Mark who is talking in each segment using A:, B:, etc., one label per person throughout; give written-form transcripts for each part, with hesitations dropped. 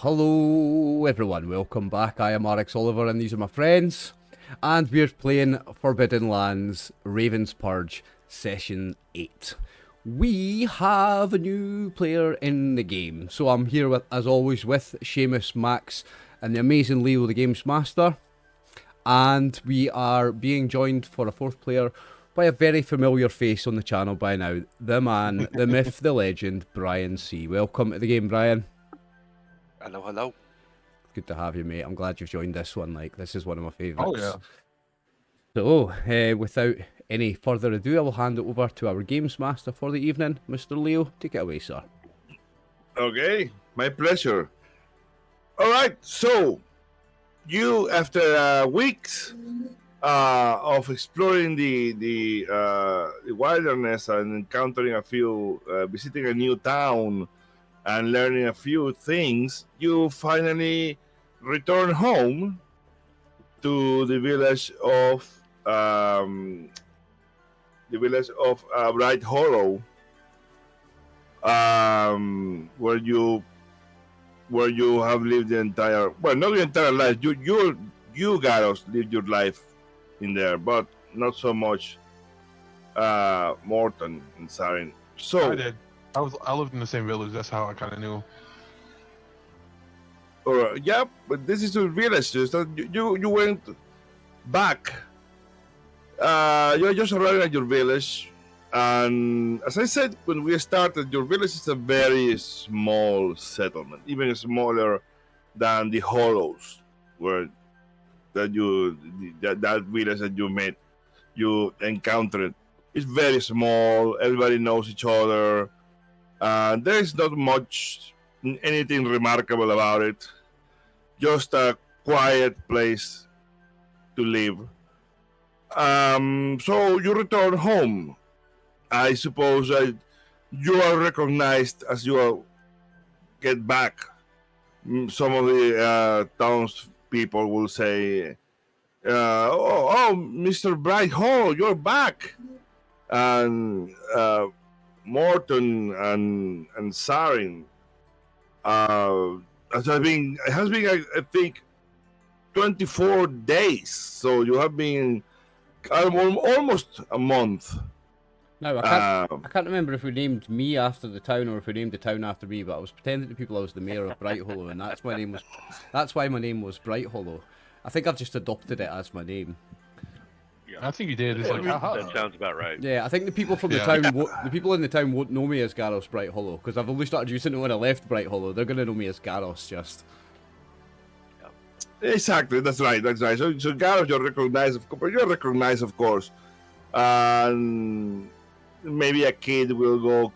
A: Hello everyone, welcome back. I am RxOliver and these are my friends. And we're playing Forbidden Lands Raven's Purge Session 8. We have a new player in the game. So I'm here with, as always, with Seamus, Max and the amazing Leo, the Games Master. And we are being joined for a fourth player by a very familiar face on the channel by now. The man, the myth, the legend, Brian C. Welcome to the game, Brian.
B: Hello, hello.
A: Good to have you, mate. I'm glad you've joined this one. Like, this is one of my favourites.
C: Oh,
A: So, without any further ado, I will hand it over to our Games Master for the evening. Mr. Leo, take it away, sir.
D: Okay, my pleasure. All right, so you, after weeks of exploring the wilderness and encountering a few, visiting a new town and learning a few things, you finally return home to the village of Bright Hollow, where you have lived the entire, well, not the entire life. You Garros lived your life in there, but not so much Morton and Sarin. So
C: I did. I lived in the same village. That's how I kind of knew.
D: yeah, but this is your village. So you went back. You're just arriving at your village, and as I said when we started, your village is a very small settlement, even smaller than the Hollows, where that village that you encountered. It's very small. Everybody knows each other. There is not much, anything remarkable about it. Just a quiet place to live. So you return home. I suppose you are recognized as you get back. Some of the townspeople will say, oh, Mr. Bright Hall, you're back. And Morton and Sarin, it has been I think 24 days, so you have been almost a month.
A: Now, I can't remember if we named me after the town or if we named the town after me, but I was pretending to people I was the mayor of Bright Hollow, and that's why my name was Bright Hollow. I think I've just adopted it as my name.
B: Yeah,
C: I think you did. It's like,
B: that sounds about right.
A: Yeah, I think the people from the town, the people in the town won't know me as Garros Bright Hollow, because I've only started using it when I left Bright Hollow. They're going to know me as Garros, just.
D: Exactly, that's right. So Garros, you're recognized, of course. And maybe a kid will go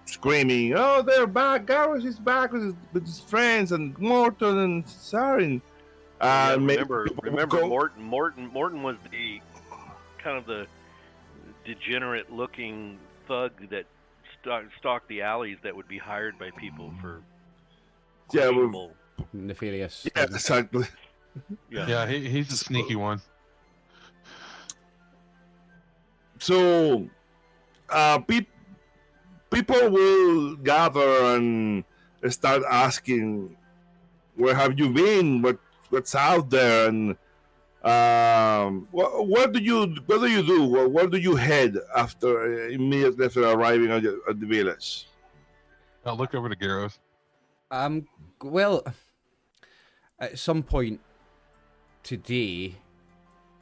D: screaming, "Oh, they're back! Garros is back with his friends and Morton and Sarin."
B: Remember, Morton was the kind of the degenerate-looking thug that stalked the alleys that would be hired by people for
A: nefarious.
D: Yeah, exactly.
C: yeah, he's a sneaky one.
D: So, people will gather and start asking, "Where have you been? What's out there?" And what do you do? Where do you head after immediately after arriving at the village?
C: I'll look over to Garros.
A: Well, at some point today,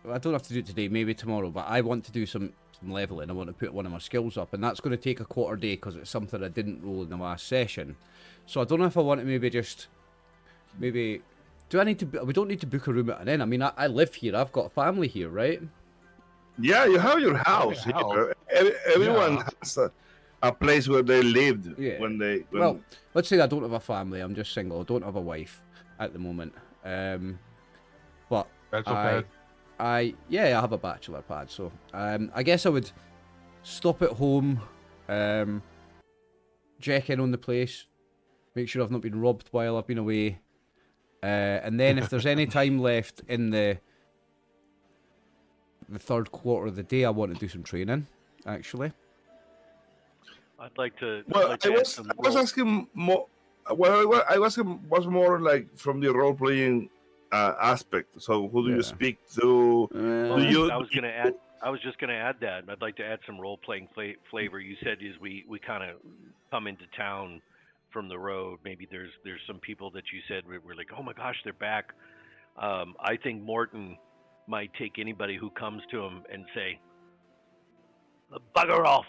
A: I don't have to do it today, maybe tomorrow, but I want to do some leveling. I want to put one of my skills up, and that's going to take a quarter day because it's something I didn't roll in the last session. So I don't know if I want to maybe do I need to? We don't need to book a room at an inn. I mean, I live here. I've got a family here, right?
D: Yeah, you have your house. Here. Everyone has a place where they lived.
A: Yeah.
D: Well,
A: let's say I don't have a family. I'm just single. I don't have a wife at the moment. But
C: That's okay.
A: I have a bachelor pad, so I guess I would stop at home, check in on the place, make sure I've not been robbed while I've been away, and then if there's any time left in the third quarter of the day, I want to do some training, actually.
B: I'd like to. I'd
D: Well,
B: like
D: I
B: to add
D: was
B: some
D: I was
B: role-
D: asking more. Well, I was asking was more like from the role playing aspect. So who do
A: Yeah.
D: you speak to?
B: Well,
D: Do
A: Uh,
D: you?
B: I was gonna add. I was just gonna add that. I'd like to add some role playing flavor. You said is we kind of come into town from the road. Maybe there's some people that you said we're like, oh my gosh, they're back. I think Morton might take anybody who comes to him and say, "Bugger off!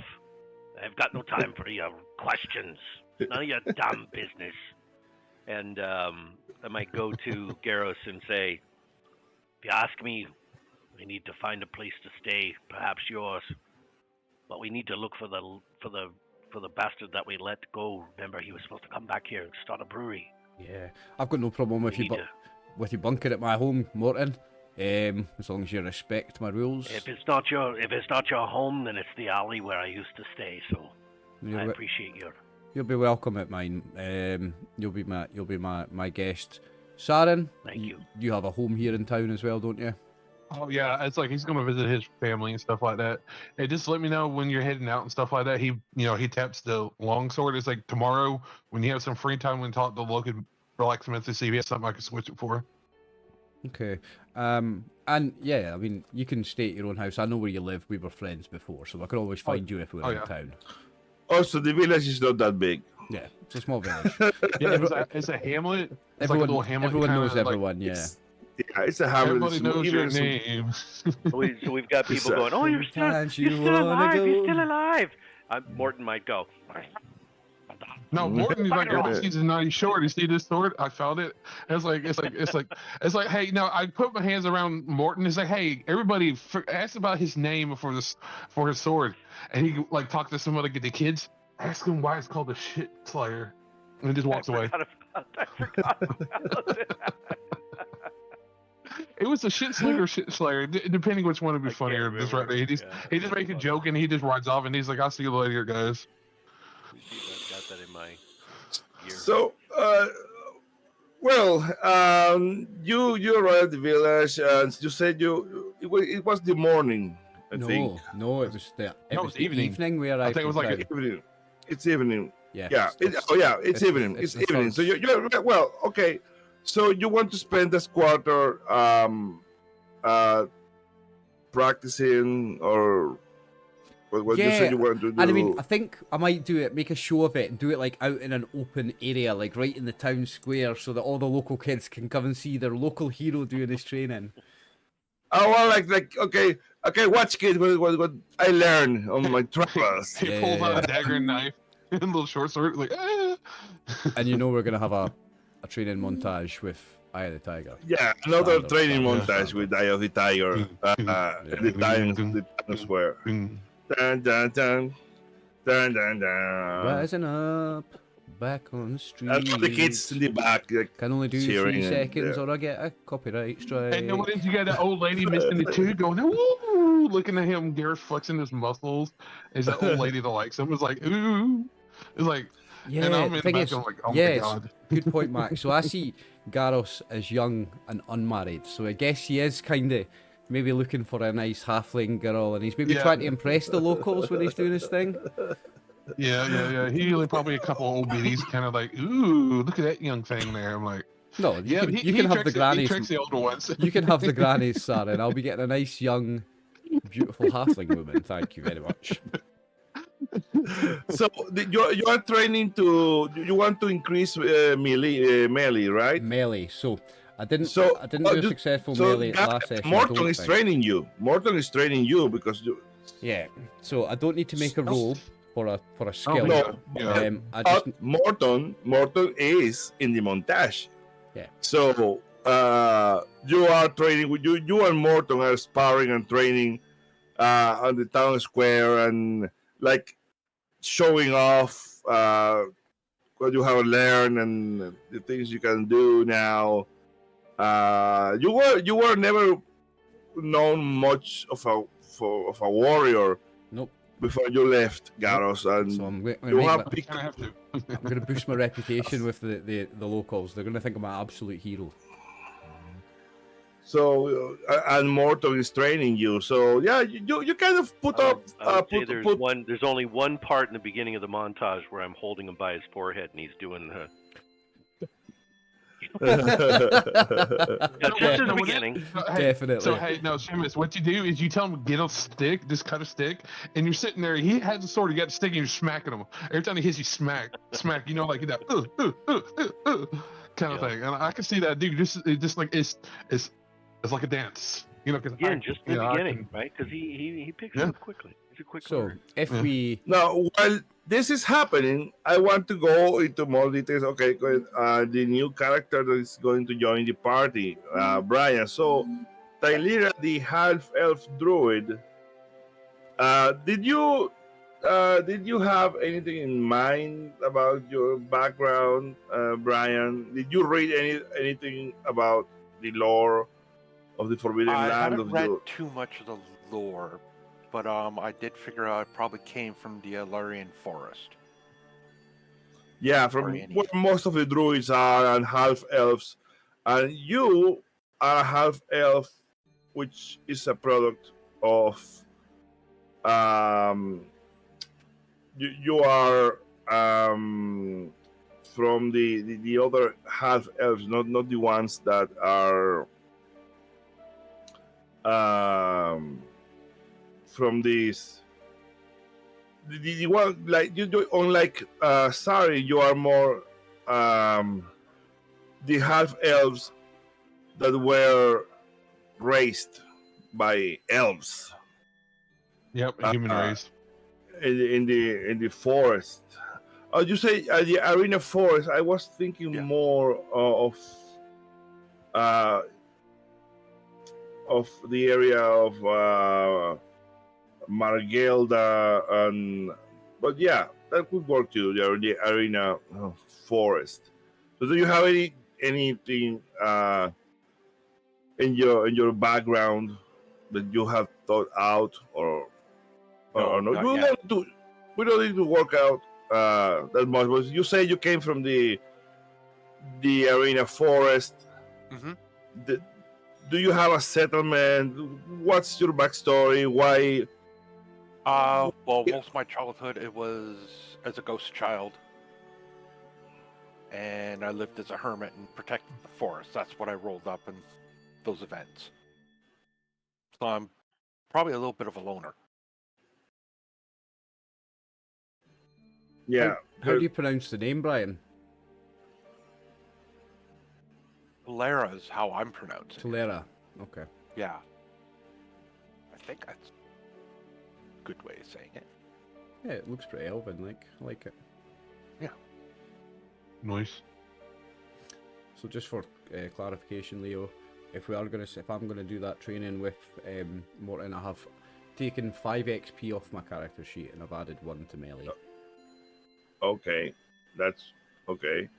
B: I've got no time for your questions. None of your damn business." And I might go to Garros and say, "If you ask me, we need to find a place to stay, perhaps yours. But we need to look for the bastard that we let go. Remember, he was supposed to come back here and start a brewery.
A: yeah, I've got no problem with
B: We
A: you,
B: need
A: but with you bunking at my home, Morton. As long as you respect my rules.
B: If it's not your home, then it's the alley where I used to stay. So
A: You're
B: I
A: we-
B: appreciate your.
A: You'll be welcome at mine. You'll be my guest. Saren,
B: Thank you.
A: You have a home here in town as well, don't you?
C: Oh yeah, it's like he's gonna visit his family and stuff like that. Hey, just let me know when you're heading out and stuff like that. He taps the longsword. It's like tomorrow when you have some free time when talk to the local blacksmith to see if he has something I can switch it for.
A: Okay. And yeah, I mean, you can stay at your own house. I know where you live. We were friends before, so I could always find you if we were in
C: yeah.
A: town.
D: Also, the village is not that big.
A: Yeah, it's a small village.
C: Yeah, it's a hamlet. It's
A: everyone
C: like a little hamlet.
A: everyone
C: kinda
A: knows
C: like-
A: everyone. Yeah.
D: It's a hamlet.
C: Everybody
D: It's
C: knows
D: even
C: your
D: some-
C: name.
B: So we've got people
D: It's,
B: going, "Oh, you're still
A: Sometimes you
B: alive.
A: wanna
B: You're
A: go."
B: still alive." Morton might go.
C: No, Morton, he's like, oh, he's a nice short. You see this sword? I found it. It's like, hey, no, I put my hands around Morton. It's like, hey, everybody, ask about his name for his sword, and he like talked to some of the kids. Ask him why it's called the Shit Slayer, and he just walks away.
B: I forgot about it.
C: It was a Shit Slinger, Shit Slayer, depending which one would be
B: I
C: funnier.
B: can't
C: Just right
B: remember.
C: there,
B: Yeah,
C: he just makes a joke and he just rides off, and he's like, I'll see you later, guys.
B: I've got that in my ear.
D: So, you arrived at the village, and you said it was the morning. I think.
A: No, it was the
C: evening.
A: evening we
C: I
A: arrived.
C: think it was
A: in
C: like
A: town.
D: Evening. It's evening.
A: Yeah.
D: Yeah. It's evening.
A: it's
D: It's
A: the
D: evening.
A: first-
D: So you're well. Okay. So you want to spend this quarter practicing, or what you
A: Yeah,
D: said you want to do?
A: And I mean, I think I might do it, make a show of it, and do it like out in an open area, like right in the town square, so that all the local kids can come and see their local hero doing his training.
D: Oh, well, like okay, watch, kid. What I learned on my travels.
C: He
A: Yeah,
C: pulls
A: yeah,
C: out
A: yeah.
C: a dagger and knife and a little short sword, like, ah.
A: And you know we're gonna have a training montage with Eye of the Tiger.
D: Yeah, another
A: Standard,
D: training
A: standard,
D: montage
A: standard.
D: with Eye of the Tiger. The time square.
C: Mm.
D: Dun dun dun dun dun dun.
A: Rising up, back on the street.
D: And all the kids in the back, like,
A: Can only do
D: cheering
A: 3
D: and-
A: seconds,
D: yeah.
A: or I get a copyright strike.
C: And then when you got that old lady missing the tooth going, ooh, looking at him, Gareth flexing his muscles. Is that old lady that likes him? Was like, ooh. It's like,
A: Yeah,
C: and I'm in
A: the
C: the
A: thing
C: back
A: is,
C: going like, oh
A: yeah,
C: my
A: it's-
C: god.
A: good point, Max. So I see Garros as young and unmarried, so I guess he is kind of maybe looking for a nice halfling girl, and he's maybe
C: Yeah.
A: trying to impress the locals when he's doing his thing.
C: Yeah. He like probably a couple old biddies, kind of like, ooh, look at that young thing there. I'm like,
A: No, you
C: yeah,
A: can,
C: he,
A: you
C: he
A: can have the
C: tricks He
A: grannies.
C: tricks the older ones.
A: You can have the grannies, Sarah, and I'll be getting a nice young, beautiful halfling woman. Thank you very much.
D: So you are training to you want to increase melee, right?
A: Melee. So I didn't
D: So,
A: do a
D: you-
A: successful
D: so
A: melee
D: Gareth,
A: last session. I
D: Morton
A: don't
D: is
A: think.
D: training you. Morton is training you because you,
A: Yeah. So I don't need to make a roll for a skill.
D: no,
C: Yeah.
A: I just
D: Morton is in the montage.
A: Yeah.
D: So you are training with you and Morton are sparring and training on the town square and like showing off what you have learned and the things you can do now. You were never known much of a warrior
A: nope.
D: before you left Garros, and
A: So I'm
D: you
A: gonna
D: have
C: I kind of have to.
A: I'm gonna boost my reputation with the locals. They're gonna think I'm an absolute hero.
D: So and Morton is training you. So yeah, you kind of put up.
B: I would say there's only one part in the beginning of the montage where I'm holding him by his forehead and he's doing the. That's just in the beginning.
A: Definitely.
C: So hey, no, Seamus, what you do is you tell him get a stick, just cut a stick, and you're sitting there. He has a sword, you got a stick, and you're smacking him. Every time he hits you, smack. You know, like that, kind of thing. And I can see that, dude. Just like it's like a dance. You know, because
B: Again, just in the beginning, right? Because he picks it up quickly. He's a quick learner.
A: if we
D: now, while this is happening, I want to go into more details. Okay, the new character that is going to join the party, Brian. So, Tylira, the half-elf druid. Did you have anything in mind about your background, Brian? Did you read anything about the lore of the Forbidden Land?
E: I haven't read too much of the lore, but I did figure out it probably came from the Alarian forest.
D: Yeah, from where most of the druids are and half elves, and you are a half elf, which is a product of you are from the other half elves, not the ones that are from this the one like you do unlike Sari, you are more the half elves that were raised by elves.
C: Yep, human race.
D: In the forest. You say the arena forest. I was thinking more of the area of Margelda, but yeah, that could work too. The arena forest. So, do you have anything in your background that you have thought out, or no? We don't need to work out that much. But you say you came from the arena forest.
E: Mm-hmm.
D: Do you have a settlement? What's your backstory? Why?
E: Well, most of my childhood it was as a ghost child, and I lived as a hermit and protected the forest. That's what I rolled up in those events. So I'm probably a little bit of a loner.
D: Yeah.
A: How do you pronounce the name, Brian?
E: Lara is how I'm pronouncing it.
A: Tylira. Okay.
E: Yeah. I think that's a good way of saying it.
A: Yeah, it looks pretty elven. I like it.
E: Yeah.
C: Nice.
A: So just for clarification, Leo, if I'm gonna do that training with Morton, I have taken 5 XP off my character sheet and I've added 1 to melee.
D: Okay, that's okay.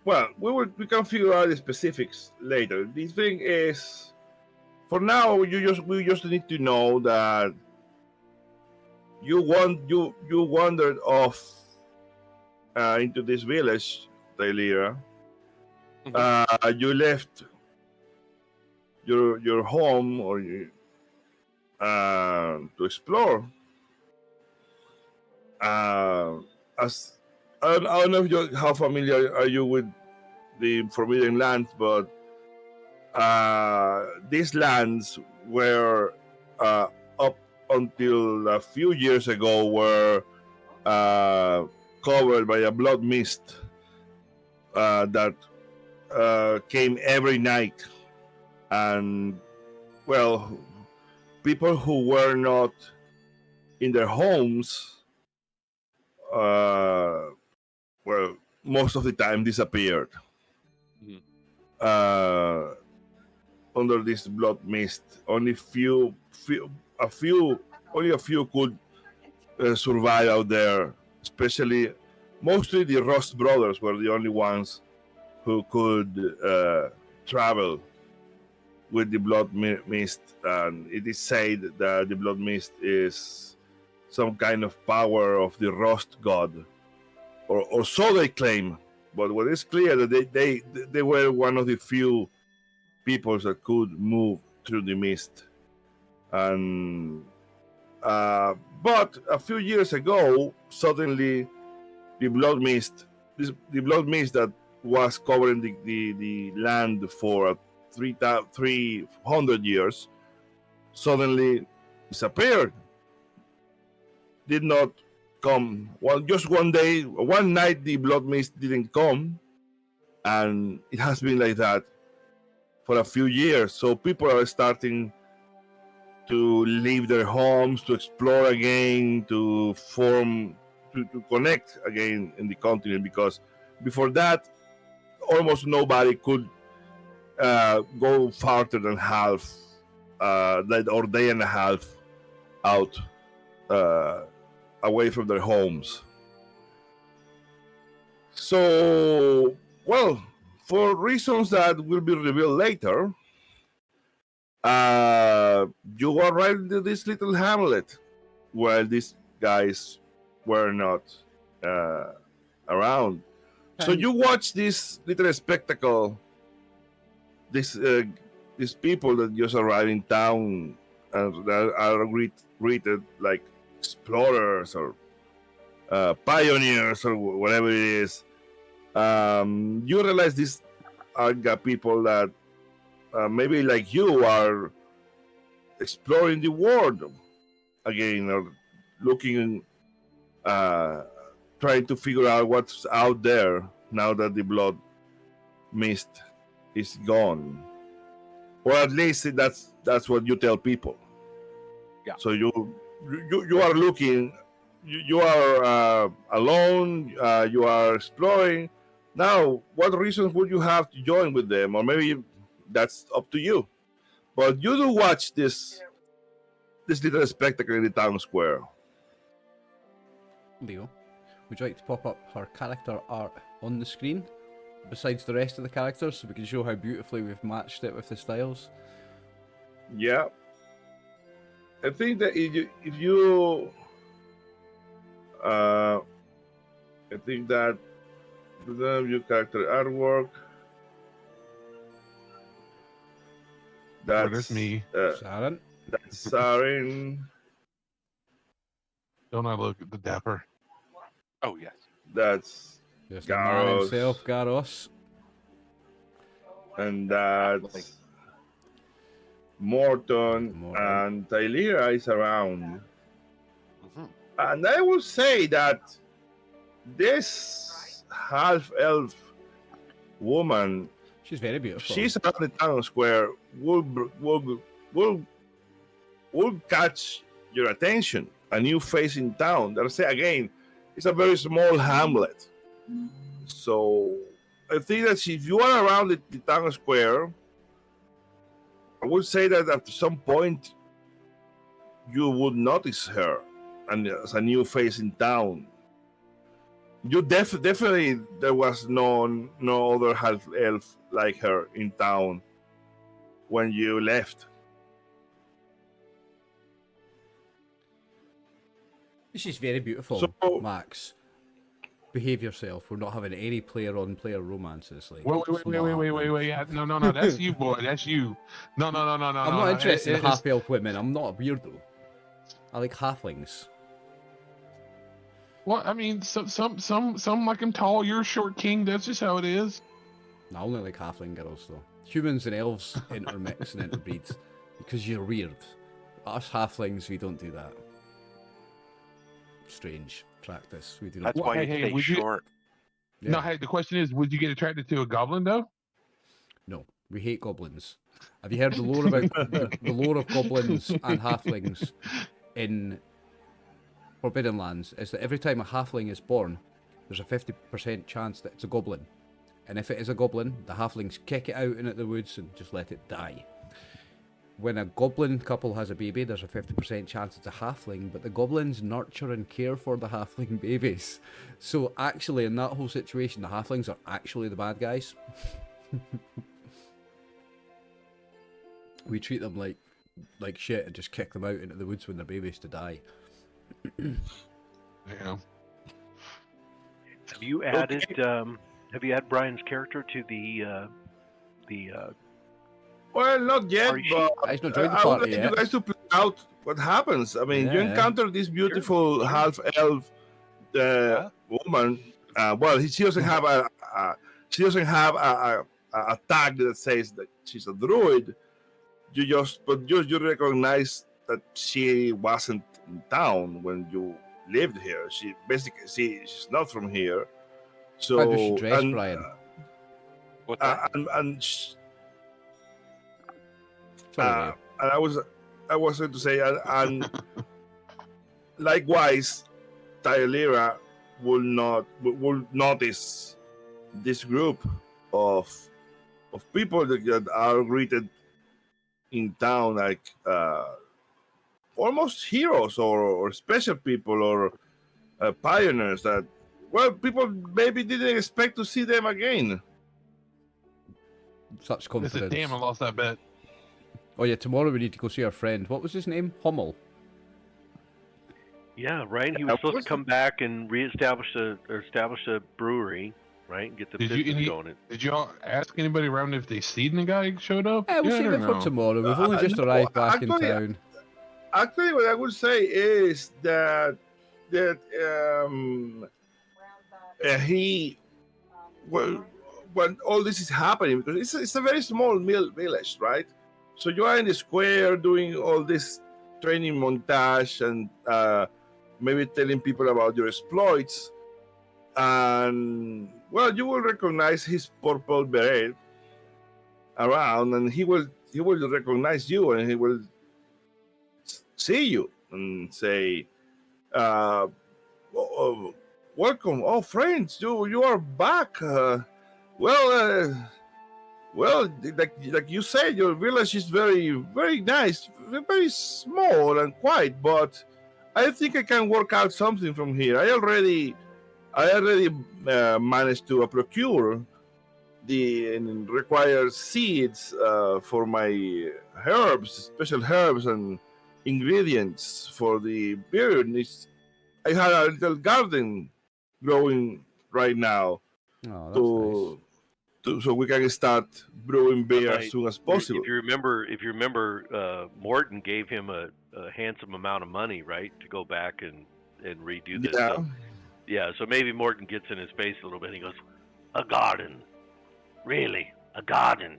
D: Well, we can figure out the specifics later. The thing is, for now, we just need to know that you wandered off into this village, Tylira.
E: Mm-hmm.
D: You left your home or to explore. As I don't know if how familiar are you with the Forbidden Lands, but these lands were up until a few years ago were covered by a blood mist that came every night, and well, people who were not in their homes well, most of the time disappeared under this blood mist. Only a few could survive out there. Especially, mostly the Rust brothers were the only ones who could travel with the blood mist. And it is said that the blood mist is some kind of power of the Rust god, or so they claim. But what is clear that they were one of the few peoples that could move through the mist. And but a few years ago, suddenly the blood mist, the blood mist that was covering the land for 300 years, suddenly disappeared. Did not come. Well, just one day, one night, the blood mist didn't come, and it has been like that for a few years. So people are starting to leave their homes, to explore again, to form, to connect again in the continent, because before that, almost nobody could go farther than half, or day and a half out, away from their homes. So, well, for reasons that will be revealed later, you arrived in this little hamlet while these guys were not uh, around. So you watch this little spectacle, this these people that just arrived in town and that are greeted like explorers or pioneers or whatever it is. You realize these are people that maybe like you are exploring the world again, or looking, trying to figure out what's out there now that the blood mist is gone, or at least that's what you tell people.
E: Yeah.
D: So you are looking, you are alone, you are exploring. Now, what reasons would you have to join with them, or maybe that's up to you. But you do watch this little spectacle in the town square.
A: Leo, would you like to pop up her character art on the screen besides the rest of the characters so we can show how beautifully we've matched it with the styles?
D: Yeah. I think that if you I think that your character artwork,
C: That's me.
A: Sharon?
D: That's Sarin.
C: Don't I look the dapper?
E: Oh yes.
D: That's
A: There's the man
D: Garros.
A: himself, Garros.
D: And that's Morton, and Tylera is around.
E: Mm-hmm.
D: And I will say that this half-elf woman,
A: she's very beautiful.
D: She's around the town square. Will catch your attention. A new face in town. That say again, it's a very small hamlet. So I think that if you are around the town square, I would say that at some point you would notice her, and as a new face in town. You definitely there was no other half elf like her in town when you left.
A: She's very beautiful,
D: So-
A: Max. Behave yourself. We're not having any player-on-player romances. Like,
C: Wait.
A: it's not happening.
C: Yeah, no. That's you, boy. That's you. No.
A: I'm not interested in half-elf women. I'm not a weirdo. I like halflings.
C: Well, I mean, some like him tall. You're a short king. That's just how it is.
A: I only like halfling girls, though. Humans and elves intermix and interbreed because you're weird. Us halflings, we don't do that. Strange practice. We do not.
E: That's why you
C: hey,
E: stay
C: would you-
E: short.
A: Yeah.
C: No, hey, the question is, would you get attracted to a goblin though?
A: No, we hate goblins. Have you heard the lore about the lore of goblins and halflings in Forbidden Lands? Is that every time a halfling is born, there's a 50% chance that it's a goblin. And if it is a goblin, the halflings kick it out into the woods and just let it die. When a goblin couple has a baby, there's a 50% chance it's a halfling, but the goblins nurture and care for the halfling babies. So actually, in that whole situation, the halflings are actually the bad guys. We treat them like shit and just kick them out into the woods when they're babies to die.
C: Yeah.
B: Have you added Brian's character to the
D: Well, not yet,
B: Or is she-
D: but
A: He's not joined the
D: I would
A: party
D: like you
A: yet.
D: guys to play out what happens. I mean, you
A: Yeah.
D: encounter this beautiful half-elf woman. Well, she doesn't have she doesn't have a tag that says that she's a druid. You recognize that she wasn't in town when you lived here. She basically she's not from here. So
A: How does she dress, Brian?
E: What's that?
A: Sorry,
D: and I was going to say, and likewise, Tylera will notice this group of people that are greeted in town like almost heroes or special people or pioneers that people maybe didn't expect to see them again.
A: Such
C: It's a
A: confidence.
C: damn, I lost that bet.
A: Oh yeah, tomorrow we need to go see our friend. What was his name? Hummel.
B: Yeah, right. He was supposed to come back and establish a brewery, right? And get the business going.
C: Did you all ask anybody around if they seen the guy showed up?
A: Yeah, we'll
C: yet,
A: save
C: or
A: it for
C: no?
A: tomorrow. We've only just
D: No,
A: arrived back in
D: actually,
A: town.
D: Actually, what I would say is that he when all this is happening, because it's a very small village, right? So you are in the square doing all this training montage and maybe telling people about your exploits, and well, you will recognize his purple beret around, and he will recognize you, and he will see you and say, welcome, oh friends, you are back. Well, like you said, your village is very nice, very small and quiet, but I think I can work out something from here. I already managed to procure the required seeds for my herbs, special herbs and ingredients for the beer. I had a little garden growing right now
A: Oh, that's nice.
D: so we can start brewing beer as soon as possible.
B: If you remember, Morton gave him a handsome amount of money, right, to go back and redo this.
D: Yeah.
B: So, yeah. So maybe Morton gets in his face a little bit. And he goes, "A garden, really? A garden?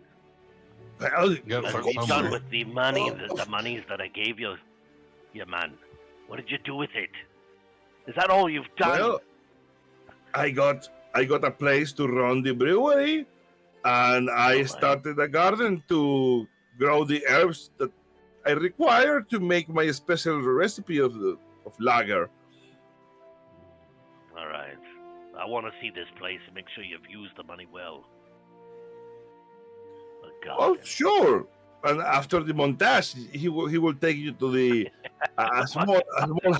D: Well,
C: You gotta
B: What
C: start
B: have you done
C: somewhere.
B: with the money, the monies that I gave you, you man? What did you do with it? Is that all you've done?"
D: well, I got a place to run the brewery, and I started a garden to grow the herbs that I require to make my special recipe of lager.
B: All right. I want to see this place and make sure you've used the money well. A
D: Oh,
B: garden.
D: sure. And after the montage, he will take you to the a small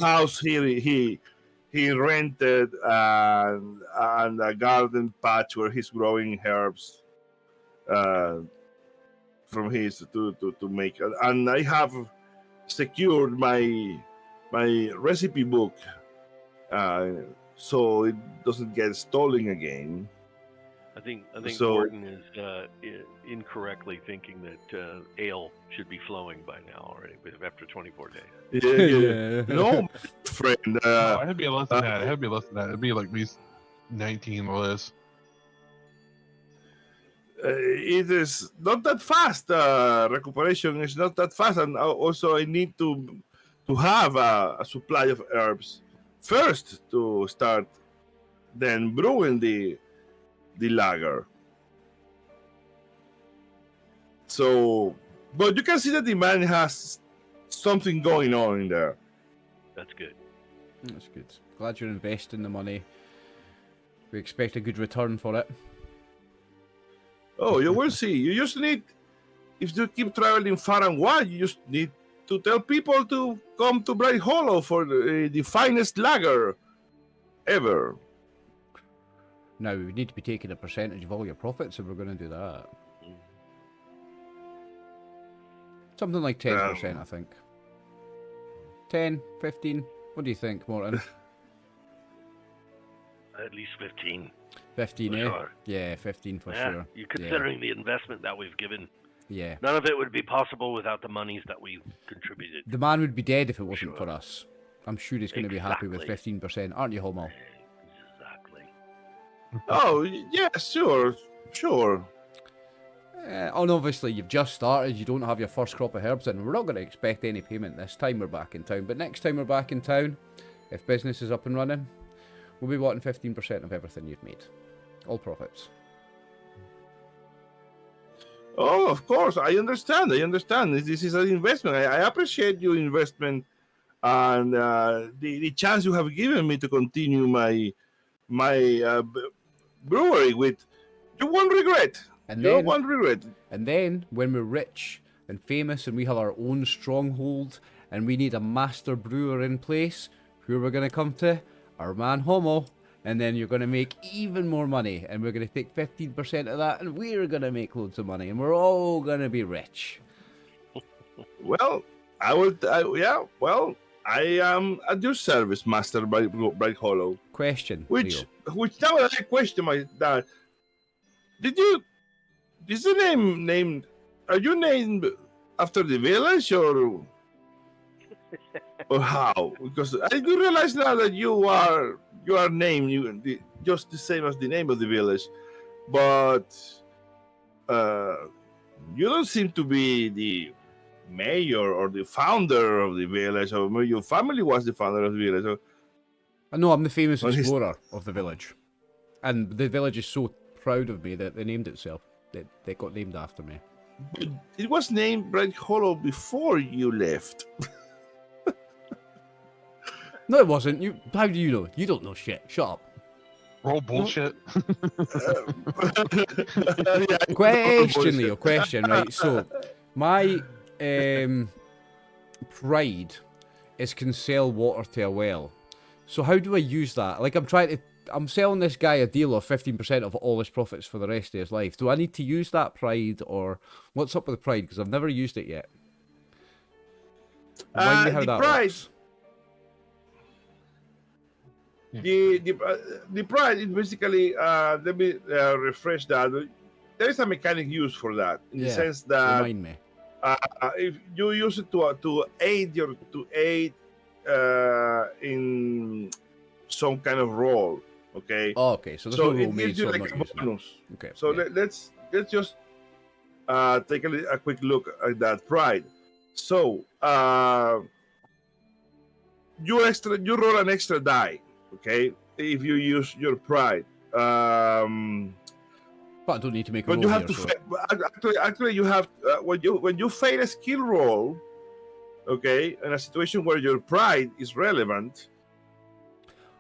D: house he rented, and a garden patch where he's growing herbs from his to make. And I have secured my recipe book, so it doesn't get stolen again.
B: I think
D: So-
B: Morton is incorrectly thinking that ale should be flowing by now already, after 24 days.
D: Yeah. No, friend.
C: Oh, it had to be less than that. It had to be less than that. It'd be like at least 19 or less.
D: It is not that fast. Recuperation is not that fast, and also I need to have a supply of herbs first to start, then brewing the lager. So, but you can see that the man has something going on in there.
B: That's good.
A: That's good. Glad you're investing the money. We expect a good return for it.
D: Oh, you will see. You just need, if you keep traveling far and wide, you just need to tell people to come to Bright Hollow for the finest lager ever.
A: Now, we need to be taking a percentage of all your profits if we're going to do that. Something like 10%, I think. 10, 15? What do you think, Morton?
B: At least 15.
A: 15,
B: For
A: eh?
B: sure.
A: Yeah, 15 for
B: Yeah,
A: sure.
B: you're considering the investment that we've given.
A: Yeah.
B: None of it would be possible without the monies that we contributed.
A: The man would be dead if it wasn't
B: Sure.
A: for us. I'm sure he's going to be happy with
B: Exactly.
A: 15%, aren't you, Homo?
B: Exactly.
D: Oh, yeah, sure.
A: And obviously, you've just started, you don't have your first crop of herbs in. We're not going to expect any payment this time we're back in town. But next time we're back in town, if business is up and running, we'll be wanting 15% of everything you've made. All profits.
D: Oh, of course, I understand. This is an investment. I appreciate your investment and the chance you have given me to continue my brewery with. You won't regret.
A: And
D: You
A: then,
D: won't regret.
A: and then, when we're rich and famous and we have our own stronghold and we need a master brewer in place, who we're going to come to? Our man Homo. And then you're going to make even more money, and we're going to take 15% of that, and we're going to make loads of money, and we're all going to be rich.
D: Well, Well, I am at your service, Master Bright Hollow.
A: Question,
D: Which
A: Leo.
D: now I question my dad. Is the name named? Are you named after the village or how? Because I do realize now that you are named just the same as the name of the village, but you don't seem to be the mayor or the founder of the village, or maybe your family was the founder of the village. Or,
A: I know I'm the famous
D: Well, he's-
A: explorer of the village. And the village is so proud of me that they named itself. They got named after me.
D: but it was named Bright Hollow before you left.
A: No, it wasn't. How do you know? You don't know shit. Shut up.
C: Roll bullshit.
D: Yeah,
A: Question, Leo. Question, right? So, my pride is can sell water to a well. So how do I use that? Like, I'm selling this guy a deal of 15% of all his profits for the rest of his life. Do I need to use that pride, or what's up with the pride? Because I've never used it yet. Remind me how
D: the
A: that
D: pride.
A: works.
D: The pride is basically let me refresh that. There is a mechanic used for that in the
A: Yeah,
D: sense that
A: Remind me.
D: if you use it to aid in some kind of role, okay.
A: Oh, okay. So there's
D: So
A: no
D: it
A: rule made,
D: gives you
A: so I'm
D: like
A: not
D: a
A: using it.
D: bonus.
A: Okay.
D: So
A: yeah.
D: let's just take a quick look at that pride. So you roll an extra die, okay, if you use your pride.
A: But I don't need to make a
D: But
A: roll
D: you have
A: here,
D: to
A: so...
D: actually you have when you fail a skill roll, okay, in a situation where your pride is relevant,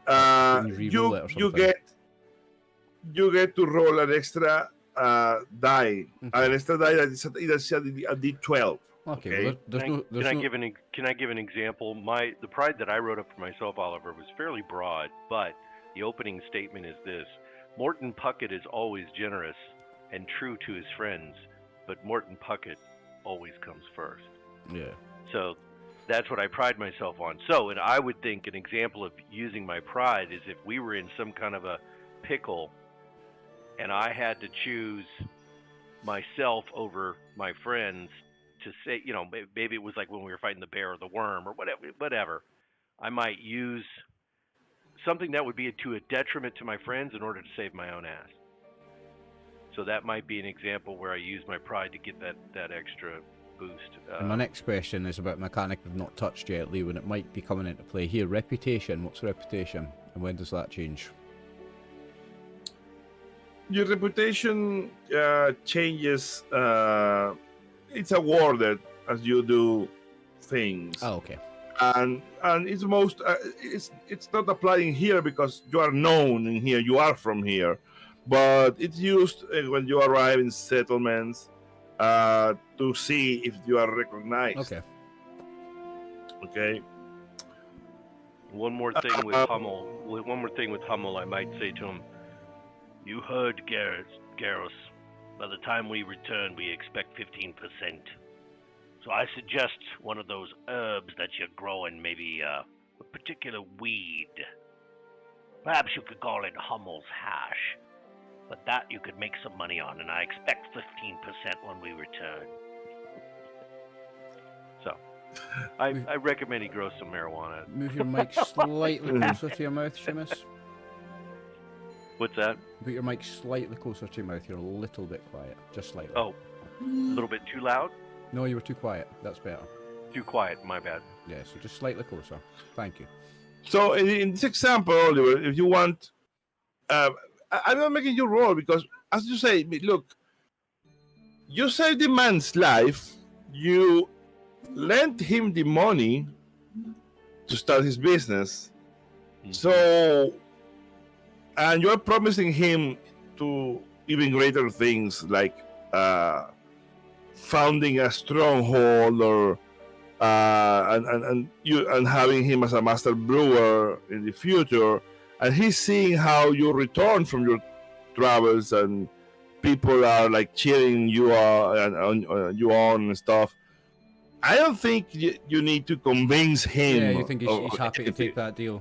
A: Can you re-roll it or
D: you
A: something?
D: get to roll an extra die,
A: Okay.
D: an extra die that is a D12.
A: Okay, well, there's no...
B: Can I give an example? The pride that I wrote up for myself, Oliver, was fairly broad, but the opening statement is this: Morton Puckett is always generous and true to his friends, but Morton Puckett always comes first.
A: Yeah.
B: So that's what I pride myself on. So, and I would think an example of using my pride is if we were in some kind of a pickle and I had to choose myself over my friends to say, maybe it was like when we were fighting the bear or the worm or whatever. I might use something that would be to a detriment to my friends in order to save my own ass. So that might be an example where I use my pride to get that extra boost.
A: And my next question is about a mechanic we've not touched yet, Leo, and it might be coming into play here. Reputation. What's reputation? And when does that change?
D: Your reputation changes. It's awarded as you do things.
A: Oh, okay.
D: And it's it's not applying here because you are known in here, you are from here, but it's used when you arrive in settlements to see if you are recognized. Okay.
B: One more thing with Hummel, I might say to him, "You heard Garrus. By the time we return, we expect 15%. So I suggest one of those herbs that you're growing, maybe a particular weed. Perhaps you could call it Hummel's hash. But that you could make some money on, and I expect 15% when we return. So, I recommend he grows some marijuana.
A: Move your mic slightly closer to your mouth, Seamus.
B: What's that?
A: Put your mic slightly closer to your mouth. You're a little bit quiet. Just slightly.
B: Oh, a little bit too loud?
A: No, you were too quiet. That's better.
B: Too quiet, my bad.
A: Yeah, so just slightly closer. Thank you.
D: So in this example, Oliver, if you want, I'm not making you roll because, as you say, look, you saved the man's life. You lent him the money to start his business. So, and you're promising him to even greater things like founding a stronghold or and having him as a master brewer in the future, and he's seeing how you return from your travels and people are like cheering you you on and stuff. I don't think you need to convince him.
A: Yeah, you think he's happy to take that deal?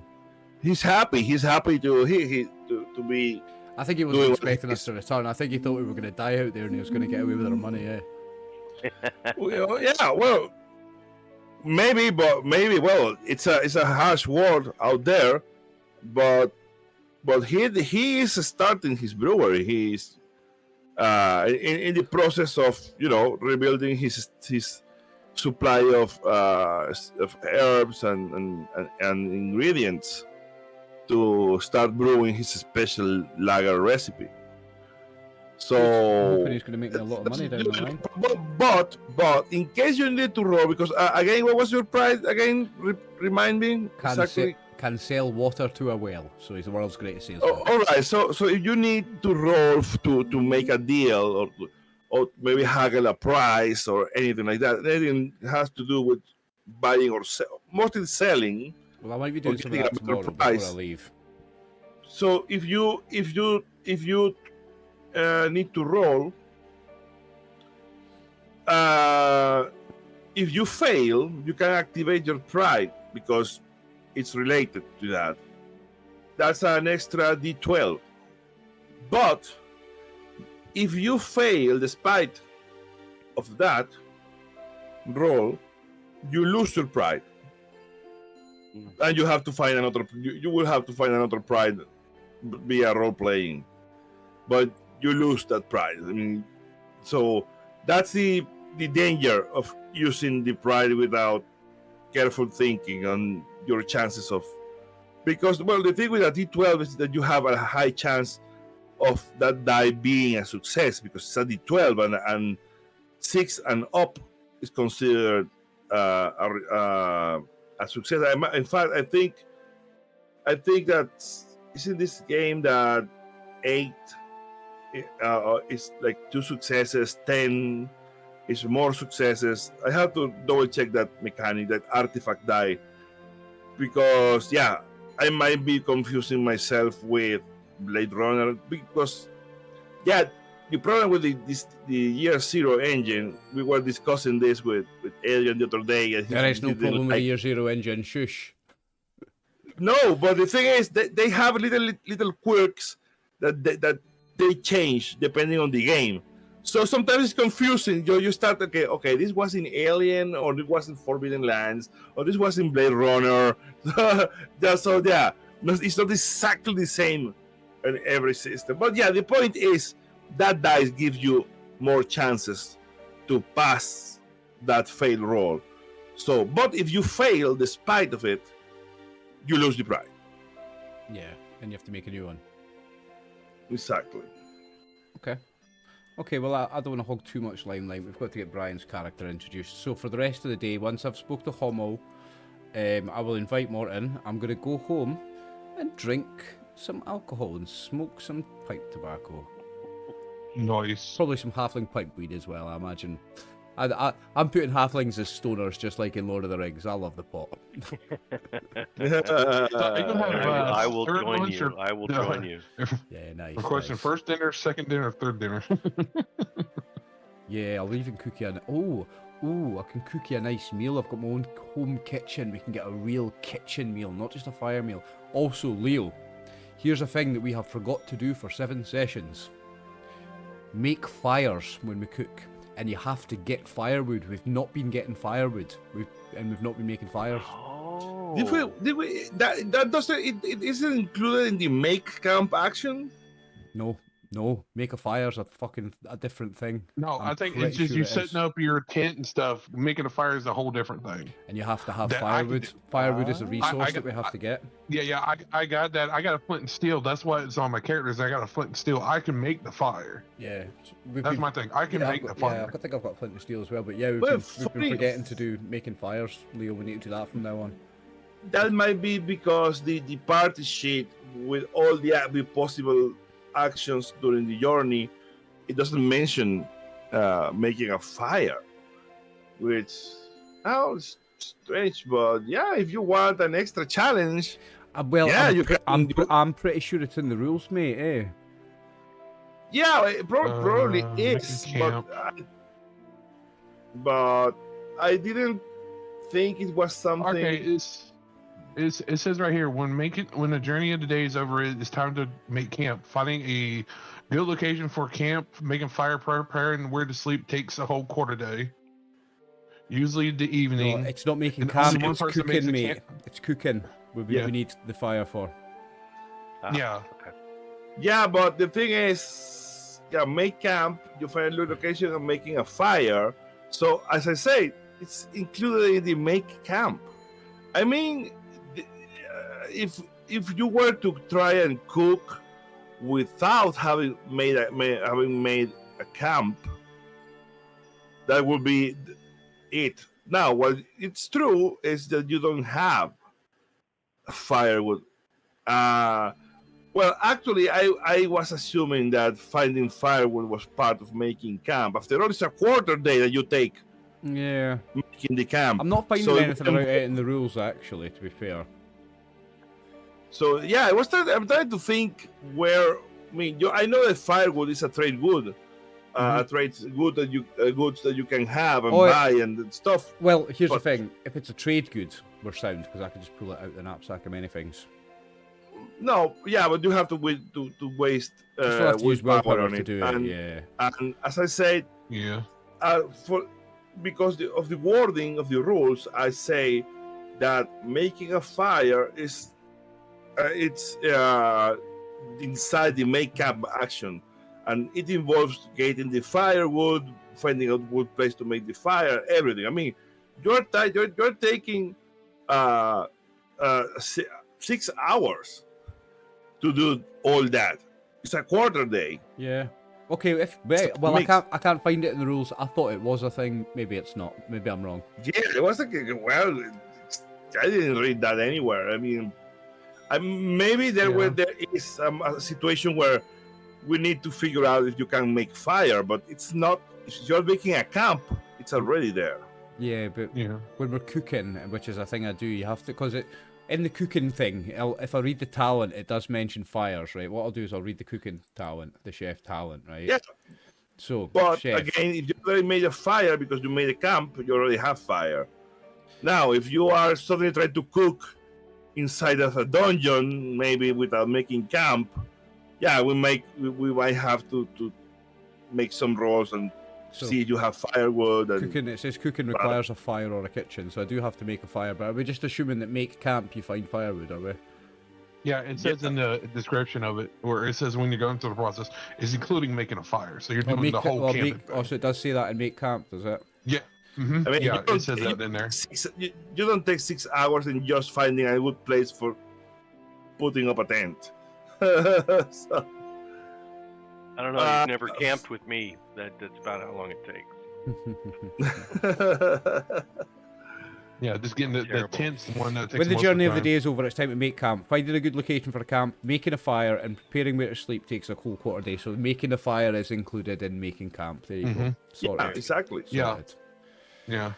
D: He's happy. He's happy to be.
A: I think he wasn't expecting us to return. I think he thought we were going to die out there and he was going to get away with our money. Yeah.
D: Well, yeah. Well, maybe, but maybe. Well, it's a harsh world out there, but he is starting his brewery. He's in the process of rebuilding his supply of herbs and ingredients to start brewing his special lager recipe. So
A: I'm hoping he's going to make me a lot of money down the line.
D: But in case you need to roll, because again, what was your price again? Remind me exactly.
A: Can sell water to a well, so he's the world's greatest salesman.
D: All right. So if you need to roll to make a deal or maybe haggle a price or anything like that, anything has to do with buying or mostly selling.
A: Well, I might be doing some of that tomorrow before I leave.
D: So if you need to roll, if you fail, you can activate your pride because it's related to that. That's an extra D12. But if you fail despite of that roll, you lose your pride. And you have to find another. You will have to find another pride via role playing, but you lose that pride. I mean, so that's the danger of using the pride without careful thinking on your chances of. Because the thing with a D12 is that you have a high chance of that die being a success because it's a D12 and 6 and up is considered a success. In fact, I think that is in this game that 8 is like 2 successes, 10 is more successes. I have to double check that mechanic, that artifact die, because I might be confusing myself with Blade Runner because the problem with the Year Zero engine, we were discussing this with Adrian the other day. And
A: there is no problem with the Year Zero engine, shush.
D: No, but the thing is, they have little quirks that they change depending on the game. So sometimes it's confusing. You start, okay, this was in Alien, or this was in Forbidden Lands, or this was in Blade Runner. It's not exactly the same in every system. But the point is, that dice gives you more chances to pass that fail roll. So, but if you fail despite of it, you lose the pride.
A: Yeah, and you have to make a new one.
D: Exactly.
A: Okay, well, I don't want to hog too much limelight. We've got to get Brian's character introduced. So for the rest of the day, once I've spoke to Homo, I will invite Morton. I'm going to go home and drink some alcohol and smoke some pipe tobacco.
C: Nice.
A: Probably some halfling pipe weed as well, I imagine. I'm putting halflings as stoners, just like in Lord of the Rings. I love the pot.
B: I will join you. I will join you.
A: Yeah, nice.
C: Requesting first dinner, second dinner, third dinner.
A: Yeah, I'll even cook you I can cook you a nice meal. I've got my own home kitchen. We can get a real kitchen meal, not just a fire meal. Also, Leo, here's a thing that we have forgot to do for 7 sessions. make fires when we cook, and you have to get firewood. We've not been getting firewood, we've not been making fires.
B: Oh.
D: Did we that doesn't it isn't included in the make camp action?
A: No, make a fire's a different thing.
C: No,
A: I'm
C: I think
A: pretty
C: it's just
A: sure
C: you
A: it
C: setting
A: is.
C: up your tent and stuff. Making a fire is a whole different thing.
A: And you have to have
C: That I could
A: firewood. Firewood is a
B: I
A: resource that we have to get.
C: Yeah, I got that. I got a flint and steel. That's why it's on my characters. I got a flint and steel. I can make the fire.
A: Yeah,
C: That's my thing. I can make the fire.
A: I think I've got flint and steel as well. But yeah, we've
D: Well,
A: been forgetting to do making fires, Leo. We need to do that from now on.
D: That might be because the party sheet with all the possible actions during the journey, it doesn't mention making a fire, which sounds strange. But yeah, if you want an extra challenge,
A: Well,
D: yeah,
A: I'm pretty sure it's in the rules, mate. Eh?
D: yeah, it probably is,
C: making camp.
D: but I didn't think it was something.
C: Okay, it says right here when the journey of the day is over, it's time to make camp. Finding a good location for camp, making fire, preparing where to sleep takes a whole quarter day. Usually the evening.
A: No, it's not making
C: And
A: camp.
C: only one
A: It's
C: person makes
A: cooking,
C: a
A: mate.
C: camp.
A: It's cooking. We
D: Yeah.
A: need the fire for.
C: Yeah.
B: Okay.
D: Yeah, but the thing is, make camp, you find a new location and making a fire. So, as I say, it's included in the make camp. I mean, if you were to try and cook without having made a camp, that would be it. Now, what it's true is that you don't have firewood. Well, actually, I was assuming that finding firewood was part of making camp. After all, it's a quarter day that you take
A: Yeah.
D: making the camp.
A: I'm not finding
D: So it
A: anything
D: would-
A: about it in the rules, actually, to be fair.
D: So yeah, I'm trying to think where. I mean, I know that firewood is a trade good, a trade good that goods that you can have and
A: Oh,
D: buy and stuff.
A: Well, here's
D: But-
A: the thing. If it's a trade good, we're sound, because I can just pull it out of the knapsack of many things.
D: No, yeah, but you have to waste
A: You still have to use
D: willpower
A: willpower
D: on
A: to
D: it.
A: do it,
D: and,
A: yeah.
D: and as I said,
C: Yeah.
D: because of the wording of the rules, I say that making a fire is it's inside the make camp action, and it involves getting the firewood, finding a good place to make the fire, everything. I mean, you're taking 6 hours to do all that. It's a quarter day.
A: Yeah. Okay, well, I can't find it in the rules. I thought it was a thing. Maybe it's not. Maybe I'm wrong.
D: Yeah, it was like, well, I didn't read that anywhere. I mean, maybe there is a situation where we need to figure out if you can make fire, but it's not. If you're making a camp, it's already there.
A: Yeah, but when we're cooking, which is a thing I do, you have to, because in the cooking thing, if I read the talent, it does mention fires, right? What I'll do is I'll read the cooking talent, the chef talent, right?
D: Yeah.
A: So,
D: But
A: chef.
D: again, if you already made a fire because you made a camp, you already have fire. Now, if you are suddenly trying to cook inside of a dungeon, maybe without making camp, yeah, we might have to make some rolls and see if you have firewood. And
A: Cooking, it says cooking requires a fire or a kitchen, so I do have to make a fire, but are we just assuming that make camp you find firewood, are we?
C: Yeah, it says in the description of it, where it says when you're going through the process, is including making a fire. So you're doing the whole camp.
A: So it does say that in make camp, does it?
C: Yeah. Mm-hmm.
D: I mean,
C: yeah, it says that in there.
D: You don't take 6 hours in just finding a good place for putting up a tent. So,
B: I don't know. You've never camped with me. That's about how long it takes.
C: Yeah, just getting the tents, the one that takes
A: When the
C: most
A: journey of the
C: time.
A: day is over, it's time to make camp. Finding a good location for a camp, making a fire, and preparing where to sleep takes a whole quarter day. So making a fire is included in making camp. There you go. Sorted.
D: yeah, exactly.
A: Sorted.
C: Yeah.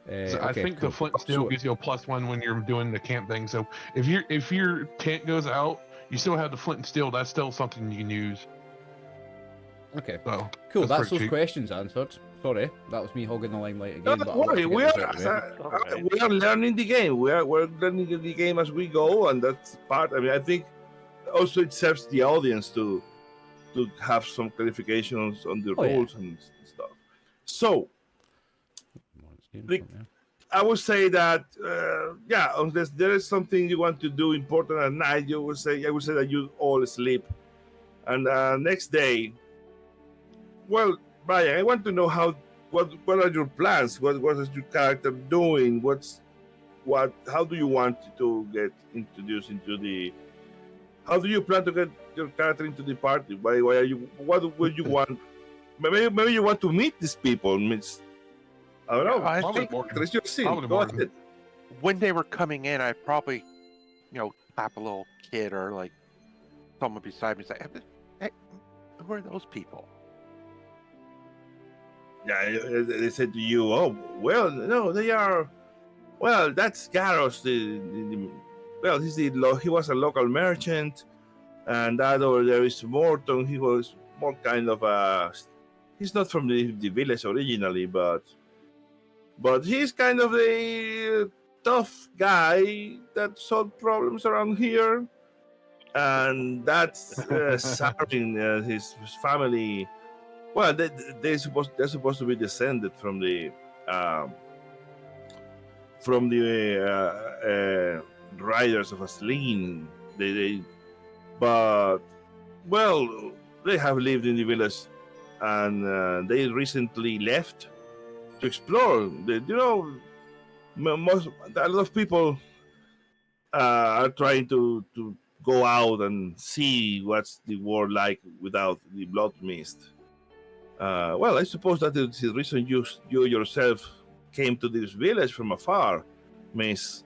C: So I
A: Okay,
C: think
A: cool.
C: the flint and steel
A: So-
C: gives you a +1 when you're doing the camp thing. So if your tent goes out, you still have the flint and steel. That's still something you can use.
A: Okay,
C: So
A: cool. That's
C: pretty
A: those
C: cheap.
A: questions answered. Sorry, that was me hogging the limelight again.
D: Don't
A: but I wanted
D: worry,
A: to
D: we
A: get
D: are,
A: this out of the way.
D: we are learning the game. We're learning the game as we go, and that's part. I mean, I think also it serves the audience to to have some clarifications on the
A: Oh, yeah.
D: rules and stuff. So
A: Like,
D: I would say that unless there is something you want to do important at night, I would say that you all sleep, and next day. Well, Brian, I want to know what are your plans? What is your character doing? How do you want to get introduced into the? How do you plan to get your character into the party? Why are you? What would you want? Maybe you want to meet these people. I don't know.
E: I
C: Probably
E: think
C: Morton.
D: It's your scene.
C: Probably
D: Go
C: Morton.
D: ahead.
E: when they were coming in, I probably, tap a little kid or like someone beside me, say, "Hey, who are those people?"
D: Yeah, they said to you, "Oh, well, no, they are. Well, that's Garros. Well, he was a local merchant, and that over there is Morton. He was more kind of a. He's not from the village originally, but he's kind of a tough guy that solved problems around here, and that's Sarin, his family. Well, they're supposed to be descended um, from the riders of Asleen. But well, they have lived in the village, and they recently left to explore. A lot of people are trying to go out and see what's the world like without the blood mist. Well, I suppose that is the reason you yourself came to this village from afar, Miss.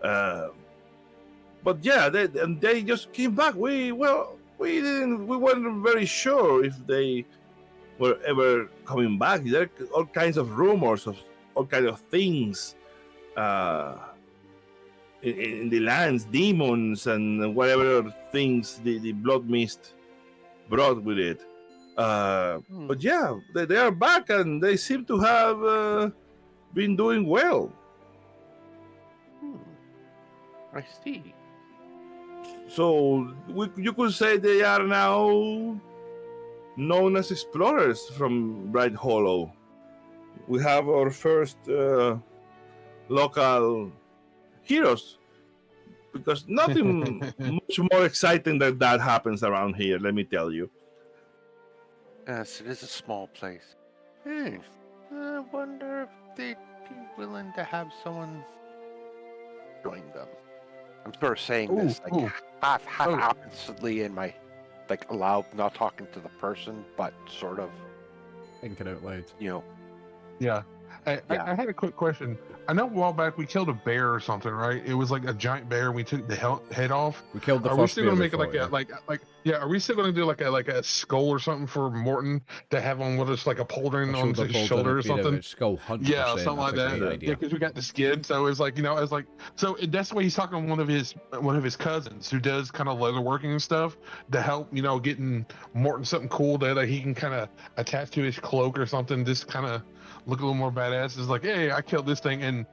D: Uh, but yeah, they just came back. We weren't very sure if they were ever coming back. There are all kinds of rumors of all kinds of things in the lands, demons and whatever things the blood mist brought with it. But yeah, they are back and they seem to have been doing well.
E: I see.
D: So you could say they are now known as explorers from Bright Hollow. We have our first local heroes, because nothing much more exciting than that happens around here, let me tell you.
E: Yes, it is a small place. I wonder if they'd be willing to have someone join them. I'm sort of saying this like half-heartedly in my aloud, not talking to the person, but sort of
A: thinking out loud.
C: Yeah. I had a quick question. I know a while back we killed a bear or something, right? It was like a giant bear, and we took the head off.
A: We killed the
C: Are we
A: first
C: still
A: bear
C: gonna make it
A: yeah.
C: Are we still gonna do like a skull or something for Morton to have on with us, like a pauldron on his shoulder or something?
A: Skull, 100%.
C: Yeah, something like that.
A: Idea.
C: Yeah, because we got the skin, so it's like that's the way he's talking to one of his cousins who does kind of leather working and stuff to help getting Morton something cool that he can kind of attach to his cloak or something. Just kind of look a little more badass. It's like, hey, I killed this thing, and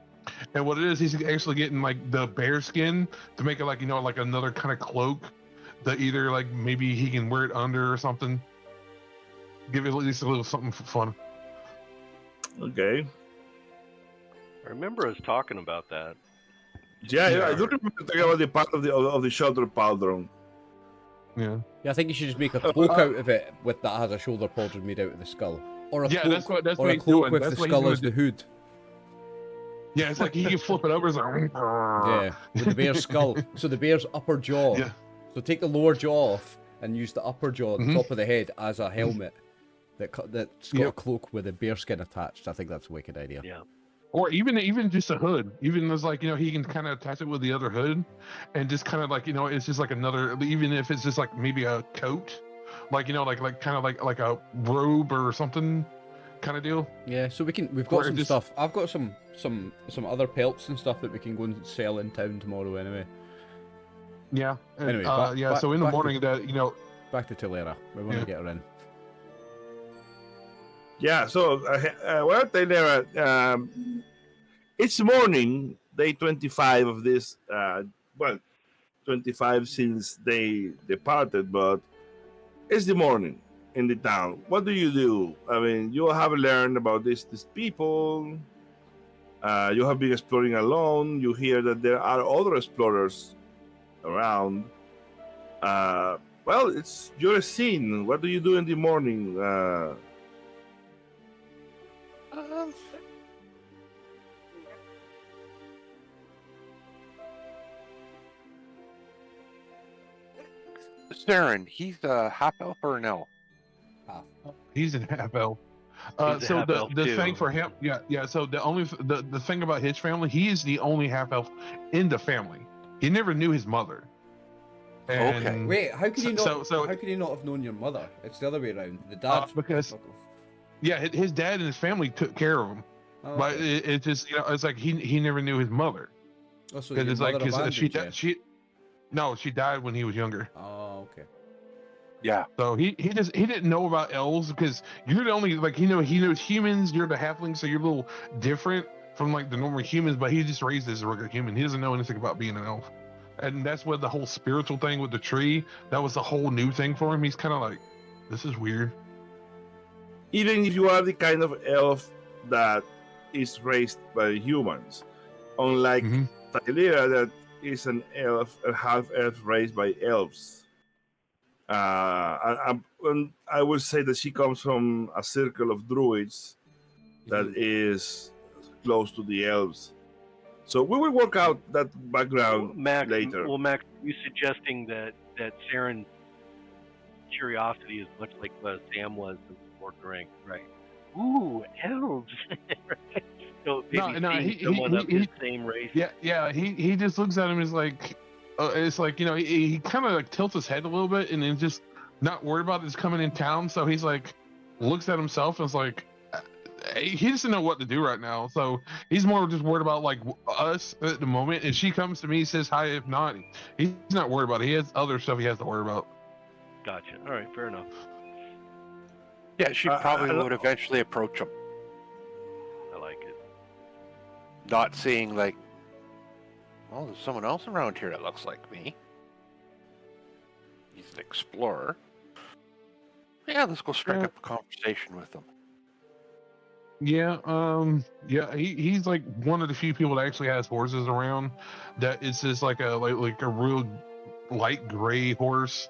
C: what it is, he's actually getting like the bear skin to make it like another kind of cloak that either like maybe he can wear it under or something. Give it at least a little something fun.
D: Okay.
B: I remember us talking about that.
D: Yeah, I do remember talking about the part of the shoulder pauldron.
C: Yeah.
A: Yeah, I think you should just make a cloak out of it that has a shoulder pauldron made out of the skull. Or a cloak,
C: that's
A: or
C: what
A: a
C: he's
A: cloak
C: doing.
A: with
C: That's
A: the
C: what
A: skull
C: he's
A: as the
C: gonna
A: hood.
C: Yeah, it's like he can flip it over. It's like,
A: Yeah, with the bear's skull. So the bear's upper jaw.
C: Yeah.
A: So take the lower jaw off and use the upper jaw, the
C: Mhm.
A: top of the head, as a helmet that's got a cloak with a bear skin attached. I think that's a wicked idea.
B: Yeah.
C: Or even just a hood. Even as like he can kind of attach it with the other hood, and just kind of like it's just like another. Even if it's just like maybe a coat, like like kind of like a robe or something, kind of deal.
A: Yeah, so we've
C: Or
A: got some
C: just-
A: stuff. I've got some other pelts and stuff that we can go and sell in town tomorrow anyway.
C: Yeah. And,
A: Anyway,
C: so in the
A: back to-
C: morning that
A: Back to Telera. We want to get her in.
D: Yeah, so, Taylor, it's morning, day 25 of this, 25 since they departed, but it's the morning in the town. What do you do? I mean, you have learned about these people. You have been exploring alone. You hear that there are other explorers around. Well, it's your scene. What do you do in the morning?
E: Um, Saren, he's a half elf or an elf?
A: Half.
C: He's an half elf.
B: He's a
C: So
B: half elf
C: the
B: too.
C: thing for him, yeah. So the thing about his family, he is the only half elf in the family. He never knew his mother.
E: Okay.
C: And
A: Wait, how can you not?
C: So
A: How can you not have known your mother? It's the other way around. The dad.
C: because
A: Fuck off.
C: yeah, his dad and his family took care of him,
A: Oh,
C: but
A: okay.
C: it just it's like he never knew his mother
A: Oh, so
C: because
A: your
C: it's like
A: mother abandoned you?
C: she died when he was younger.
A: Oh, okay.
E: Yeah.
C: So he didn't know about elves because you're the only like he knows humans. You're the halfling, so you're a little different from like the normal humans. But he just raised as a regular human. He doesn't know anything about being an elf, and that's what the whole spiritual thing with the tree. That was a whole new thing for him. He's kind of like, this is weird.
D: Even if you are the kind of elf that is raised by humans, unlike
C: Mhm.
D: Tylera, that is an elf, a half elf raised by elves. I would say that she comes from a circle of druids that is close to the elves. So we will work out that background
B: Max,
D: later.
B: well, Max, are you suggesting that Saren's curiosity is much like Sam was in the fourth rank, right? Ooh, elves. Right? So maybe
C: No,
B: seeing someone of his same race.
C: Yeah. He just looks at him as like, it's like he kind of like tilts his head a little bit and then just not worried about this coming in town. So he's like, looks at himself and is like, he doesn't know what to do right now. So he's more just worried about like us at the moment. If she comes to me, says hi. If not, he's not worried about it. He has other stuff he has to worry about.
B: Gotcha. All right, fair enough.
E: Yeah, she probably would eventually approach him,
B: I like it.
E: not seeing like, well, there's someone else around here that looks like me. He's an explorer. Yeah, let's go strike up a conversation with him.
C: Yeah, he's like one of the few people that actually has horses around. That is just like a real light gray horse,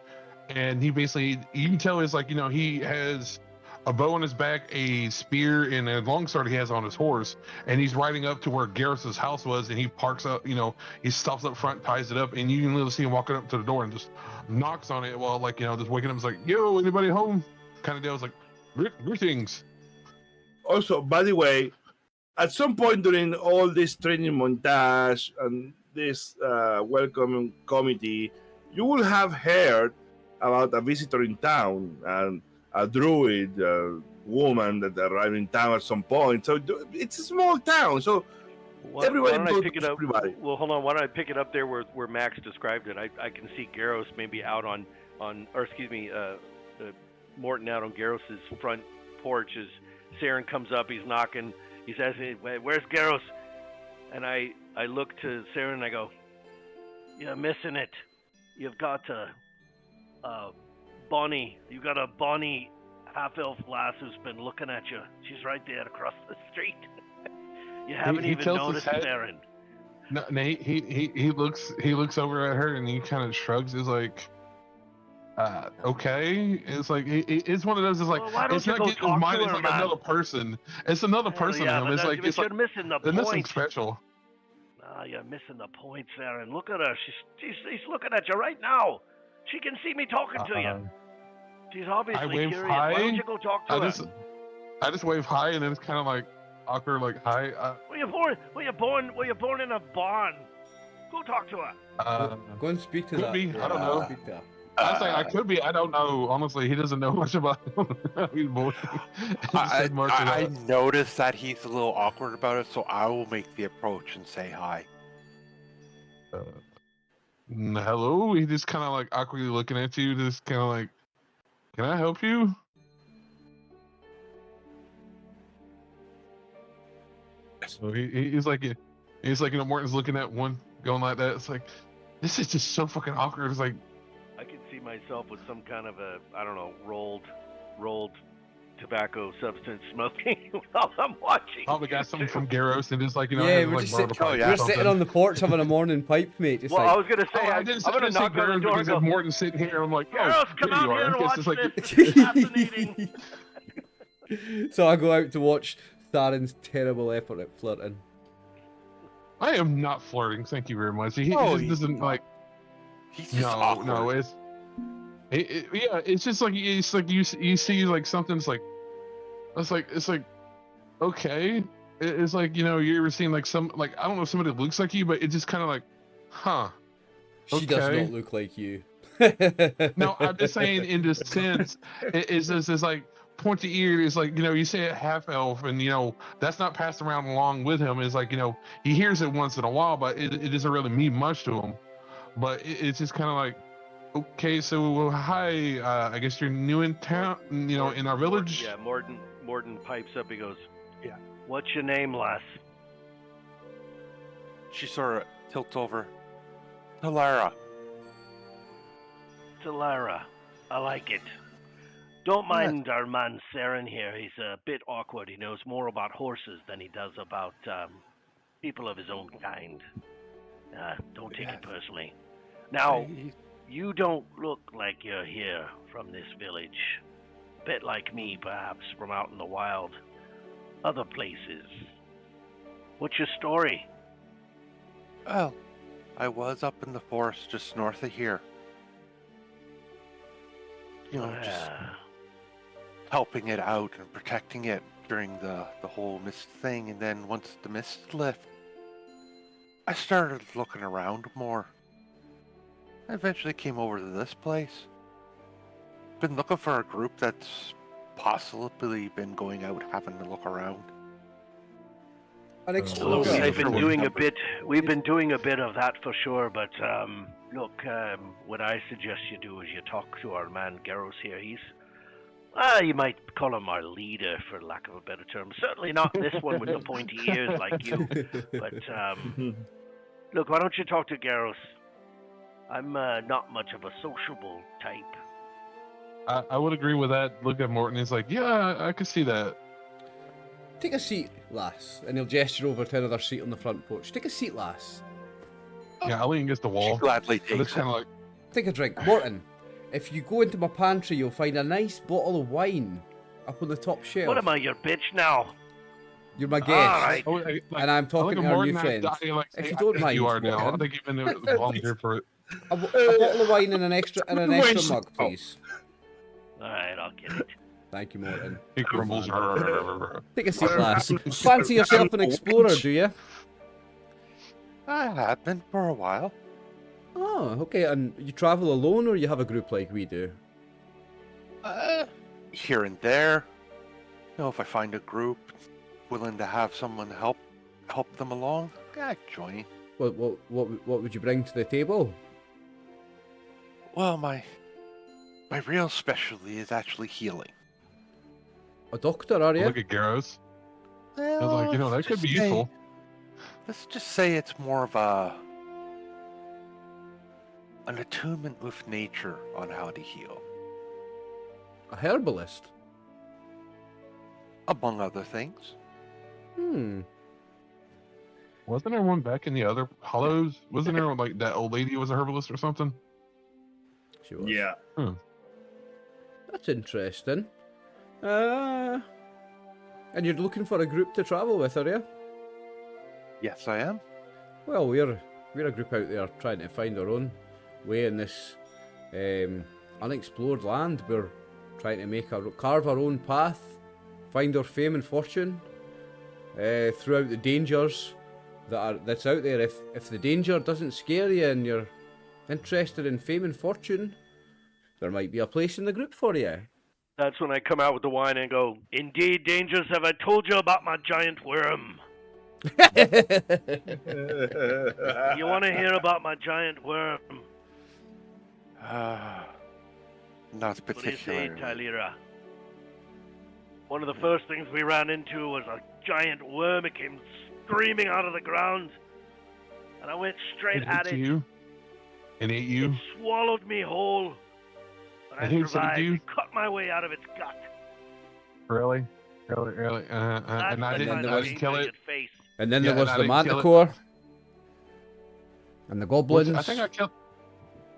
C: and he basically, you can tell it's like he has a bow on his back, a spear, and a longsword he has on his horse, and he's riding up to where Garrus's house was, and he parks up. He stops up front, ties it up, and you can literally see him walking up to the door and just knocks on it while just waking up. It's like, yo, anybody home? Kind of deal. It's like, greetings.
D: Also, by the way, at some point during all this training montage and this welcome committee, you will have heard about a visitor in town and a druid woman that arrived in town at some point. So it's a small town, so everybody
B: why don't I pick it up?
D: everybody.
B: Well, hold on. Why don't I pick it up there where Max described it? I can see Garrus maybe out on or excuse me, Morton out on Garrus's front porch as Saren comes up. He's knocking. He says, "Where's Garrus?" And I look to Saren and I go, "You're missing it. You've got a Bonnie. You got a Bonnie half-elf lass who's been looking at you. She's right there across the street. You haven't even noticed, Saren."
C: No, he looks over at her and he kind of shrugs. He's like, okay. It's like it's one of those. It's like,
B: well, why don't
C: it's
B: you
C: not
B: go
C: getting his
B: talk
C: mind.
B: to
C: It's
B: her,
C: like
B: man?
C: another person. It's another person to him. It's like
B: you're missing the
C: there's nothing
B: point.
C: special.
B: No, you're missing the point, Saren. Look at her. She's looking at you right now. She can see me talking to you. She's obviously
C: wave
B: curious.
C: hi.
B: Why don't you go talk to her?
C: I just wave hi, and then it's kind of like awkward, like hi.
B: Were you born in a barn? Go talk to her.
A: Go and speak to
C: could
A: that.
C: be, I don't know.
A: Speak to her.
C: I was like, I could be. I don't know. Honestly, he doesn't know much about he's born.
E: I noticed that he's a little awkward about it, so I will make the approach and say hi.
C: Hello. He just kind of like awkwardly looking at you, just kind of like, can I help you? So he's like, Morton's looking at one going like that. It's like, this is just so fucking awkward. It's like,
B: I can see myself with some kind of a, I don't know, rolled tobacco substance smoking while I'm watching.
C: Probably got something from Garros and just like, you know,
A: Yeah,
C: has,
A: we're
C: like,
A: just
C: borrowed a
A: sitting,
C: pipe or
A: we're
C: something.
A: sitting on the porch having a morning pipe, mate. Just
B: Well,
A: like,
B: I was gonna say,
C: Oh, I
B: I'm
C: didn't
B: gonna
C: say
B: knock on the
C: Garros
B: door
C: because
B: and
C: if
B: go,
C: Morton's sitting here, I'm like, oh,
B: Girls, come
C: there
B: out
C: you are.
B: here and
C: I guess
B: watch
C: it's like,
B: this. It's fascinating.
A: so I go out to watch Theron's terrible effort at flirting.
C: I am not flirting. Thank you very much. He
E: Oh,
C: just doesn't like.
E: He's just
C: No,
E: awkward.
C: no, yeah, it's just like you see like something's like, it's like okay, it's like, you know, you ever seen like some, like, I don't know if somebody looks like you, but it just kind of like, huh.
A: She does
C: Okay.
A: not look like you.
C: No, I'm just saying in this sense, it's just it's like pointy eared. It's like, you know, you say a half elf, and you know that's not passed around along with him. It's like, you know, he hears it once in a while, but it doesn't really mean much to him. But it's just kind of like, okay, so well, hi, I guess you're new in town, you know, in our village.
B: Yeah, Morton pipes up. He goes,
E: Yeah.
B: "What's your name, lass?"
E: She sort of tilts over to Lara.
B: To Lara. I like it. Don't mind our man Saren here. He's a bit awkward. He knows more about horses than he does about people of his own kind. Don't take it personally. Now, you don't look like you're here from this village. A bit like me, perhaps, from out in the wild. Other places. What's your story?
E: Well, I was up in the forest just north of here. You know, just helping it out and protecting it during the whole mist thing, and then once the mist lifted, I started looking around more. I eventually came over to this place. Been looking for a group that's possibly been going out having a look around.
A: An
B: Look,
A: explorer.
B: we've been doing a bit of that for sure, but look, what I suggest you do is you talk to our man Garros here. He's, you might call him our leader, for lack of a better term. Certainly not this one with the pointy ears like you. But look, why don't you talk to Garros? I'm not much of a sociable type.
C: I would agree with that. Look at Morton. He's like, yeah, I could see that.
A: Take a seat, lass. And he'll gesture over to another seat on the front porch. Take a seat, lass.
C: Yeah, I lean against the
E: She
C: wall.
E: gladly
C: And it's
E: takes
C: kind
E: it.
C: of like,
A: Take a drink. Morton, if you go into my pantry, you'll find a nice bottle of wine up on the top shelf.
B: What am I, your bitch now?
A: You're my guest.
B: Alright.
C: oh, like,
A: And I'm talking to our new friend.
C: If
A: you don't mind,
C: you are now. I
A: Morton.
C: think you've been volunteered for it.
A: A bottle of wine and an extra
D: Wait,
A: mug, please.
B: Alright, I'll get it.
A: Thank you, Morton.
C: He grumbles.
A: Take a seat, lass. Fancy yourself an explorer, do you?
E: I have been for a while.
A: Oh, okay. And you travel alone, or you have a group like we do?
E: Here and there. You know, if I find a group willing to have someone help them along, I join.
A: What would you bring to the table?
E: Well, my real specialty is actually healing.
A: A doctor, are you?
C: Look at Garros. I was like, you know, that could be useful.
E: Let's just say it's more of an attunement with nature on how to heal,
A: A herbalist?
E: among other things.
C: Wasn't there one back in the other hollows? Wasn't there like that old lady was a herbalist or something?
A: She was.
D: Yeah.
A: That's interesting. And you're looking for a group to travel with, are you?
E: Yes, I am.
A: Well, we're a group out there trying to find our own way in this unexplored land. We're trying to carve our own path, find our fame and fortune throughout the dangers that's out there. If the danger doesn't scare you and you're interested in fame and fortune, there might be a place in the group for you.
B: That's when I come out with the wine and go, "Indeed, Dangers, have I told you about my giant worm? You want to hear about my giant worm?"
E: Not
B: What do you say,
E: particularly.
B: Tylira? One of the first things we ran into was a giant worm. It came screaming out of the ground, and I went straight
C: It
B: at
C: hit
B: it.
C: you. It ate you.
B: It swallowed me whole. But
C: And
B: I
C: he said
B: survived
C: you-
B: and cut my way out of its gut.
C: Really?
B: That's
C: And I
B: the
C: didn't,
B: kind
C: I
B: of
C: didn't
B: danger
C: kill it.
B: you'd face.
A: And then
C: Yeah,
A: there was
C: and I
A: the
C: didn't kill it.
A: manticore. And the goblins.
C: I think I killed.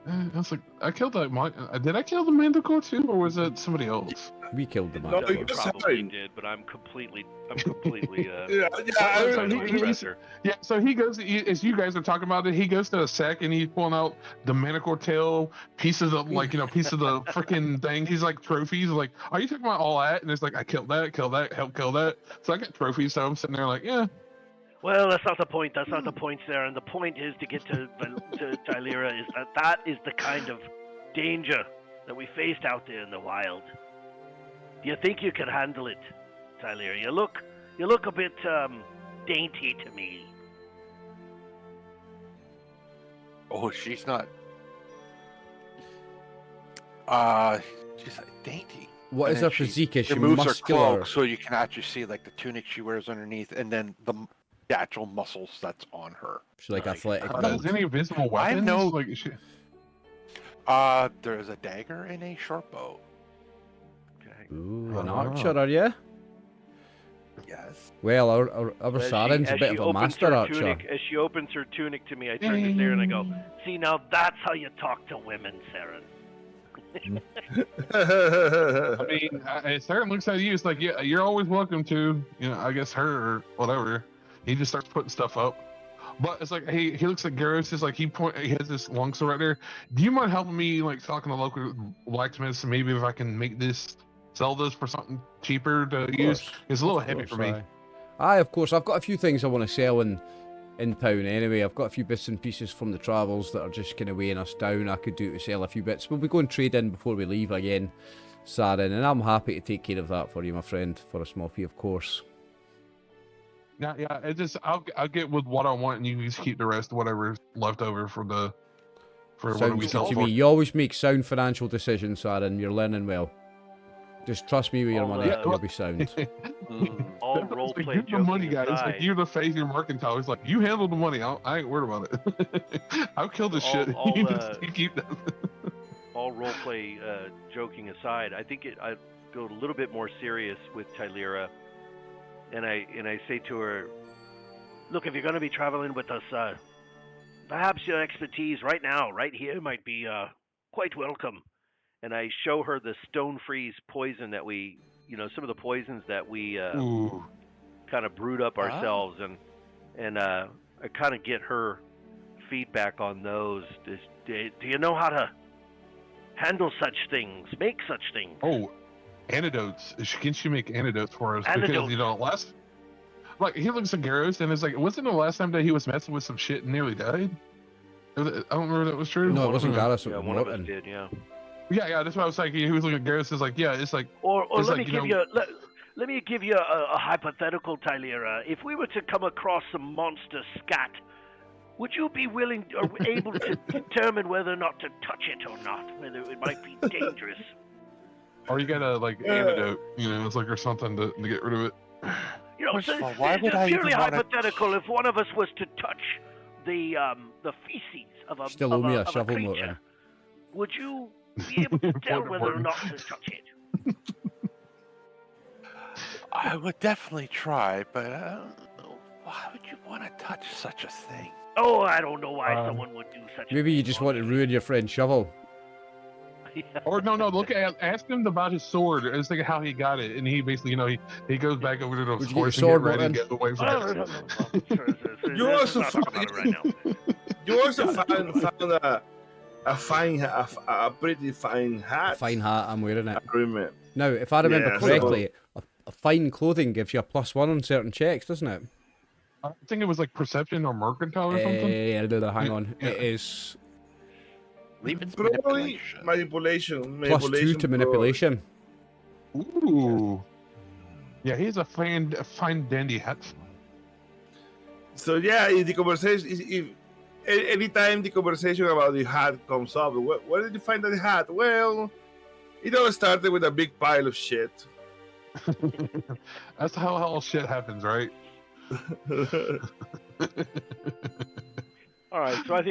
C: I was like, I killed that. Did I kill the Manticore too, or was it somebody else?
A: We killed the
D: No,
A: manticore.
D: you
B: Probably
D: sorry.
B: did, but I'm completely
D: Yeah, I
B: trying to
C: he-
B: impress her.
C: Yeah, so he goes, as you guys are talking about it, he goes to a sec and he's pulling out the Manticore tail, pieces of pieces of the freaking thing. He's like trophies. Like, are you talking about all that? And it's like, I killed that, helped kill that. So I got trophies. So I'm sitting there like, yeah.
B: Well, that's not the point. That's not the point, Sarah. And the point is to get to Tylera is that is the kind of danger that we faced out there in the wild. Do you think you can handle it, Tylera? You look a bit dainty to me.
E: Oh, she's not. She's like dainty.
A: What
E: And
A: is
E: then
A: her physique? Is
E: She
A: she
E: moves her
A: muscular?
E: cloak so you can actually see like the tunic she wears underneath, and then the actual muscles that's on her.
A: She's like
B: Nice.
A: athletic
C: Is
A: build.
C: there any invisible
E: I
C: weapons?
E: know-
C: Like,
E: There's a dagger and a short bow.
B: Okay.
A: Ooh, an
C: Oh.
A: archer, are you?
E: Yes.
A: Well, our
B: As
A: Saren's a
B: as
A: bit
B: she
A: of a
B: opens
A: master
B: her
A: archer.
B: tunic, as she opens her tunic to me, I turn to Sarah and I go, "See, now that's how you talk to women, Sarah."
C: I mean, Sarah looks at you. It's like, yeah, you're always welcome to, I guess her or whatever. He just starts putting stuff up. But it's like, he looks at Garrus. It's like he has this long sword right there. Do you mind helping me, like, talking to local blacksmiths and maybe if I can sell this for something cheaper to use? It's a little heavy for me.
A: Aye, of course. I've got a few things I want to sell in town anyway. I've got a few bits and pieces from the travels that are just kind of weighing us down. I could do to sell a few bits. We'll be going trade in before we leave again, Saren, and I'm happy to take care of that for you, my friend, for a small fee, of course.
C: Yeah. It just I'll get with what I want, and you just keep the rest, whatever's left over for what
A: Sounds
C: we
A: good
C: sell
A: to
C: for.
A: me. You always make sound financial decisions, Saren. You're learning well. Just trust me with your
B: I'll,
A: money.
B: uh,
A: You'll be sound.
B: All
C: It's
B: role
C: like,
B: play
C: give the money,
B: joking
C: guys. Like,
B: aside,
C: you're the face of your mercantile. It's like, you handle the money. I ain't worried about it. I'll kill this shit. You keep that.
B: all role play joking aside, I think I go a little bit more serious with Tylera, and I say to her, "Look, if you're going to be traveling with us, perhaps your expertise right now, right here, might be quite welcome." And I show her the stone freeze poison that we, some of the poisons that we
C: Ooh.
B: kind of brewed up ourselves, and I kind of get her feedback on those. Do you know how to handle such things, make such things?
C: Oh, antidotes. Can she make antidotes for us?
B: Antidotes.
C: Because, last... Like, he looks at Garrus, and it's like, wasn't the last time that he was messing with some shit and nearly died? I don't remember if that was true.
A: No, it
B: One of
A: wasn't
B: us-
A: Garrus. It
B: Yeah,
A: was
B: one of us
A: Morton.
B: did, yeah.
C: Yeah, that's what I was like. He was looking at Garrus, it's like, yeah, it's like...
B: Or
C: It's
B: let
C: like,
B: me give you let me give you a hypothetical, Tylera. If we were to come across some monster scat, would you be willing or able to determine whether or not to touch it or not? Whether it might be dangerous?
C: Or you got a, antidote, it's like, or something to get rid of it.
E: First
B: So
E: of all, why would
B: it's
E: I
B: purely
E: even wanna-
B: hypothetical. If one of us was to touch the feces of a
A: Still owe me a
B: of
A: shovel,
B: creature,
A: Morton.
B: would you be able to tell
C: Morton,
B: whether or
C: Morton.
B: not to touch it?
E: I would definitely try, but why would you want to touch such a thing?
B: Oh, I don't know why someone would do such.
A: Maybe
B: a
A: you
B: thing,
A: just want to
B: honestly.
A: ruin your friend's shovel.
B: Yeah.
C: Or no, ask him about his sword. It's like how he got it, and he basically, he goes back over to the
A: Would you get
C: horse
A: your
C: and
A: sword,
C: get ready and
A: Morton?
C: get away from
B: Oh,
C: it.
B: no.
D: You
B: Let's
D: also
B: not talk about it right now.
D: You also found a pretty fine hat.
A: Fine hat, I'm wearing it.
D: I remember.
A: Now, if I remember
D: Yeah, so-
A: correctly, a fine clothing gives you a +1 on certain checks, doesn't it?
C: I think it was like perception or mercantile or something.
A: Hang on.
C: Yeah.
A: It is
E: I believe it's
D: Probably
E: manipulation.
A: +2 to manipulation.
C: Ooh. Yeah, he's a fine dandy hat.
D: So yeah, if the conversation, if anytime the conversation about the hat comes up, where did you find that hat? Well, it all started with a big pile of shit.
C: That's how all shit happens, right?
B: All right, so I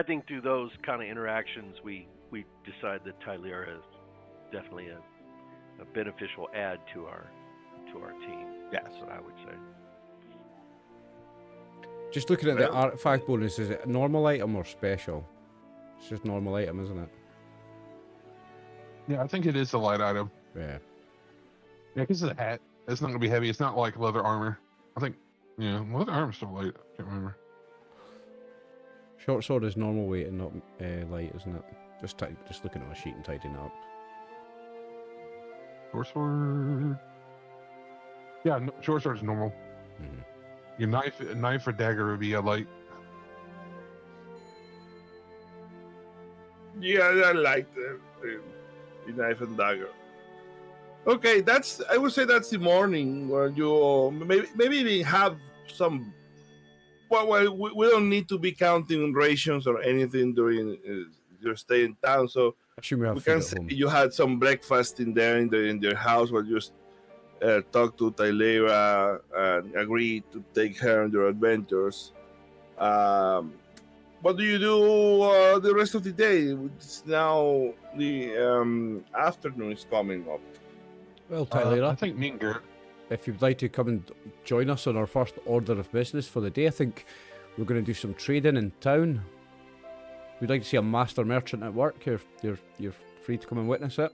B: think through those kind of interactions, we we decide that Tylera is definitely a beneficial add to our team.
E: Yes.
B: That's what I would say.
A: Just looking at the
D: Well,
A: artifact bonus, is it a normal item or special? It's just normal item, isn't it?
C: Yeah, I think it is a light item.
A: Yeah.
C: Yeah, because of the hat. It's not going to be heavy. It's not like leather armor. I think, yeah, leather armor's still light. I can't remember.
A: Short sword is normal weight and not light, isn't it? Just looking at a sheet and tidying it up.
C: Short sword. Yeah, no, short sword is normal.
A: Mhm.
C: Your knife or dagger would be a light.
D: Yeah, I like the knife and dagger. Okay, I would say that's the morning where you maybe even have some. Well, we don't need to be counting rations or anything during your stay in town, so
A: I assume we have
D: we
A: food
D: can
A: at
D: say
A: home.
D: you had some breakfast in your house while you talk to Tylera and agree to take her on your adventures. What do you do the rest of the day? It's now the afternoon is coming up.
A: Well,
C: I
A: Tylera,
C: think me and Garrett.
A: if you'd like to come and join us on our first order of business for the day, I think we're going to do some trading in town. We'd like to see a master merchant at work. You're free to come and witness it.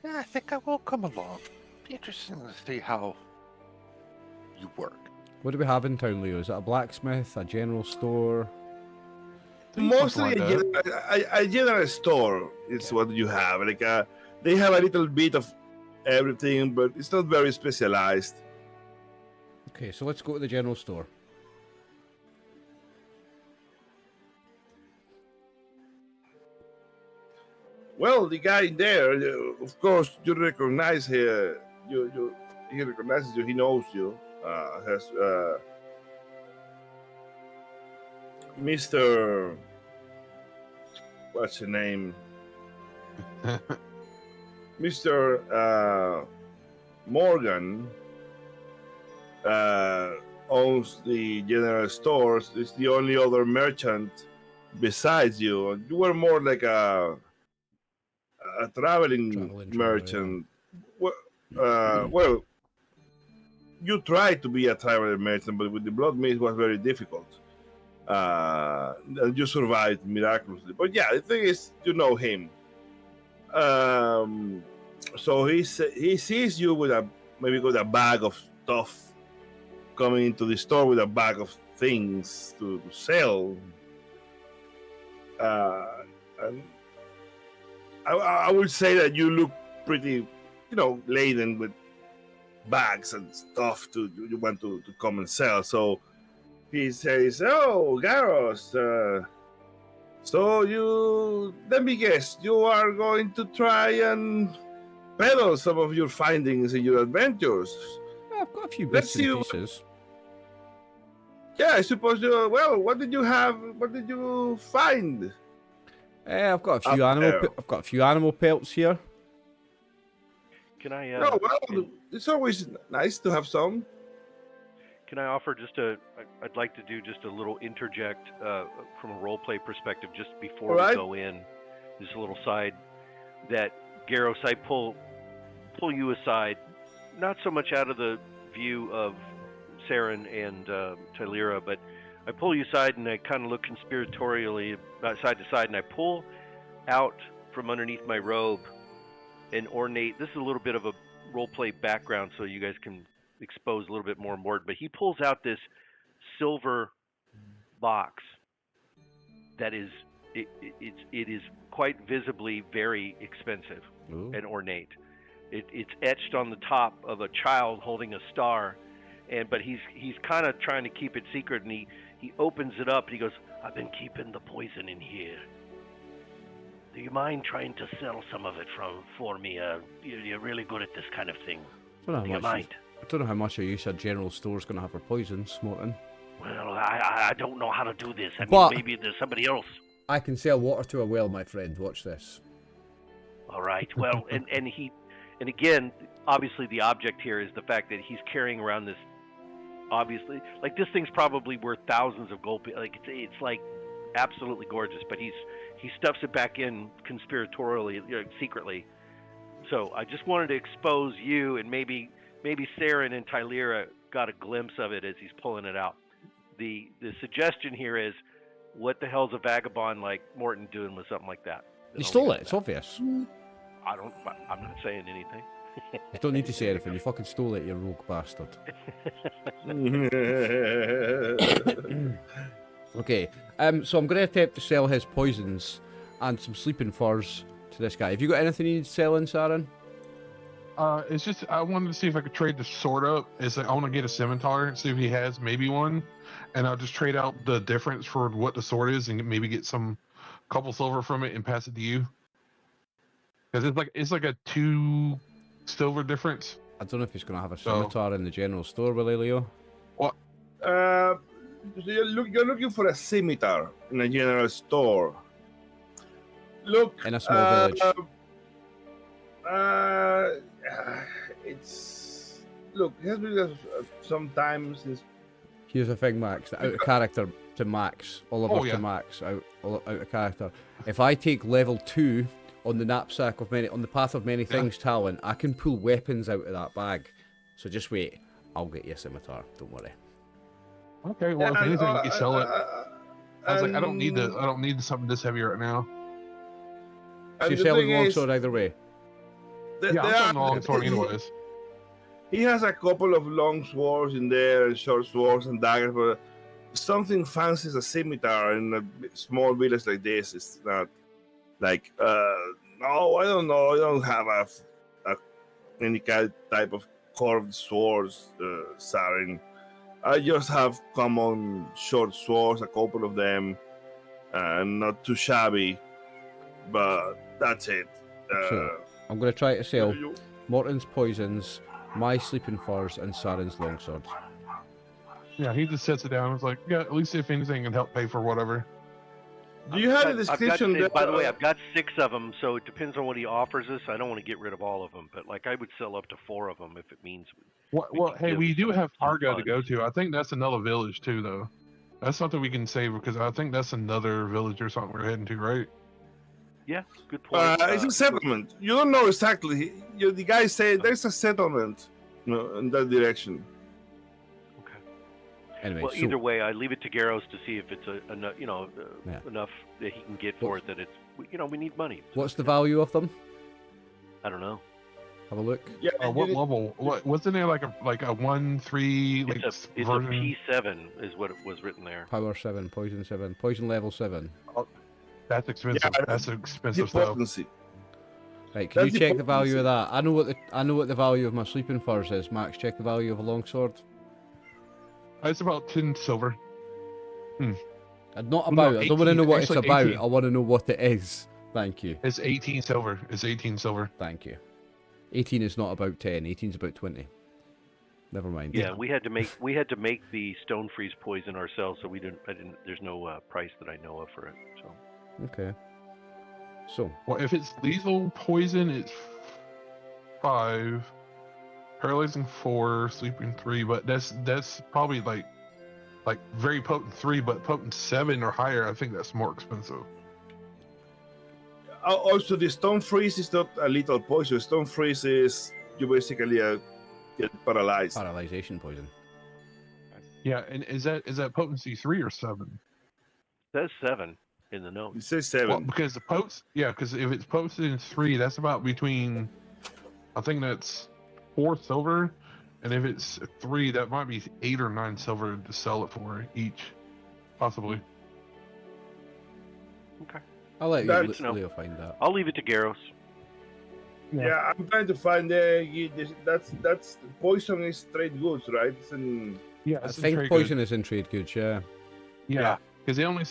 E: Yeah, I think I will come along. Be interesting to see how you work.
A: What do we have in town, Leo? Is it a blacksmith, a general store?
D: Mostly
C: something like
D: a general store is what you have. They have a little bit of everything, but it's not very specialized.
A: Okay, so let's go to the general store.
D: Well, the guy in there, of course, you recognize here. He recognizes you. He knows you. Has Mr. What's your name? Mr. Morgan owns the general stores. It's the only other merchant besides you. You were more like a traveling
A: Traveling
D: merchant. Well, you tried to be a traveling merchant, but with the blood mace was very difficult. And you survived miraculously. But yeah, the thing is, you know him. So he sees you with maybe with a bag of stuff coming into the store with a bag of things to sell. And I would say that you look pretty, laden with bags and stuff you want to come and sell. So he says, "Oh, Garros, so let me guess, you are going to try and peddle some of your findings in your adventures."
A: I've got a few
D: Let's
A: bits
D: see
A: and
D: what-
A: pieces.
D: Yeah, I suppose what did you have? What did you find?
A: I've got a few
D: Up there.
A: I've got a few animal pelts here.
B: Can I?
D: No, well, it's always nice to have some.
B: Can I offer I'd like to do just a little interject from a roleplay perspective just before
D: All right.
B: we go in. Just a little side that Garros, I pull you aside, not so much out of the view of Saren and Tylera, but I pull you aside and I kind of look conspiratorially side to side, and I pull out from underneath my robe an ornate. This is a little bit of a roleplay background, so you guys can expose a little bit more Mort, but he pulls out this silver box that is it is quite visibly very expensive
A: Ooh.
B: and ornate. It's etched on the top of a child holding a star, but he's kind of trying to keep it secret, and he opens it up and he goes, "I've been keeping the poison in here. Do you mind trying to sell some of it for me? You're really good at this kind of thing.
A: I don't
B: Do
A: know
B: you
A: how much.
B: mind?"
A: I don't know how much a use a general store's going to have for poisons, Morton.
B: Well, I don't know how to do this. I mean,
A: But-
B: maybe there's somebody else.
A: I can sell water to a well, my friend. Watch this.
B: All right. Well, and again, obviously the object here is the fact that he's carrying around this. Obviously, like this thing's probably worth thousands of gold. Like it's like absolutely gorgeous, but he stuffs it back in conspiratorially, secretly. So I just wanted to expose you, and maybe Saren and Tylera got a glimpse of it as he's pulling it out. The suggestion here is, what the hell's a vagabond like Morton doing with something like that?
A: He stole it. It's obvious.
B: I'm not saying anything.
A: You don't need to say anything. You fucking stole it, you rogue bastard. Okay. So I'm going to attempt to sell his poisons and some sleeping furs to this guy. Have you got anything you need selling, Saren?
C: It's just I wanted to see if I could trade the sword up. It's like I want to get a scimitar, see if he has maybe one, and I'll just trade out the difference for what the sword is, and maybe get some couple silver from it and pass it to you. Because it's like a 2 silver difference.
A: I don't know if he's going to have a scimitar in the general store, will he, Leo?
C: What?
D: So you're looking for a scimitar in a general store. Look,
A: In a small village.
D: It's look. It has been some time since.
A: Here's the thing, Max. Out of character to Max. Oliver to Max. Out of character. If I take level 2 on the knapsack of many, on the path of many things talent, I can pull weapons out of that bag. So just wait. I'll get you a scimitar. Don't worry.
C: Okay. Well, if anything, you sell it. I was like, I don't need something this heavy right now.
A: So you're selling longsword either way.
C: I'm selling the longsword anyways.
D: He has a couple of long swords in there, and short swords and daggers, but something fancy as a scimitar in a small village like this is not like. No, I don't know. I don't have any kind type of curved swords, Saren. I just have common short swords, a couple of them, not too shabby, but that's it.
A: So, I'm going to try to sell Morton's poisons, my sleeping furs, and Saren's longsword.
C: Yeah, he just sets it down. It's like, yeah, at least if anything can help pay for whatever.
D: Do you have a description?
B: By the way, I've got 6 of them, so it depends on what he offers us. I don't want to get rid of all of them, but like I would sell up to 4 of them if it means.
C: Well, hey, we do have Fargo to go to. I think that's another village too, though. That's something we can save because I think that's another village or something we're heading to, right?
B: Yeah, good point.
D: It's a settlement. You don't know exactly. The guy said there's a settlement, in that direction.
B: Okay.
A: Anyway,
B: well, either way, I leave it to Garros to see if it's enough,
A: Yeah.
B: enough that he can get for it. That it's, we need money.
A: What's the value of them?
B: I don't know.
A: Have a look.
D: Yeah.
C: What level? Wasn't there like a 1-3 like
B: It's a
C: version?
B: P7 is what it was written there.
A: Power 7, poison level 7.
C: That's expensive.
D: Yeah,
C: That's expensive
D: The
C: stuff.
D: potency.
A: Right, can
D: That's
A: you
D: the
A: check the value of
D: potency.
A: that? I know what the value of my sleeping furs is. Max, check the value of a longsword.
C: It's about 10 silver.
A: Not
C: No,
A: about. I don't want to know
C: 18,
A: what it's
C: actually
A: about.
C: 18.
A: I want to know what it is. Thank you.
C: It's 18 silver. It's 18 silver.
A: Thank you. 18 is not about 10. 18 is about 20. Never mind.
B: Yeah, we had to make the stone freeze poison ourselves, so there's no price that I know of for it. So.
A: Okay. So,
C: Well, if it's lethal poison, it's 5, paralyzing 4, sleeping 3. But that's probably like very potent 3, but potent 7 or higher. I think that's more expensive.
D: Also, the stone freeze is not a lethal poison. Stone freeze is you basically get paralyzed.
A: paralyzation poison.
C: Yeah, and is that potency 3 or 7?
B: That's 7 in the note.
D: It says
C: Well,
D: 7.
C: because because if it's posted in 3, that's about between, I think that's 4 silver, and if it's 3, that might be 8 or 9 silver to sell it for each, possibly.
B: Okay.
A: I'll let
D: That's-
A: Leo find that.
B: I'll leave it to Garros.
D: Yeah, I'm trying to find that's poison is trade goods, right? It's in,
C: Yeah,
A: I
C: it's in
A: think
C: trade
A: poison is in trade goods, yeah.
C: Yeah, because it only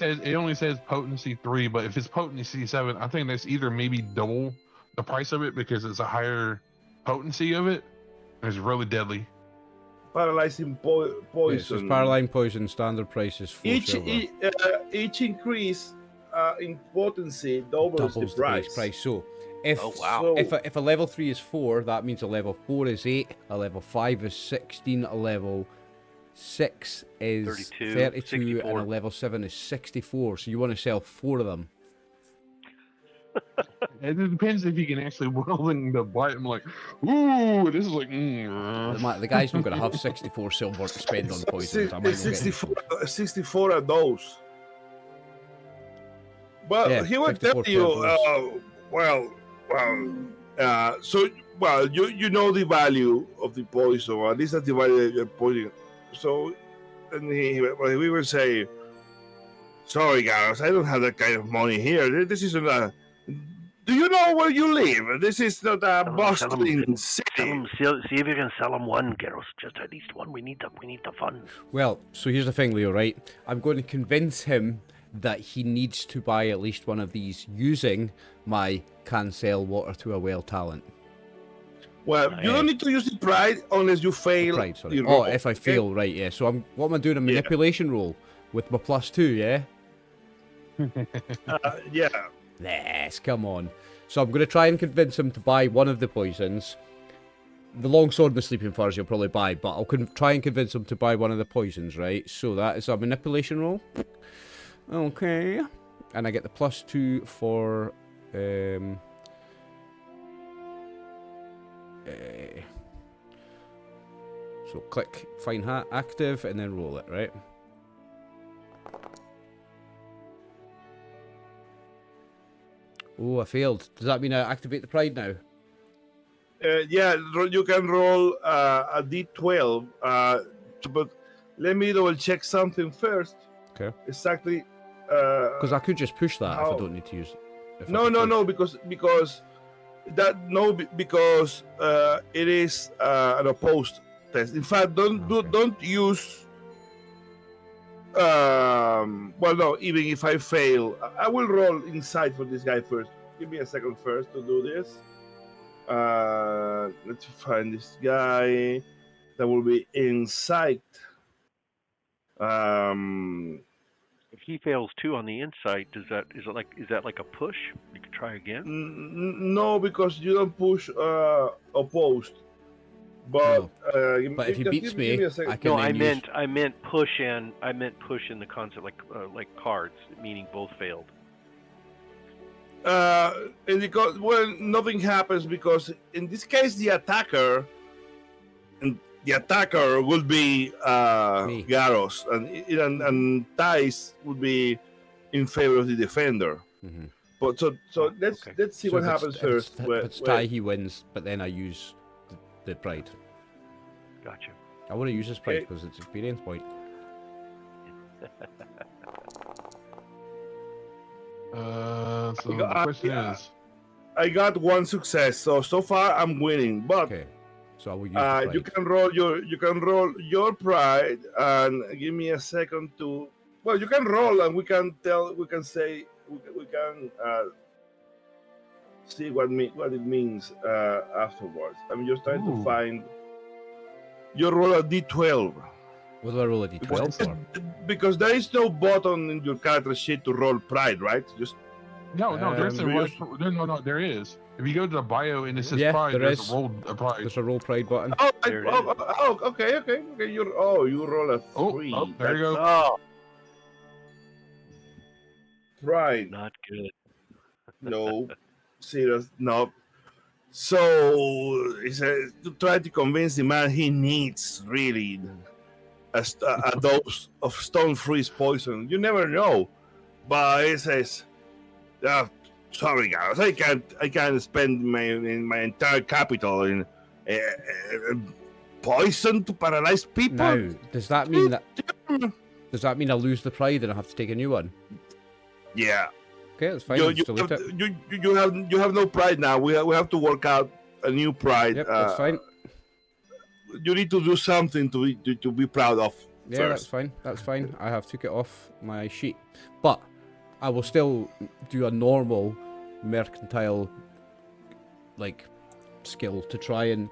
C: says potency 3, but if it's potency 7, I think that's either maybe double the price of it because it's a higher potency of it. And it's really deadly.
D: paralyzing
A: Yes,
D: poison.
A: it's paralyzing poison, standard price is 4 silver.
D: Each increase in potency doubles the price.
A: So, if
B: Oh, wow.
A: if a level 3 is 4, that means a level 4 is 8, a level 5 is 16, a level 6 is
B: 32,
A: 32, and
B: 64.
A: a level 7 is 64. So you want to sell 4 of them.
C: It depends if you can actually willing to buy it. I'm like, ooh, this is like.
A: The guy's not going to have 64 silver to spend on poisons. I might not get
D: 64 of those. Well,
A: Yeah,
D: he will
A: 64
D: tell you.
A: purples.
D: So you know the value of the poison, or at least that's the value of your poison. So, and he will say, "Sorry, guys, I don't have that kind of money here. This isn't a. Do you know where you live? This is not a bustling city."
B: See if you can sell him one, Garros. Just at least one. We need the funds.
A: Well, so here's the thing, Leo, right? I'm going to convince him that he needs to buy at least one of these using my can sell water to a whale talent.
D: Well, you don't need to use the pride unless you fail.
A: Pride, sorry.
D: the
A: Oh,
D: roll,
A: if I
D: okay?
A: fail, right, yeah. So what am I doing? A manipulation roll with my +2, yeah?
D: Yeah.
A: Yes, come on. So I'm going to try and convince him to buy one of the poisons. The longsword and the sleeping furs he'll probably buy, but I'll try and convince him to buy one of the poisons, right? So that is a manipulation roll. Okay. And I get the +2 for... so click Find Hat active and then roll it, right? Oh, I failed. Does that mean I activate the pride now?
D: Yeah, you can roll a d12. But let me double check something first.
A: Okay.
D: Exactly.
A: Because I could just push that if I
D: how-
A: don't need to use. If I
D: No,
A: can
D: no,
A: push.
D: no, because it is an opposed test. In fact, don't use. Well, no. Even if I fail, I will roll inside for this guy first. Give me a second first to do this. Let's find this guy. That will be insight.
B: If he fails 2 on the insight, is that like a push? You could try again.
D: No, because you don't push opposed. But
A: But if he beats
D: give
A: me,
D: me a second.
A: I can
B: No,
A: then
B: I meant push in the concept like cards, meaning both failed.
D: And because nothing happens because in this case the attacker will be
A: Me.
D: Garros and Thais would be in favor of the defender.
A: Mhm.
D: But so let's see
A: So
D: what
A: if
D: happens
A: it's-
D: first.
A: If it's tie, he wins, but then I use the pride.
B: Gotcha.
A: I want to use this pride
D: Okay.
A: because it's experience point.
C: So
D: You got-
C: the question
D: yeah.
C: is,
D: I got one success, so far I'm winning. But
A: Okay, so I will use the pride.
D: you can roll your pride and give me a second to. Well, you can roll and we can say see what it means afterwards. I'm just trying to
C: Ooh.
D: find. You roll a d12
A: What do I roll a d12 for?
D: because there is no button in your character sheet to roll pride, right? Just
C: no, there's a
D: you
C: roll,
D: just-
C: no, there is. If you go to the bio and it says
A: Yeah,
C: pride,
A: there
C: there's
A: is.
C: a roll a pride.
A: There's a roll pride button.
B: There it
D: okay. You roll a 3.
C: Oh, there you go.
B: Oh,
D: Pride.
B: not good.
D: No, serious, no. So he says to try to convince the man he needs really a dose of stone freeze poison. You never know, but he says, "Sorry, guys, I can't spend my entire capital in poison to paralyze people."
A: Now, does that mean I lose the pride and I have to take a new one?
D: Yeah.
A: Okay, that's fine.
D: You,
A: I'll just delete it.
D: you have no pride now. We have to work out a new pride.
A: Yep, that's fine.
D: You need to do something to be proud of.
A: Yeah, that's
D: first.
A: fine. That's fine. I have took it off my sheet, but I will still do a normal mercantile skill to try and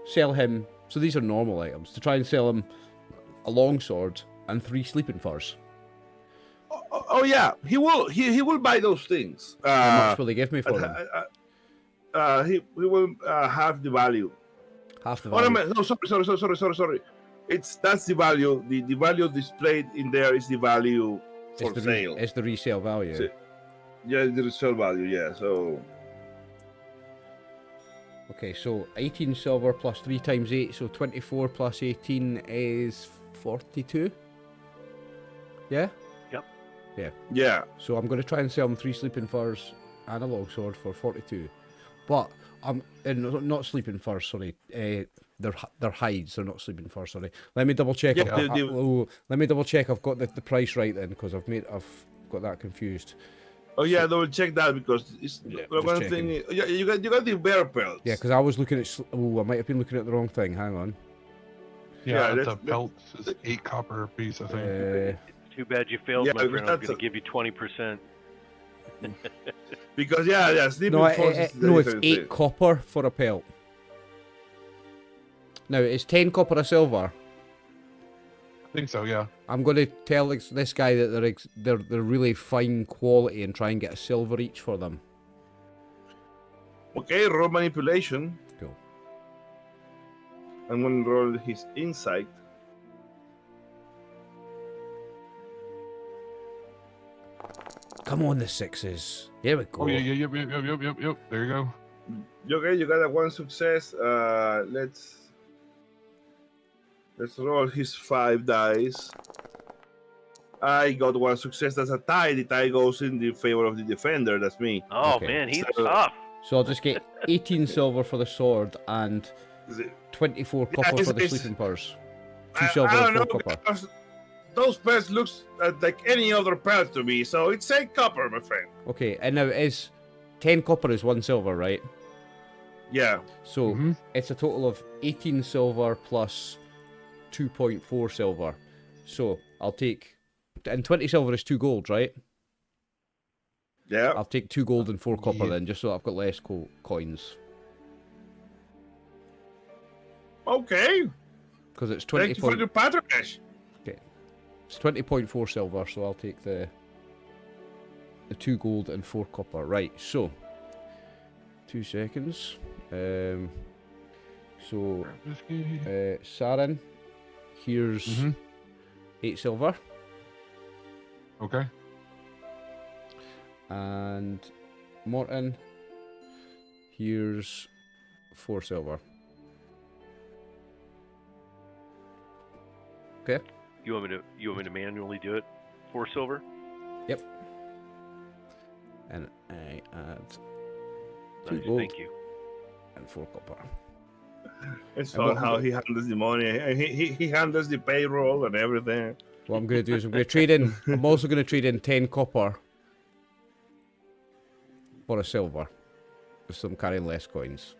A: sell him. So these are normal items to try and sell him a longsword and 3 sleeping furs.
D: Oh yeah, he will buy those things.
A: How much will they give me for them?
D: He will have the value.
A: Half the
D: Oh no,
A: value.
D: man, no, sorry. that's the value. The value displayed in there is the value for
A: It's
D: sale.
A: It's the resale value.
D: So- yeah, the resale value. Yeah. So
A: Okay, so 18 silver plus 3 times 8, so 24 plus 18 is 42. Yeah?
D: yeah.
A: So I'm going to try and sell them 3 sleeping furs and a longsword for 42. But I'm not sleeping furs, sorry. They're hides, they're not sleeping furs, sorry. Let me double check.
D: Yeah,
A: let me double check I've got the price right then, because I've got that confused.
D: Oh yeah, double check that because it's one
A: just
D: thing. Yeah, you got the bear pelts.
A: Yeah, because I was looking at... I might have been looking at the wrong thing. Hang on.
C: Yeah,
D: Yeah,
C: the pelt is 8 copper a piece, I think.
B: It's too bad you failed,
D: Yeah,
B: my friend. I was
D: that's
B: going to give you 20%.
D: because sleeping
A: No,
D: force is
A: no, it's
D: different
A: 8
D: thing.
A: copper for a pelt. Now, it's 10 copper a silver.
C: I think so, yeah.
A: I'm going to tell this guy that they're really fine quality and try and get a silver each for them.
D: Okay, roll manipulation.
A: Cool.
D: I'm gonna roll his insight.
A: Come on, the 6s. Here we go.
C: Oh, yeah, yep. There you go.
D: Okay, you got a 1 success. Let's roll his 5 dice. I got 1 success. That's a tie. The tie goes in the favor of the defender. That's me.
B: Oh,
A: Okay.
B: man, he's
D: So-
B: tough.
A: So I'll just get 18 silver for the sword and 24 copper for the
D: it's-
A: sleeping purse. 2
D: I
A: silver
D: don't
A: and 4
D: know,
A: copper.
D: because those pelts looks like any other pelt to me, so it's 8 copper, my friend.
A: Okay, and now it is 10 copper is 1 silver, right?
D: Yeah.
A: So
C: Mhm.
A: it's a total of 18 silver plus 2.4 silver. So I'll take... And 20 silver is 2 gold, right?
D: Yeah.
A: I'll take 2 gold and 4 copper
C: Yeah.
A: then, just so I've got less coins.
D: Okay.
A: Because it's 20
D: Thank you for your patronage.
A: It's 20.4 silver, so I'll take the 2 gold and 4 copper. Right, so 2 seconds. So Saren, here's
C: Mhm.
A: 8 silver,
C: Okay.
A: and Morton, here's 4 silver. Okay.
B: You want me to manually do it? 4 silver?
A: Yep. And I add 2
B: Nice,
A: gold
B: thank you.
A: and 4 copper.
D: It's
A: And
D: fun
A: what-
D: how he handles the money. He handles the payroll and everything.
A: What I'm going to do is I'm going to trade in. I'm also going to trade in 10 copper for a silver, so I'm carrying less coins.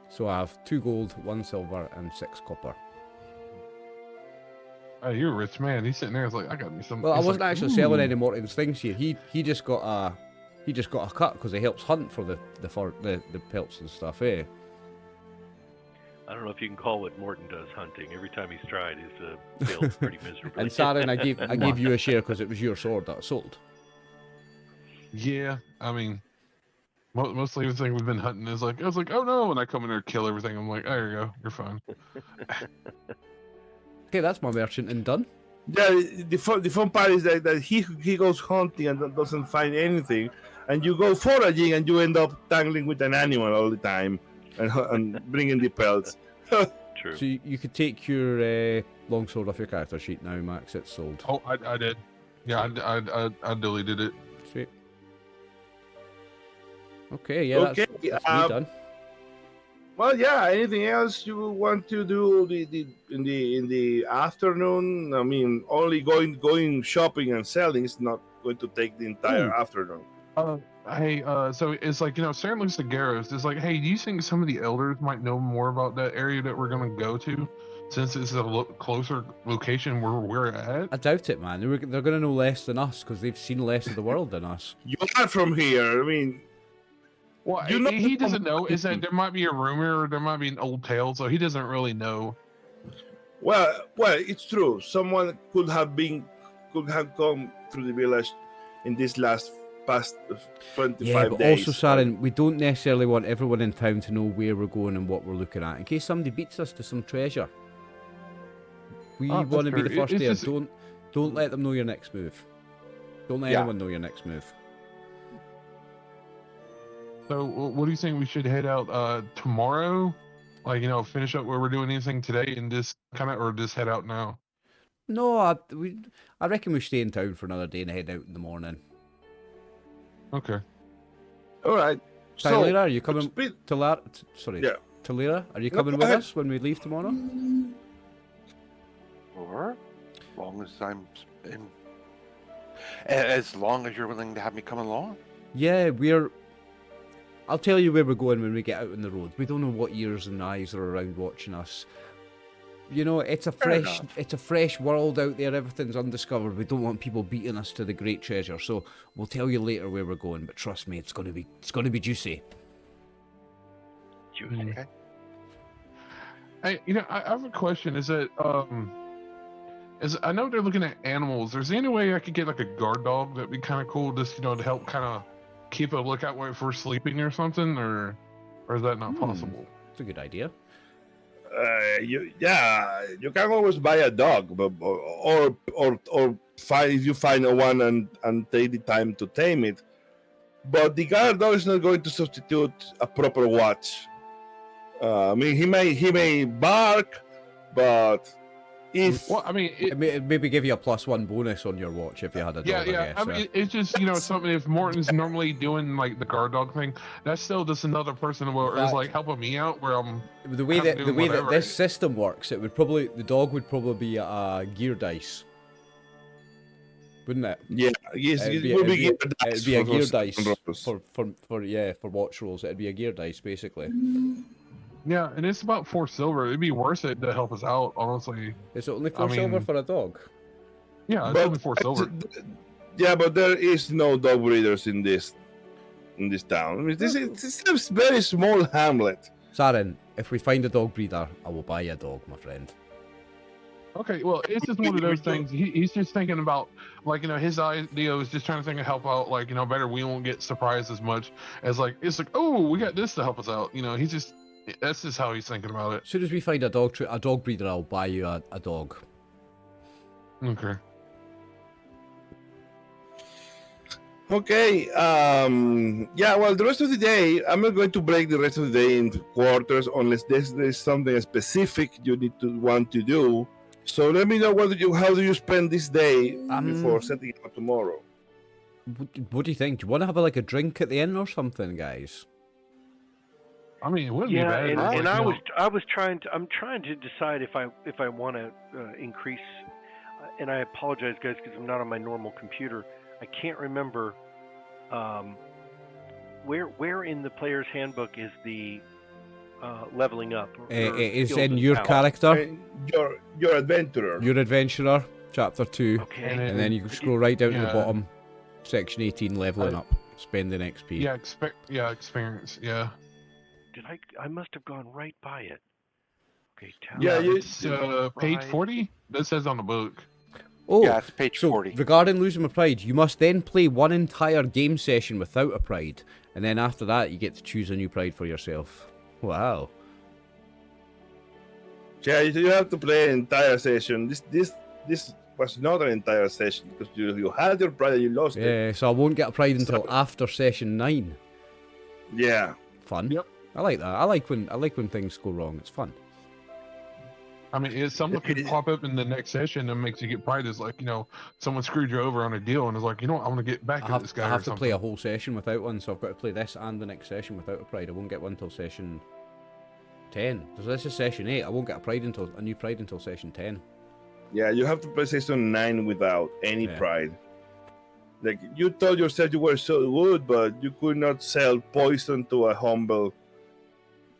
A: So I have 2 gold, 1 silver, and 6 copper.
C: Oh, you're a rich man. He's sitting there. It's like, I got me some.
A: Well, I
C: it's
A: wasn't
C: like,
A: actually selling
C: ooh.
A: any Morton's things here. He just got a cut because he helps hunt for the pelts and stuff. Eh?
B: I don't know if you can call what Morton does hunting. Every time he's tried, he's failed pretty miserably.
A: And Saren, I gave you a share because it was your sword that I sold.
C: Yeah, I mean, mostly the thing we've been hunting is like, I was like, oh no, and I come in there and kill everything. I'm like, there you go, you're fine.
A: Okay, that's my merchant and done.
D: Yeah, the fun part is that he goes hunting and doesn't find anything, and you go foraging and you end up tangling with an animal all the time and bringing the pelts.
B: True.
A: So you could take your longsword off your character sheet now, Max. It's sold.
C: Oh, I did. Yeah, I deleted it.
A: Sweet. Okay, yeah,
D: Okay,
A: that's me done.
D: Well, yeah. Anything else you want to do in the afternoon? I mean, only going shopping and selling is not going to take the entire afternoon.
C: Hey, so it's like, Saren looks at Garros. It's like, hey, do you think some of the elders might know more about that area that we're gonna go to, since it's a closer location where we're at?
A: I doubt it, man. They're going to know less than us because they've seen less of the world than us.
D: You are from here. I mean,
C: Well,
D: You know-
C: he doesn't know. Is that there might be a rumor, or there might be an old tale, so he doesn't really know.
D: well, it's true. Someone could have come through the village in these last past 25
A: Yeah, but
D: days.
A: also, Saren, we don't necessarily want everyone in town to know where we're going and what we're looking at, in case somebody beats us to some treasure. We
C: Oh, that's
A: want to be the
C: fair.
A: first
C: It's
A: there.
C: just-
A: Don't let them know your next move. Don't let
E: Yeah.
A: anyone know your next move.
C: So, what do you think we should head out tomorrow? Like, finish up where we're doing anything today and just or just head out now?
A: No, I reckon we stay in town for another day and head out in the morning.
C: Okay.
D: All right.
A: Tylera, are you coming
D: speed-
A: to Sorry,
D: Yeah.
A: Tylera, are you
D: No,
A: coming
D: go
A: with
D: ahead.
A: us when we leave tomorrow?
E: Or as long as I'm in, as long as you're willing to have me come along.
A: Yeah, I'll tell you where we're going when we get out on the road. We don't know what ears and eyes are around watching us. It's a fresh world out there. Everything's undiscovered. We don't want people beating us to the great treasure. So we'll tell you later where we're going. But trust me, it's going to be juicy.
B: Juicy.
E: Okay.
C: Hey, I have a question. Is that I know they're looking at animals. Is there any way I could get like a guard dog? That'd be kind of cool. Just to help kind of keep a lookout if we're sleeping or something, or is that not possible?
A: It's a good idea.
D: You can always buy a dog, but, or find if you find one and take the time to tame it. But the guard dog is not going to substitute a proper watch. I mean, he may bark, but if
C: Well, I mean,
A: It'd maybe give you a +1 bonus on your watch if you had a dog.
C: yeah.
A: I guess.
C: I mean, it's just something. If Morton's normally doing like the guard dog thing, that's still just another person where it's like helping me out. Where I'm
A: the way
C: kinda
A: that
C: doing whatever.
A: this system works, the dog would probably be a gear dice, wouldn't it?
D: yes,
A: It'd
D: it will be gear
A: It'd
D: dice
A: be a gear
D: for
A: dice
D: rolls.
A: for watch rolls. It'd be a gear dice basically.
C: Yeah, and it's about 4 silver. It'd be worth it to help us out, honestly.
A: Is it only 4 silver for a dog?
C: Yeah, it's
D: But-
C: only 4 silver.
D: Yeah, but there is no dog breeders in this town. I mean, this is a very small hamlet.
A: Saren, if we find a dog breeder, I will buy you a dog, my friend.
C: Okay, well, it's just one of those things. He's just thinking about, his idea is just trying to think of help out, better we won't get surprised as much as, it's like, oh, we got this to help us out. That's just how he's thinking about it.
A: As soon as we find a dog breeder, I'll buy you a dog.
C: Okay.
D: Okay. Yeah. Well, the rest of the day, I'm not going to break the rest of the day into quarters unless there's something specific you want to do. So let me know how do you spend this day before setting out tomorrow.
A: What do you think? Do you want to have a drink at the inn or something, guys?
C: I mean, it wouldn't be
B: Yeah,
C: bad.
B: and I'm trying to decide if I want to increase. And I apologize, guys, because I'm not on my normal computer. I can't remember where in the player's handbook is the leveling up.
A: It is
B: skills
A: in
B: and
A: your
B: talents.
A: character,
D: Your adventurer.
A: your adventurer, chapter 2,
B: Okay.
A: and then you scroll right down to the
C: Yeah.
A: bottom, section 18, leveling up, spending XP.
C: Yeah, experience. Yeah.
B: Did I must have gone right by it. Okay.
D: Yeah,
B: talents,
C: It's page
B: pride.
C: 40. That says on the book.
A: Oh,
E: Yeah, it's page
A: so
E: 40.
A: regarding losing my pride, you must then play one entire game session without a pride, and then after that, you get to choose a new pride for yourself. Wow.
D: Yeah, you have to play an entire session. This was not an entire session because you had your pride and you lost it.
A: Yeah, so I won't get a pride until after session 9.
D: Yeah.
A: Fun.
C: Yep.
A: I like that. I like when things go wrong. It's fun.
C: I mean, it's something could pop up in the next session that makes you get pride. Is someone screwed you over on a deal and is like, I want to get back at this guy.
A: I have
C: or
A: to
C: something.
A: play a whole session without one, so I've got to play this and the next session without a pride. I won't get one till session 10. So this is session 8. I won't get a new pride until session 10.
D: Yeah, you have to play season 9 without any
A: Yeah.
D: pride. Like, you told yourself you were so good, but you could not sell poison to a humble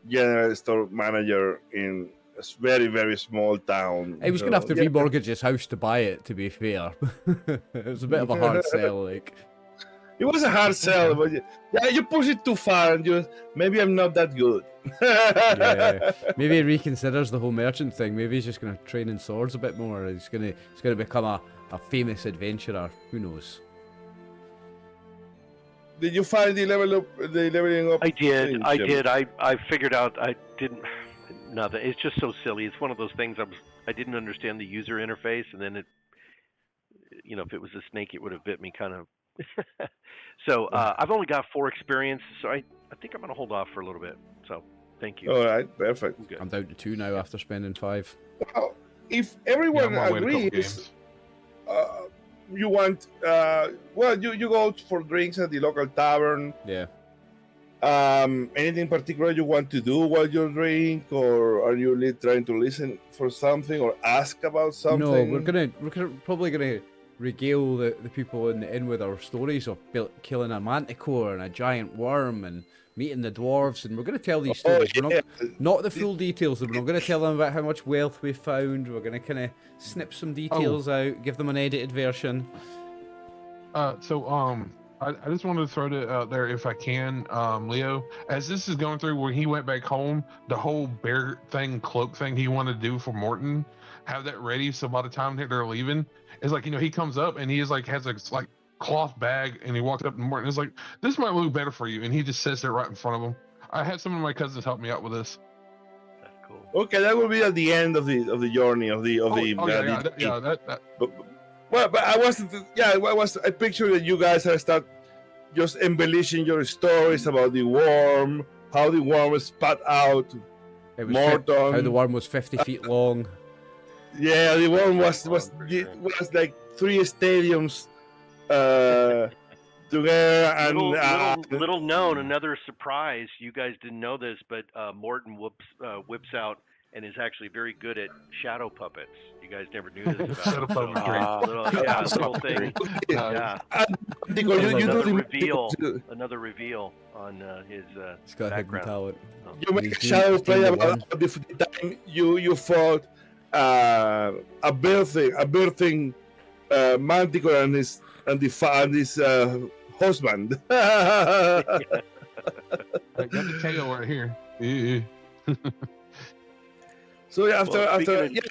D: general store manager in a very, very small town.
A: He was going to have to
D: yeah.
A: remortgage his house to buy it, to be fair. It was a bit of a hard sell, like.
D: It was a hard sell, but you push it too far, and maybe I'm not that good.
A: Yeah. Maybe he reconsiders the whole merchant thing. Maybe he's just going to train in swords a bit more. He's going to become a famous adventurer. Who knows?
D: Did you find the leveling up?
B: I did.
D: thing,
B: I
D: Jim?
B: did. I figured out. I didn't. Nothing. It's just so silly. It's one of those things. I didn't understand the user interface, and then it. If it was a snake, it would have bit me, kind of. So I've only got 4 experience, so I think I'm gonna hold off for a little bit. So thank you.
D: All right, perfect.
B: I'm good.
A: I'm down to 2 now after spending 5.
D: Well, if
C: Yeah,
D: everyone
C: I'm on my way to a couple
D: agrees,
C: games.
D: you want, you go for drinks at the local tavern.
A: Yeah.
D: Anything particular you want to do while you drink, or are you trying to listen for something or ask about something?
A: No, we're probably gonna regale the people in the inn with our stories of killing a manticore and a giant worm and meeting the dwarves, and we're gonna tell these stories. We're not the full details, but we're gonna tell them about how much wealth we found. We're gonna kind of snip some details out, give them an edited version.
C: I just wanted to throw it out there if I can, Leo. As this is going through, when he went back home, the whole bear thing, cloak thing he wanted to do for Morton, have that ready. So by the time they're leaving, it's like, he comes up and he is like has a like cloth bag, and he walks up to Morton. It's like, this might look better for you, and he just sits there right in front of him. I had some of my cousins help me out with this.
B: That's cool.
D: Okay, that will be at the end of the journey of the. But I picture that you guys have start just embellishing your stories about the worm, how the worm spat out.
A: It was
D: Morton.
A: how the worm was 50 feet long.
D: Yeah, the worm was
B: For sure.
D: like 3 stadiums together, and
B: Little known, another surprise. You guys didn't know this, but Morton whips out and is actually very good at shadow puppets. You guys never knew this about
C: Shadow
B: him.
C: puppetry.
B: Little thing. Yeah.
D: because you do
B: Another reveal on his
A: He's got a hidden
B: background.
A: talent.
D: You make
A: He's
D: a shadow
A: doing
D: play
A: the
D: about the time you fought a birthing manticore and his husband.
C: I got the tail right here. Yeah.
D: So after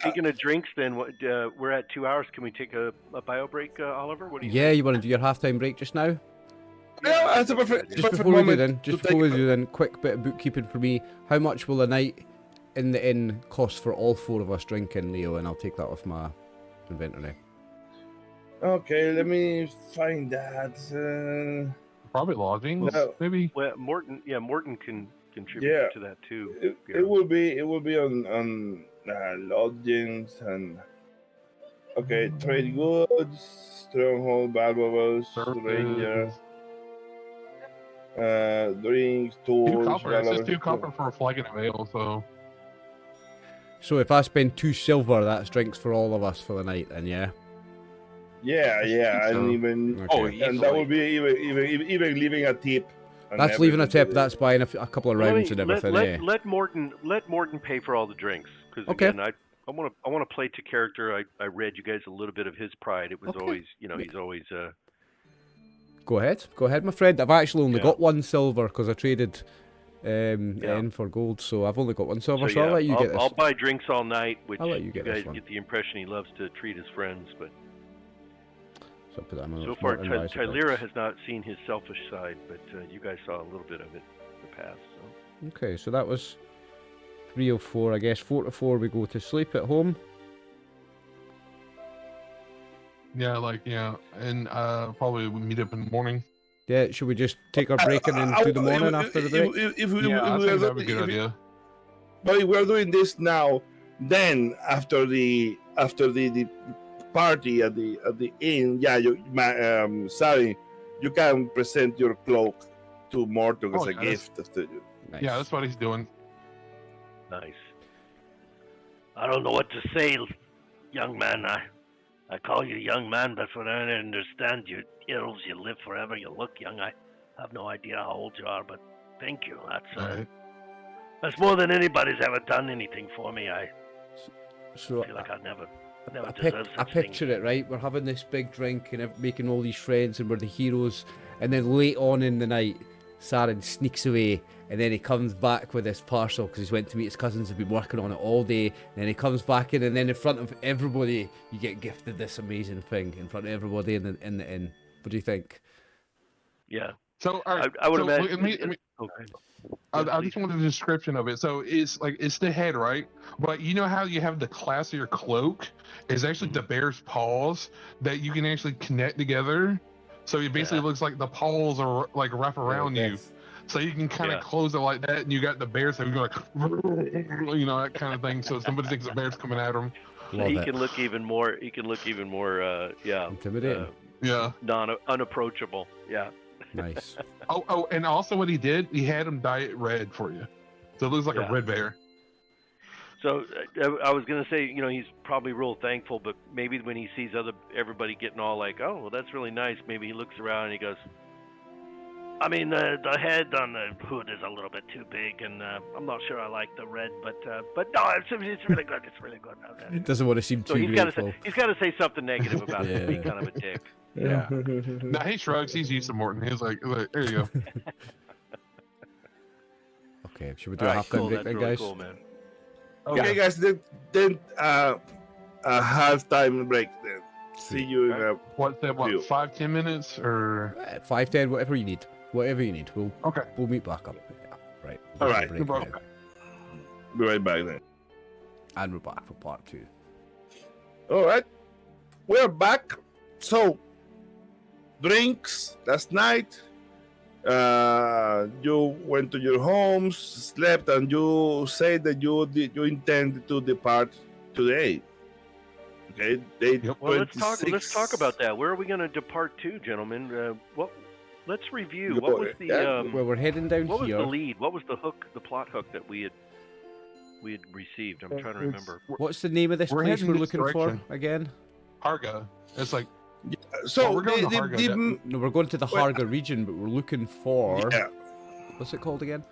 B: Speaking of drinks, then we're at 2 hours. Can we take a bio break, Oliver? What do you
A: Yeah,
B: think?
A: you want to do your halftime break just now?
D: yeah, that's a perfect.
A: Just
D: perfect
A: before we do
D: moment
A: then,
D: to take-
A: quick bit of bookkeeping for me. How much will a night in the inn cost for all 4 of us drinking, Leo? And I'll take that off my inventory.
D: Okay, let me find that.
C: Probably lodging,
D: No.
C: maybe.
B: Well, Morton can contribute to that too.
D: It will be on lodgings and trade goods, stronghold, valuables, ranger, drinks,
C: 2
D: tools.
C: copper. It's just 2
D: valuables.
C: copper for a flagon of ale. So
A: So if I spend 2 silver, that's drinks for all of us for the night, then yeah.
D: Yeah,
C: so.
D: and even
A: Okay.
D: and that would be even leaving a tip. and
A: That's leaving a
D: everything.
A: tip. That's buying a couple of rounds and everything.
B: Let Morton pay for all the drinks, because
A: Okay.
B: again, I want to play to character. I read you guys a little bit of his pride. It was
A: Okay.
B: always, he's always
A: Go ahead, my friend. I've actually only
B: Yeah.
A: got 1 silver because I traded in for gold, so I've only got 1 silver. So, I'll let you get this.
B: I'll buy drinks all night, which
A: I'll let you
B: you
A: get this
B: guys
A: one.
B: get the impression he loves to treat his friends. But
A: So I'll put that on
B: so
A: my
B: far,
A: advice about it.
B: Tylera has not seen his selfish side, but you guys saw a little bit of it in the past. So.
A: Okay, so that was 304, I guess. 4 to 4, we go to sleep at home.
C: yeah, and probably we meet up in the morning.
A: Yeah, should we just take our break and then do the morning after the break?
D: If we
C: I
D: are
C: think that'd be a
D: doing-
C: good idea.
D: But if we're doing this now, then after the party at the inn, Sari, you can present your cloak to Morton as
C: Oh,
D: a
C: yeah, that's-
D: gift. After
A: Nice.
C: Yeah, that's what he's doing.
B: Nice. I don't know what to say, young man. I call you young man, but for I understand you ills, you live forever, you look young. I have no idea how old you are, but thank you.
C: Right.
B: That's more than anybody's ever done anything for me. I
A: So
B: feel like I never
A: I
B: deserved such
A: picture it, right? We're having this big drink and making all these friends and we're the heroes. And then late on in the night, Saren sneaks away and then he comes back with this parcel because he's went to meet his cousins and been working on it all day. And then he comes back in and then in front of everybody, you get gifted this amazing thing in front of everybody in the inn. What do you think?
B: Yeah.
C: So, all right.
B: I would
C: so,
B: imagine.
C: let me,
B: Okay.
C: I just wanted a description of it. So it's the head, right? But you know how you have the class of your cloak is actually the bear's paws that you can actually connect together. So it basically looks like the paws are like wrap around you. So you can kind of close it like that, and you got the bear, so you're like, that kind of thing. So somebody thinks the bear's coming at them.
B: He can look even more. He can look even more.
A: Intimidating.
B: Unapproachable. Yeah.
A: Nice.
C: Oh, and also what he did, he had him dye it red for you, so it looks like a red bear.
B: So I was gonna say, he's probably real thankful, but maybe when he sees everybody getting all like, "Oh, well, that's really nice," maybe he looks around and he goes, "I mean, the head on the hood is a little bit too big, and I'm not sure I like the red, but no, it's really good. It's really good." Okay.
A: It doesn't want to seem
B: So
A: too
B: he's got
A: grateful.
B: to say something negative about it. Be kind of a dick.
C: Yeah. Now he shrugs. He's used to Morton. He's like, there you go.
A: Okay, should we do a halftime break then, guys?
B: Cool, man.
D: Okay, guys. Then a halftime break. Then see you in a
C: What's that? What? 5-10 minutes or
A: 5, 10, whatever you need. Whatever you need. We'll meet back up. Yeah, right.
D: All right.
A: Break now.
D: Be right back then.
A: And we're back for part 2.
D: All right, we're back. So, drinks last night. You went to your homes, slept, and you said that you intend to depart today. Okay, day 26.
B: Well, let's talk about that. Where are we going to depart to, gentlemen? Let's review. What was the
A: well, we're heading down
B: what
A: here.
B: was the lead? What was the hook? The plot hook that we had received? I'm trying to remember.
A: What's the name of this place
C: heading
A: we're
C: this
A: looking
C: direction.
A: for again?
C: Harga. It's like
D: So
C: we're going to Harga.
A: No, we're going to the Harga region, but we're looking for.
D: Yeah.
A: What's it called again?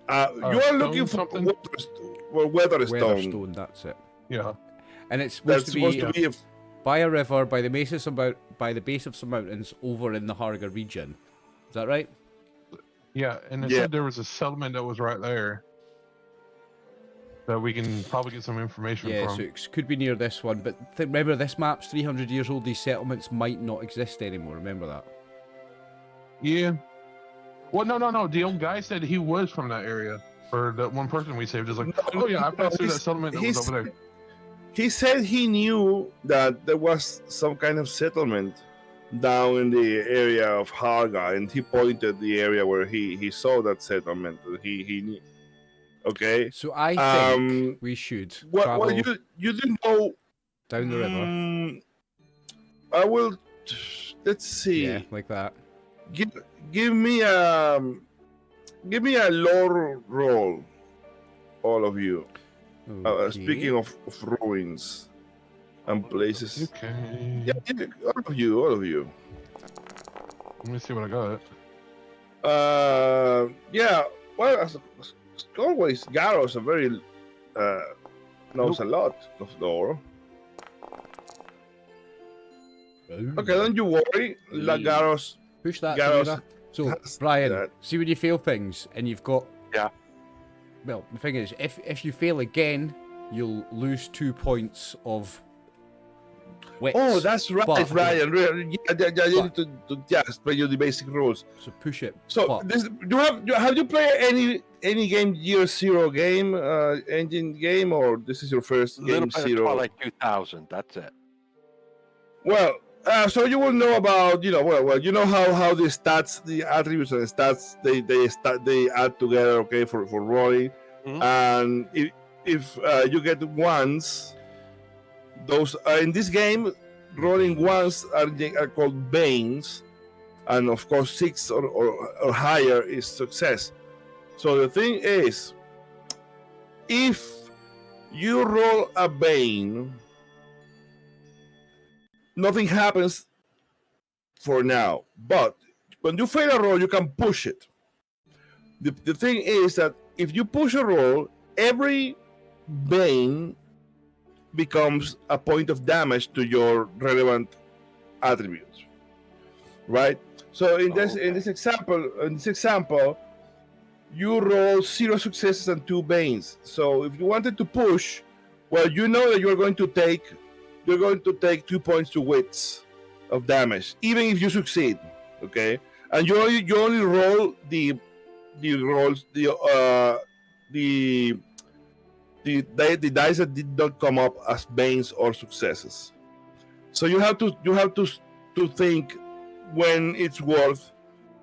D: You are looking for
C: something?
D: Weatherstone.
A: Weatherstone, that's it.
C: Yeah.
A: And it's supposed
D: That's
A: to be,
D: supposed to be
A: by a river, by the base of some mountains over in the Harga region. Is that right?
C: Yeah, and it said there was a settlement that was right there that we can probably get some information
A: Yeah,
C: from.
A: so it could be near this one, but remember this map's 300 years old. These settlements might not exist anymore. Remember that?
C: Yeah. Well, no. The old guy said he was from that area, or that one person we saved is like, oh yeah, I passed through that settlement that was over there.
D: He said he knew that there was some kind of settlement down in the area of Harga, and he pointed the area where he saw that settlement. He knew. Okay.
A: So I think we should travel
D: well, you didn't know
A: down the river.
D: I will. Let's see.
A: Yeah, like that.
D: Give me a lore roll, all of you.
A: Okay.
D: Speaking of ruins and places.
C: Okay.
D: Yeah, all of you.
C: Let me see what I got.
D: Yeah. Well, as always, Garros knows a lot of lore. Okay, don't you worry. Garros.
A: Push that.
D: Garros.
A: So,
D: has
A: Brian,
D: that.
A: see when you fail things and you've got.
E: Yeah.
A: Well, the thing is, if you fail again, you'll lose 2 points of wits.
D: Oh, that's right,
A: but-
D: Brian. Yeah, you need to explain you the basic rules.
A: So push it.
D: So,
A: but-
D: have you played any game Year Zero game, engine game, or this is your first
E: Little
D: game
E: bit of
D: Zero?
E: Twilight 2000. That's it.
D: Well, so you will know about you know how the stats, the attributes and stats they add together, okay, for rolling,
E: Mhm.
D: and if you get ones, those in this game, rolling ones are called banes, and of course 6 or higher is success. So the thing is, if you roll a bane, nothing happens for now. But when you fail a roll, you can push it. The thing is that if you push a roll, every bane becomes a point of damage to your relevant attributes, right? So in this example, you roll 0 successes and 2 banes. So if you wanted to push, well, you know that you're going to take 2 points to wits of damage, even if you succeed, okay? and you only roll the rolls the dice that did not come up as banes or successes. So you have to think when it's worth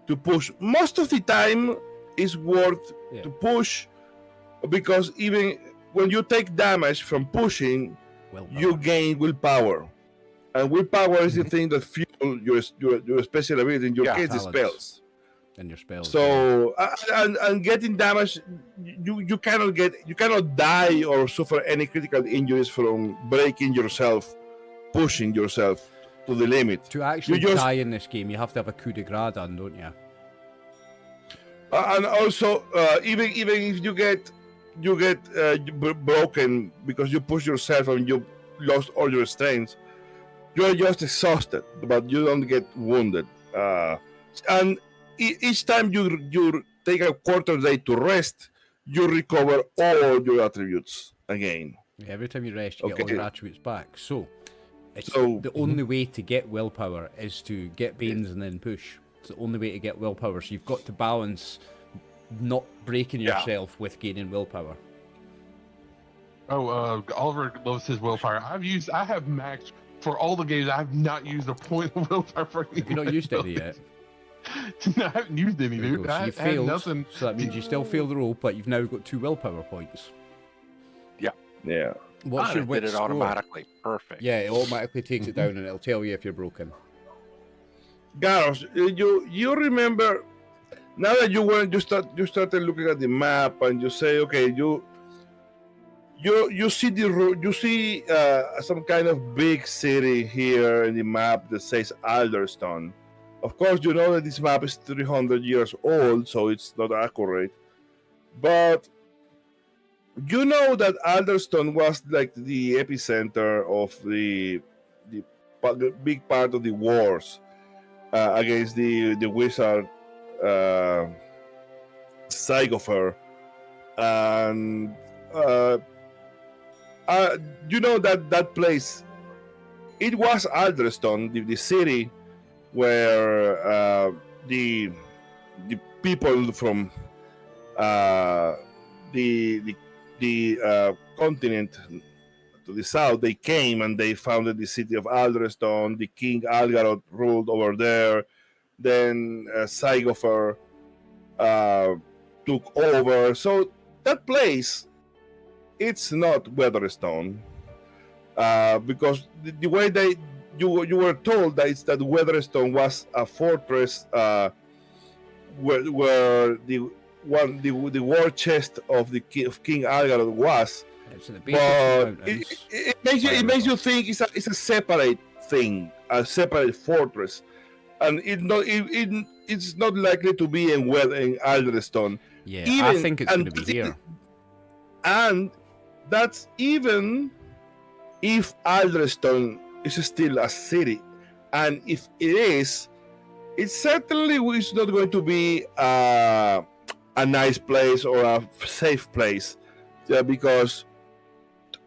D: to push. Most of the time, it's worth to push, because even when you take damage from pushing, you gain willpower, and willpower is the thing that fuels your special ability. In your case, the spells.
A: And your spells.
D: So and getting damage, you cannot die or suffer any critical injuries from breaking yourself, pushing yourself to the limit.
A: To actually die in this game, you have to have a coup de grace done, don't you?
D: And also, even if you get broken because you push yourself and you lost all your strength, you are just exhausted, but you don't get wounded. And each time you take a quarter day to rest, you recover all your attributes again.
A: Every time you rest, you get all your attributes back. So, the only way to get willpower is to get Banes and then push. It's the only way to get willpower. So you've got to balance not breaking yourself with gaining willpower.
C: Oliver loves his willpower. I have maxed for all the games. I have not used a point of willpower for anything.
A: Have you not used any yet?
C: No, I haven't used any, dude.
A: So you failed, nothing. So that means you still failed the roll, but you've now got 2 willpower points.
D: Yeah.
A: What's your wit
E: did it
A: score?
E: automatically. Perfect.
A: Yeah, it automatically takes it down and it'll tell you if you're broken.
D: Garros, you remember now that you started looking at the map and you say, okay, you see some kind of big city here in the map that says Alderstone. Of course, you know that this map is 300 years old, so it's not accurate. But you know that Alderstone was like the epicenter of the big part of the wars against the wizard Zygofer, and you know that place. It was Alderstone, the city where the people from the continent to the south, they came and they founded the city of Alderstone. The king Algaroth ruled over there. Then Zygofer took over. So that place, it's not Weatherstone, because the way you were told that Weatherstone was a fortress where the war chest of King Algaroth was. But it makes you think it's a separate thing, a separate fortress, and it's not likely to be in Alderstone.
A: Yeah, I think it's going to be here.
D: And that's even if Alderstone is still a city, and if it is, it certainly is not going to be a nice place or a safe place, because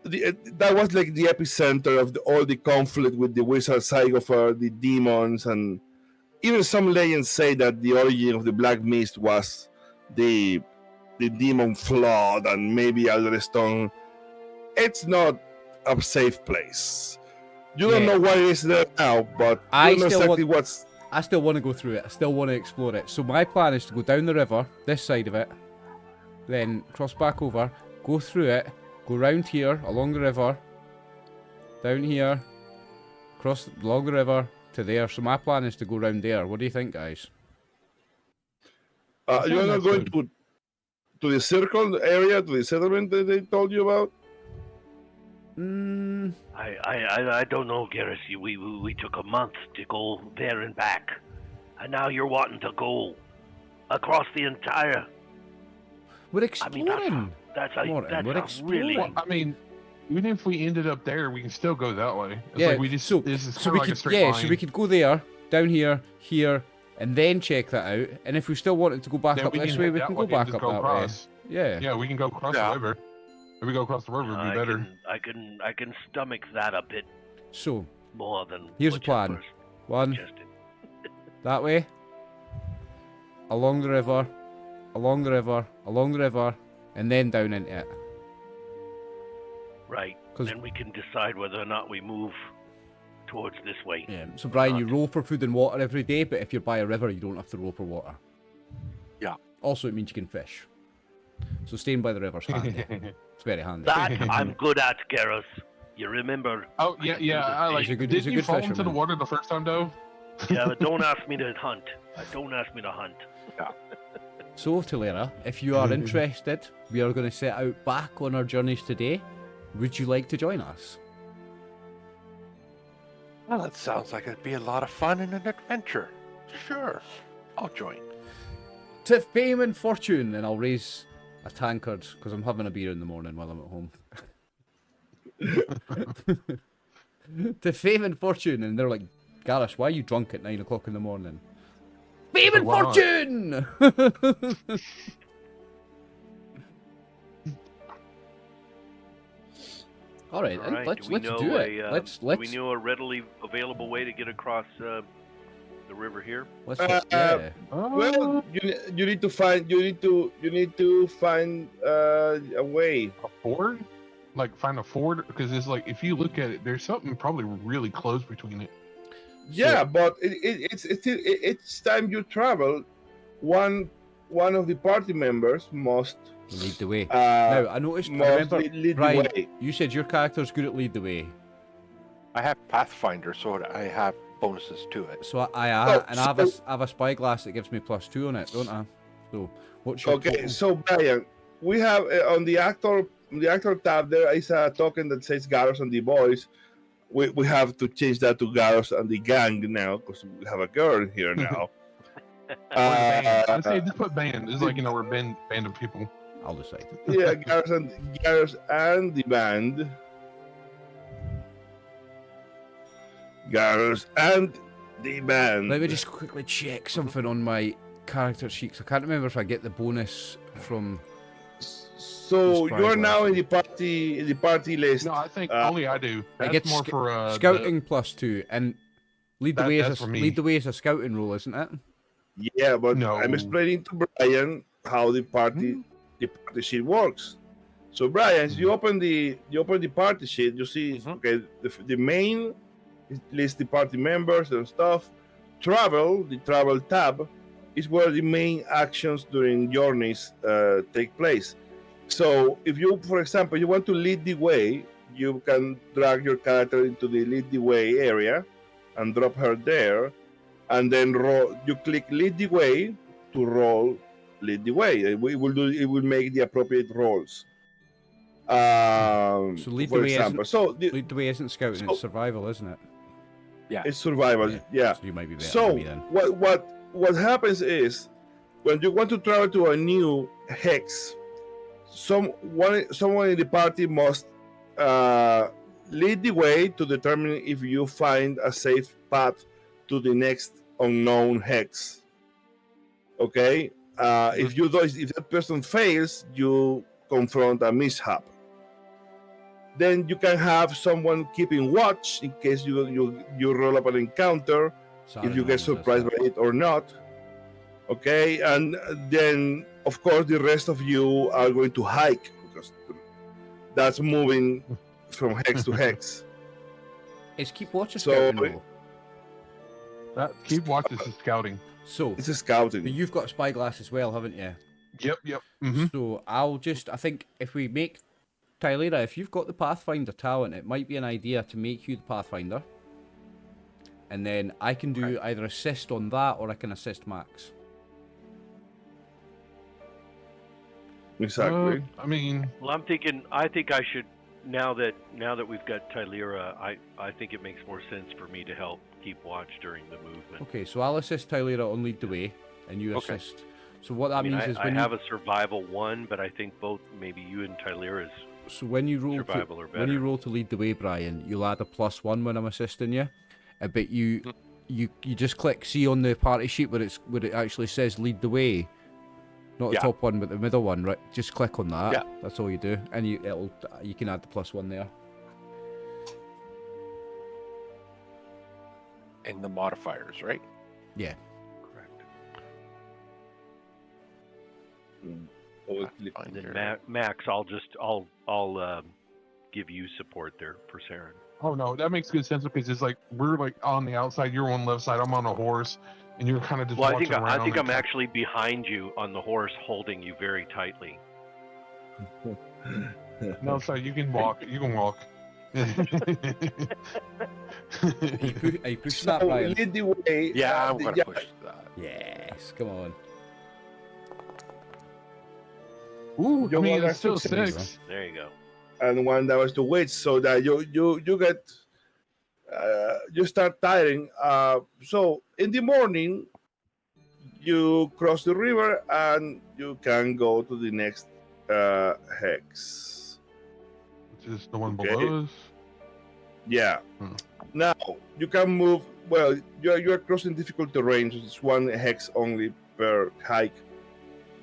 D: that was like the epicenter of all the conflict with the wizard Zygofer, the demons, and even some legends say that the origin of the Black Mist was the demon flood, and maybe Alderstone. It's not a safe place. You don't know what it is there now, but you know exactly what's.
A: I still want to go through it. I still want to explore it. So my plan is to go down the river, this side of it, then cross back over, go through it, go round here, along the river, down here, cross along the river to there. So my plan is to go round there. What do you think, guys?
D: You're not going to the circle area, to the settlement that they told you about?
B: I don't know, Garrus. We took a month to go there and back, and now you're wanting to go across the entire.
A: We're exploring.
B: I mean, that's really.
C: Well, I mean, even if we ended up there, we can still go that way. It's
A: yeah.
C: Like we just, this is
A: so
C: we
A: like
C: could, a straight line.
A: so we could go there, down here, here, and then check that out. And if we still wanted to go back up this way, we can go back up that way. Yeah.
C: Yeah, we can go across the river. If we go across the river, it'd be better.
B: I can stomach that a bit.
A: So
B: more than.
A: Here's the plan. One. That way. along the river, along the river, along the river, and then down into it.
B: Right.
A: 'Cause-
B: Then we can decide whether or not we move towards this way.
A: Yeah. So Brian, you
B: Not.
A: roll for food and water every day, but if you're by a river, you don't have to roll for water.
E: Yeah.
A: Also, it means you can fish. So staying by the river's handy. It's very handy.
B: That I'm good at, Garrus. You remember?
C: Oh yeah. I like.
A: He's a good-
C: Didn't
A: he's a
C: you
A: good
C: fall into the
A: fisherman.
C: water the first time though?
B: Yeah, but don't ask me to hunt. Don't ask me to hunt.
A: So, Talera, if you are interested, we are going to set out back on our journeys today. Would you like to join us?
E: Well, that sounds like it'd be a lot of fun and an adventure. Sure, I'll join.
A: To fame and fortune, and I'll raise a tankard because I'm having a beer in the morning while I'm at home. To fame and fortune, and they're like, Gareth, why are you drunk at 9 o'clock in the morning? Fame and
C: Why not?
A: fortune! All right, then,
B: All right.
A: let's
B: do we
A: do
B: know
A: it.
B: Do
A: Let's
B: we know a readily available way to get across the river here?
A: let's
D: Uh, Well, you need to find a way.
C: A ford? Like find a ford? Because it's like if you look at it, there's something probably really close between it.
D: Yeah, but each time you travel, one of the party members must
A: lead the way. Now, I noticed. I
D: must
A: remember,
D: lead
A: Brian,
D: the way.
A: you said your character's good at lead the way.
E: I have Pathfinder, so I have bonuses to it.
A: So I have a spyglass that gives me +2 on it, don't I? So what's your
D: Okay,
A: total?
D: so Brian, we have on the actor tab there is a token that says Garros and the boys. We have to change that to Garros and the gang now because we have a girl here now.
C: Or the band. I'd say just put band. It's like we're a band of people.
A: I'll decide.
D: Yeah, Garros and the band. Garros and the band.
A: Let me just quickly check something on my character sheet. 'Cause I can't remember if I get the bonus from.
D: So
A: Just
D: you're now in
A: spyglass.
D: the party list.
C: No, I think
D: Uh,
C: only I do.
A: I
C: That's
A: get
C: more for
A: scouting +2 and lead the way
C: that's for me.
A: lead the way is a scouting role, isn't it?
D: Yeah, but
C: No.
D: I'm explaining to Brian how the party sheet works. So Brian, you open the party sheet, you see okay the main lists the party members and stuff. The travel tab is where the main actions during journeys take place. So if you, for example, you want to lead the way, you can drag your character into the lead the way area and drop her there, and then you click lead the way to roll lead the way. It will make the appropriate rolls.
A: So lead the
D: for
A: way
D: example,
A: Lead the way isn't scouting; it's survival, isn't it?
D: it's survival. Yeah.
A: So you might be better
D: So
A: than me then.
D: what happens is when you want to travel to a new hex, someone in the party must lead the way to determine if you find a safe path to the next unknown hex. Okay, if that person fails, you confront a mishap. Then you can have someone keeping watch in case you roll up an encounter, if you get surprised by it or not. Okay, and then of course the rest of you are going to hike because that's moving from hex to hex.
A: Is keep watch a
D: So-
A: scouting role?
C: keep watch. This is scouting.
A: So
D: It's a scouting.
A: but you've got a spyglass as well, haven't you?
C: Yep. Mm-hmm.
A: So I think if we make Tylera, if you've got the Pathfinder talent, it might be an idea to make you the Pathfinder. And then I can do either assist on that or I can assist Max.
D: Exactly.
C: I mean,
B: Well, I think I should now that we've got Tylera, I think it makes more sense for me to help keep watch during the movement.
A: Okay, so I'll assist Tylera on lead the way and you
E: Okay.
A: assist. So what that
B: I mean,
A: means is
B: I
A: when
B: have a survival 1, but I think both maybe you and Tylera's
A: so when you roll
B: survival are
A: to, when you
B: better.
A: roll to lead the way, Brian, you'll add a +1 when I'm assisting you. But you just click C on the party sheet where it actually says lead the way. Not the
E: Yeah.
A: top one, but the middle one, right? Just click on that.
E: Yeah.
A: That's all you do, and you can add the +1 there.
E: And the modifiers, right?
A: Yeah.
E: Correct.
D: Double click.
B: And then Max, I'll give you support there for Saren.
C: Oh no, that makes good sense because it's like we're like on the outside. You're on the left side. I'm on a horse, and you're kind of just
B: Well,
C: watching around.
B: I think I'm actually behind you on the horse, holding you very tightly.
C: No, sorry, you can walk. You can walk.
A: Are you pushing that, Brian?
D: Lead the way.
E: Yeah, I'm gonna push that.
A: Yes, come on.
C: Ooh, I
D: You
C: mean,
D: want
C: it's still
D: a 6.
C: 6.
B: There you go.
D: And 1 that was to wait, so that you get you start tiring. So in the morning, you cross the river and you can go to the next hex.
C: Which is the one
D: Okay.
C: below us.
D: Yeah.
C: Hmm.
D: Now you can move. Well, you are crossing difficult terrain, so it's 1 hex only per hike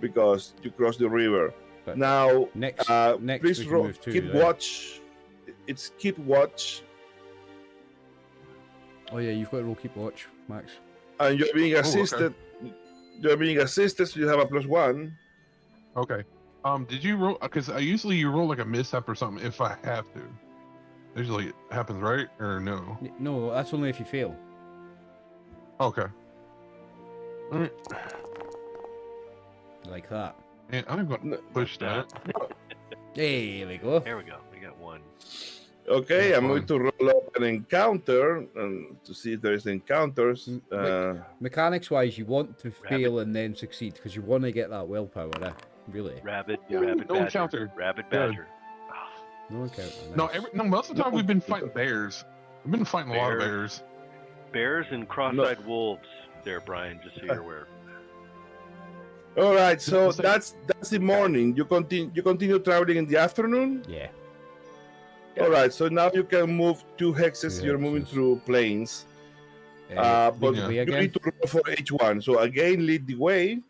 D: because you cross the river.
A: But
D: Now,
A: next
D: please
A: we can move too,
D: keep
A: right?
D: watch. It's keep watch,
A: Oh yeah, you've got to roll keep watch, Max.
D: and you're being
C: okay.
D: assisted. You're being assisted, so you have a +1.
C: Okay. Did you roll? Because I usually you roll like a mishap or something if I have to. Usually it happens, right? Or no?
A: No, that's only if you fail.
C: Okay. All right.
A: Like that.
C: And I'm going to push that.
A: Hey, there we go.
B: There we go. We got 1.
D: Okay,
C: That's
D: I'm going to roll up an encounter and to see if there is encounters.
A: Mechanics wise, you want to fail and then succeed because you want to get that willpower, really.
B: Rabid
C: Yeah,
B: badger.
C: no encounter.
B: Rabid
C: Good.
B: badger.
A: No encounter.
C: No,
A: Nice.
C: no. Most of the time we've been fighting bears. We've been fighting a lot of bears.
B: Bears and cross-eyed wolves there, Brian, just so you're aware.
D: All right, so that's the morning. You continue traveling in the afternoon.
A: Yeah.
D: All right, so now you can move 2 hexes.
A: 2
D: You're moving
A: hexes.
D: through plains.
A: Lead
D: But
A: the way
D: you
A: again.
D: need to roll for each one. So again, lead the way.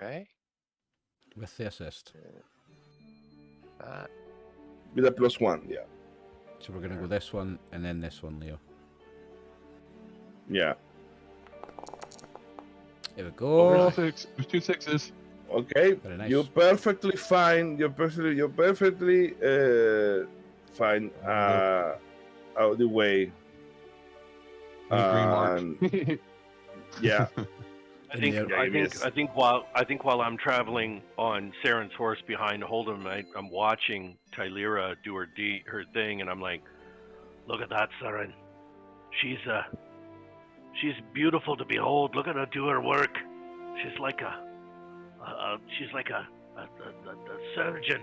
E: Okay.
A: With the assist.
E: That.
D: With a +1, yeah.
A: So we're gonna go this one and then this one, Leo.
D: Yeah.
A: There we
C: There's
A: go.
C: a 6. There's 2 6s.
D: Okay.
A: Very nice.
D: You're perfectly fine. You're perfectly fine out the way.
C: Green mark.
D: And- yeah.
B: I think
A: Yeah,
B: I think while I'm traveling on Saren's horse behind Hold'em, I'm watching Tylera do her thing, and I'm like, look at that, Saren. She's beautiful to behold. Look at her do her work. She's like a surgeon,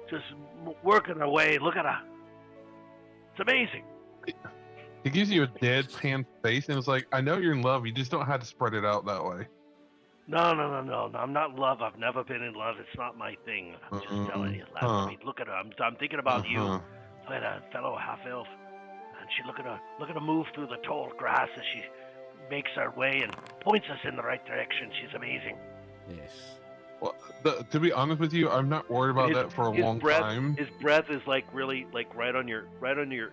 B: just working her way. Look at her. It's amazing.
C: It gives you a deadpan face, and it's like, I know you're in love. You just don't have to spread it out that way.
B: No. I'm not in love. I've never been in love. It's not my thing. I'm just telling you. I mean, look at her. I'm thinking about you, fellow half elf, and look at her move through the tall grass as she makes her way and points us in the right direction. She's amazing.
A: Yes.
C: Well, to be honest with you, I'm not worried about that for a long time.
B: His breath is like really like right on your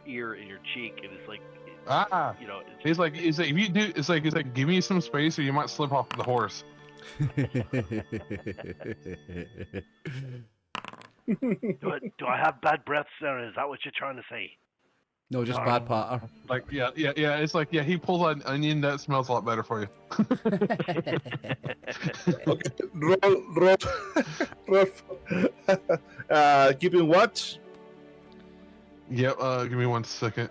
B: ear and your cheek, and it's like, you know.
C: It's like if you do, it's like give me some space or you might slip off the horse.
B: Do I have bad breath, Sarah? Is that what you're trying to say?
A: No, just bad patter.
C: Like yeah. It's like he pulls out an onion that smells a lot better for you.
D: Okay. Roll. Keeping watch.
C: Yep. Give me 1 second.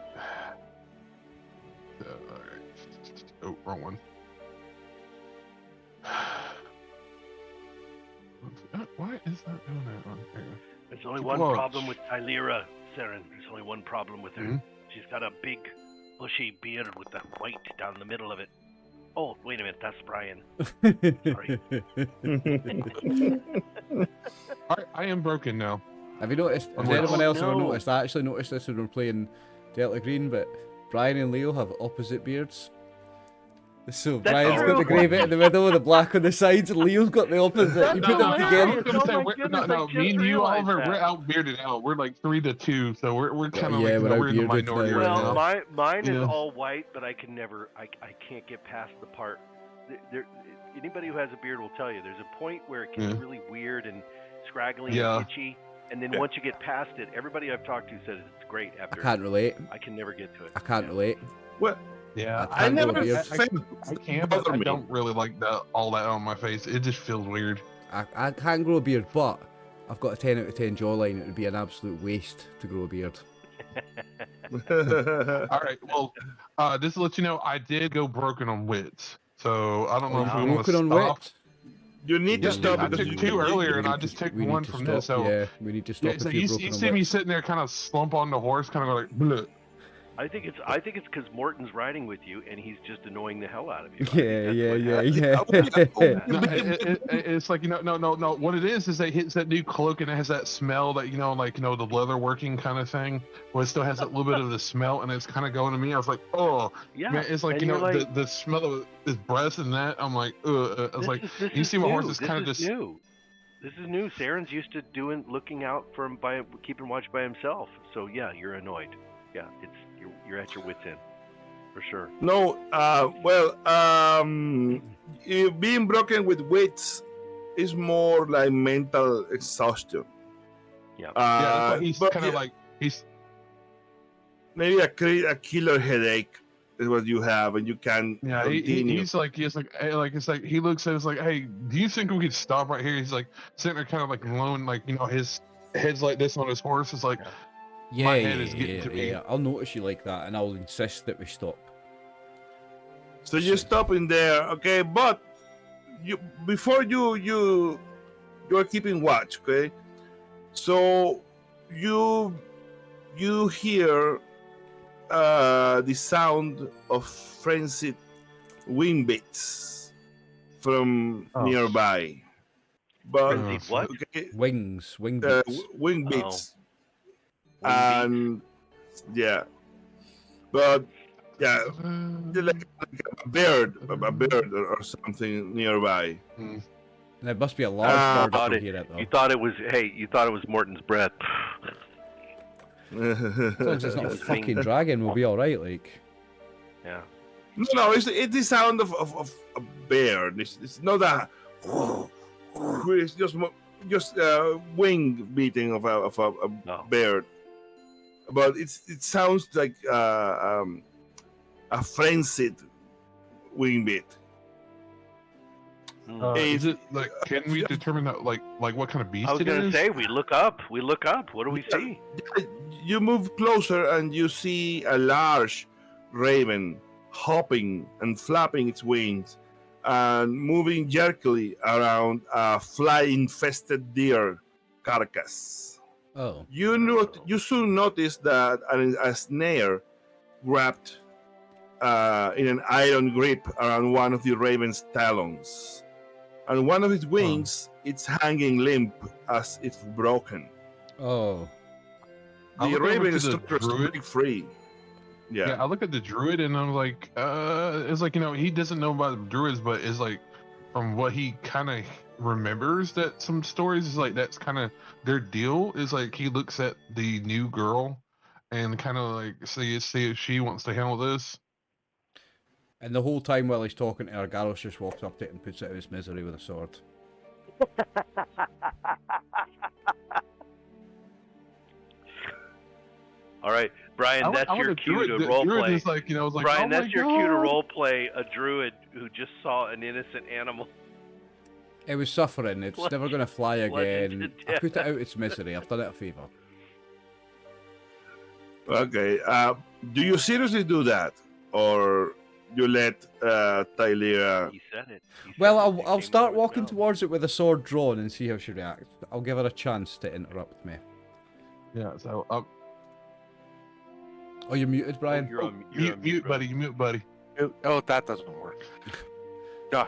C: All right. Oh, wrong one. Why is that doing that one?
B: There's only one problem with Tylera, Saren. There's only one problem with her.
C: Mhm.
B: She's got a big, bushy beard with the white down the middle of it. Oh, wait a minute. That's Brian. Sorry.
C: I am broken now.
A: Have you noticed? Has
C: Oh,
A: anyone else ever
B: no.
A: noticed? I actually noticed this when we were playing Delta Green, but Brian and Leo have opposite beards. So
B: That's
A: Brian's got
B: true.
A: the grey bit in the middle and the black on the sides, and Leo's got the opposite. You put them together.
B: Oh my goodness, I
C: No,
B: just
C: me and you,
B: realized
C: Oliver,
B: that.
C: we're out bearded out. We're like 3-2, so we're kind of
A: yeah,
C: like
A: we're
C: we're in the
A: out-bearded
C: minority
A: now.
C: right
B: Well,
C: now.
B: mine is
C: Yeah.
B: all white, but I can never, I can't get past the part anybody who has a beard will tell you there's a point where it gets
C: Yeah.
B: really weird and scraggly
C: Yeah.
B: and itchy, and then once you get past it, everybody I've talked to says it's great
A: I
B: after.
A: can't relate.
B: I can never get to it.
A: I can't relate.
D: Well,
C: Yeah,
A: I
D: I never
A: grow a beard.
D: felt
C: I can,
D: it
C: but
D: bother
C: I
D: me.
C: don't really like all that on my face. It just feels weird.
A: I can't grow a beard, but I've got a 10 out of 10 jawline. It would be an absolute waste to grow a beard.
C: All right, well, just to let you know, I did go broken on wits, so I don't know if we want
A: Broken
C: to
A: on
C: stop.
A: wits?
D: You need to
C: Yeah,
D: stop
C: I
D: because
C: took
D: you,
C: two earlier,
A: We
C: and I
A: need
C: just
A: to-
C: took
A: we need
C: one
A: to
C: from
A: stop.
C: this. So
A: Yeah, we need to stop
C: yeah, so
A: if you're
C: you
A: broken on
C: see me
A: wits.
C: sitting there, kind of slump on the horse, kind of like bleh.
B: I think it's because Morton's riding with you and he's just annoying the hell out of you. I think
A: Yeah,
B: that's
A: yeah,
B: what
A: yeah,
B: happened.
A: yeah.
C: No, it's like no. What it is that it's that new cloak, and it has that smell that the leather working kind of thing, where it still has that little bit of the smell, and it's kind of going to me. I was like, oh,
B: Yeah,
C: man, it's like
B: and you're like,
C: the smell of his breath and that. I'm like, I was like,
B: this
C: you
B: is
C: see my
B: new.
C: horse is
B: This
C: kind of
B: is
C: just
B: new. This is new. Saren's used to looking out for him keeping watch by himself. So yeah, you're annoyed. Yeah, you're at your wits' end, for sure.
D: No, being broken with wits is more like mental exhaustion.
B: Yeah.
C: that's why he's
D: but
C: kind of like he's
D: maybe a killer headache is what you have, and you can continue.
C: he's like it's like he looks at us like, hey, do you think we could stop right here? He's like sitting there kind of like alone, like his head's like this on his horse. It's like
A: Yeah,
C: my
A: yeah,
C: head is getting
A: yeah,
C: to me.
A: yeah. I'll notice you like that, and I'll insist that we stop.
D: So you stop in there, okay? But before you are keeping watch, okay? So you hear the sound of frenzied wing beats from nearby. But
B: Frenzied what?
D: okay,
A: Wing beats.
D: wing beats,
B: Wing
D: and yeah, but yeah, like a bird or something nearby.
A: There must be a large bird
B: thought
A: if
B: it-
A: you hear it though.
B: You thought it was Morton's breath.
A: As long as it's not a
B: It was
A: fucking
B: wing.
A: dragon, we'll be alright, like.
B: Yeah.
D: No, it's the sound of a bird. It's not a. It's just wing beating of a
B: No.
D: bird, but it sounds like a frenzied wing beat.
C: Is it like? Can we determine that like what kind of beast
B: I was
C: it
B: gonna
C: is?
B: say we look up. What do we see?
D: You move closer and you see a large raven hopping and flapping its wings and moving jerkily around a fly-infested deer carcass.
A: Oh.
D: You soon notice that a snare wrapped in an iron grip around one of the raven's talons, and one of its wings it's hanging limp as if broken.
A: Oh.
C: I
D: The
C: look over
D: raven
C: to
D: is
C: the
D: trying to
C: druid.
D: break free.
C: Yeah, I look at the druid and I'm like, it's like he doesn't know about the druids, but it's like from what he kind of remembers that some stories is like that's kind of their deal. Is like he looks at the new girl and kind of like see if she wants to handle this.
A: And the whole time while he's talking to her, Garros just walks up to it and puts it out of his misery with a sword.
B: All right, Brian, that's your cue to role play.
C: Is like, was like,
B: Brian,
C: oh
B: that's
C: my
B: your cue to
C: God.
B: role play a druid who just saw an innocent animal.
A: It was suffering. It's
B: Plunge-
A: never going to fly
B: plunge
A: again.
B: into
A: I put it
B: death.
A: out its misery. I've done it a favour.
D: Okay. Do you seriously do that, or you let Tylea?
B: He said it. He said
A: Well,
B: it. It
A: I'll
B: came
A: start
B: out of his
A: walking
B: mouth.
A: towards it with a sword drawn and see how she reacts. I'll give her a chance to interrupt me.
C: Yeah, so
A: Oh, you're muted,
B: Oh,
A: Brian?
B: you're on
C: mute,
B: bro.
C: buddy.
E: Oh, that doesn't work. No,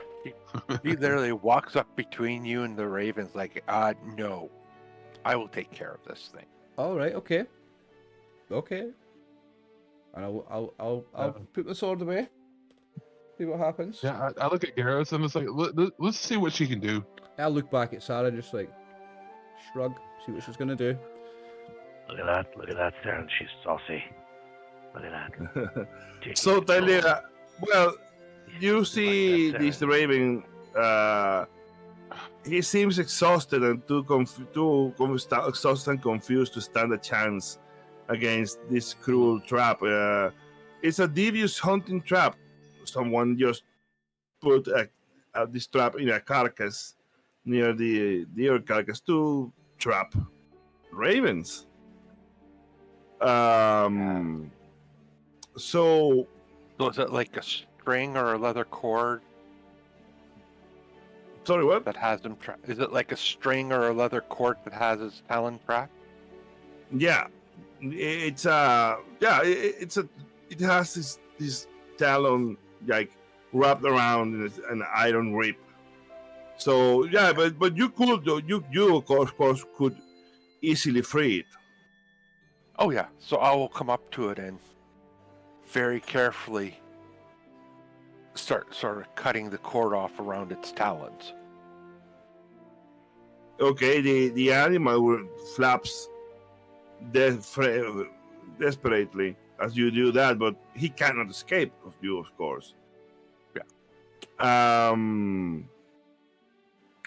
E: he literally walks up between you and the ravens like, no, I will take care of this thing.
A: All right, okay. Okay. And I'll put the sword away. See what happens.
C: Yeah, I look at Garros and it's like, let's see what she can do.
A: I'll look back at Sarah, just like shrug, see what she's gonna do.
B: Look at that, Saren. She's saucy. Look at that. Taking
D: So
B: control.
D: Tylea, well, you
B: Like
D: see
B: that,
D: this raven. He seems exhausted and exhausted and confused to stand a chance against this cruel trap. It's a devious hunting trap. Someone just put this trap in a carcass near the deer carcass to trap ravens. So
E: So is it like a string or a leather cord
D: sorry, what?
E: that has them trapped? Is it like a string or a leather cord that has his talon trapped?
D: Yeah, it's it has this talon like wrapped around an iron rib. So yeah, but you could you of course could easily free it.
E: Oh yeah. So I will come up to it and very carefully start sort of cutting the cord off around its talons.
D: Okay, the animal flaps desperately as you do that, but he cannot escape of you, of course.
E: Yeah.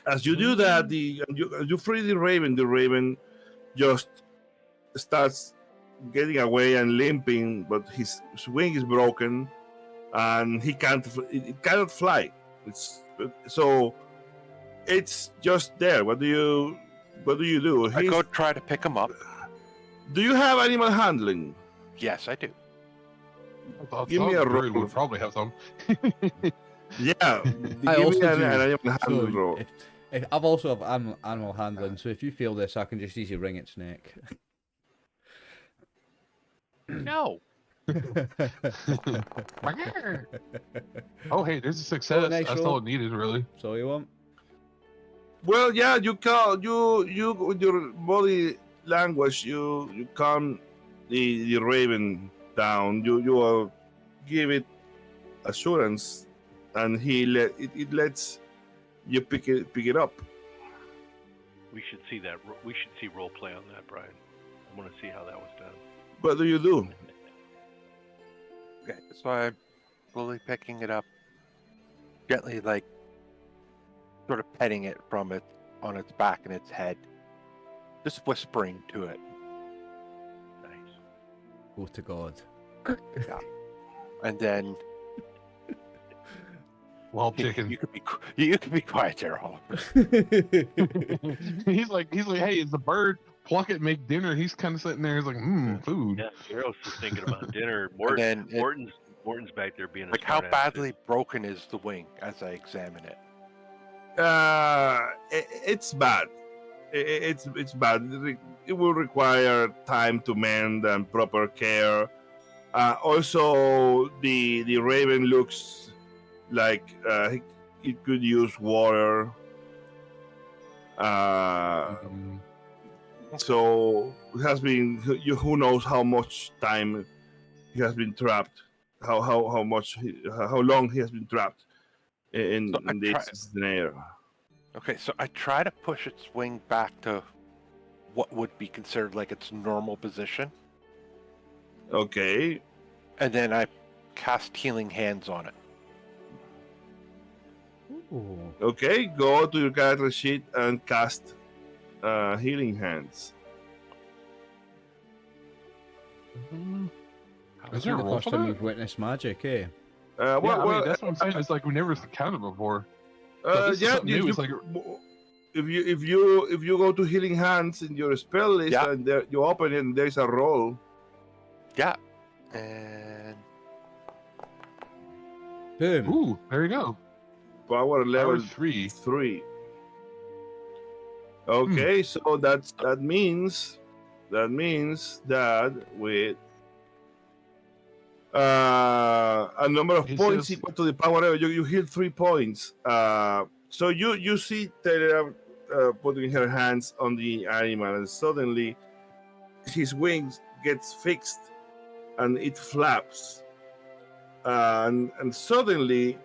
D: As you do that, you free the raven just starts getting away and limping, but his wing is broken, and it cannot fly. So it's just there. What do you do?
E: I go try to pick him up.
D: Do you have animal handling?
E: Yes, I do.
D: Give me a roll.
C: Would probably have some.
D: Yeah,
A: I
D: give me
A: also
D: an
A: do.
D: animal
A: So
D: handling roll.
A: if I've also have animal handling, so if you fail this, I can just easily wring its neck.
E: No.
C: Oh, hey, there's a success.
A: nice
C: That's
A: roll.
C: all it needed, really.
A: So you want?
D: Well, yeah, you with your body language, you calm the raven down. You give it assurance, and it lets you pick it up.
B: We should see that. We should see role play on that, Brian. I want to see how that was done.
D: What do you do?
E: Okay, so I'm slowly picking it up, gently, like sort of petting it from it on its back and its head, just whispering to it.
B: Nice.
A: Go to God.
E: And then
C: Well, chicken.
E: you could be quiet there, Oliver.
C: he's like, hey, it's a bird. Pluck it, make dinner. He's kind of sitting there. He's like, food.
B: Yeah, Garros is thinking about dinner.
E: then
B: Morton's back there being a
E: Like, how
B: smart ass.
E: badly broken is the wing as I examine it?
D: It's bad. It's bad. It will require time to mend and proper care. Also, the raven looks like it could use water. So it has been. Who knows how much time he has been trapped? How long he has been trapped in this scenario?
E: Okay, so I try to push its wing back to what would be considered like its normal position,
D: Okay.
E: and then I cast healing hands on it.
A: Ooh.
D: Okay. Go to your character sheet and cast healing hands.
C: Is
A: This
C: there
A: is
C: a
A: the
C: roll
A: first
C: for
A: time
C: that?
A: we've witnessed magic, eh?
C: Yeah, I mean, that's what I'm saying. It's like we never counted before. So this is
D: yeah.
C: something new. It's like
D: If you go to healing hands in your spell list
E: Yeah.
D: and there, you open it and there's a roll.
E: Yeah, and
A: Boom.
C: ooh, there you go.
D: Power level
C: Power 3.
D: 3. Okay, so that means that with a number of
C: He
D: points
C: says-
D: equal to the power level, you heal 3 points. So you see Taylor putting her hands on the animal, and suddenly his wings gets fixed and it flaps, and suddenly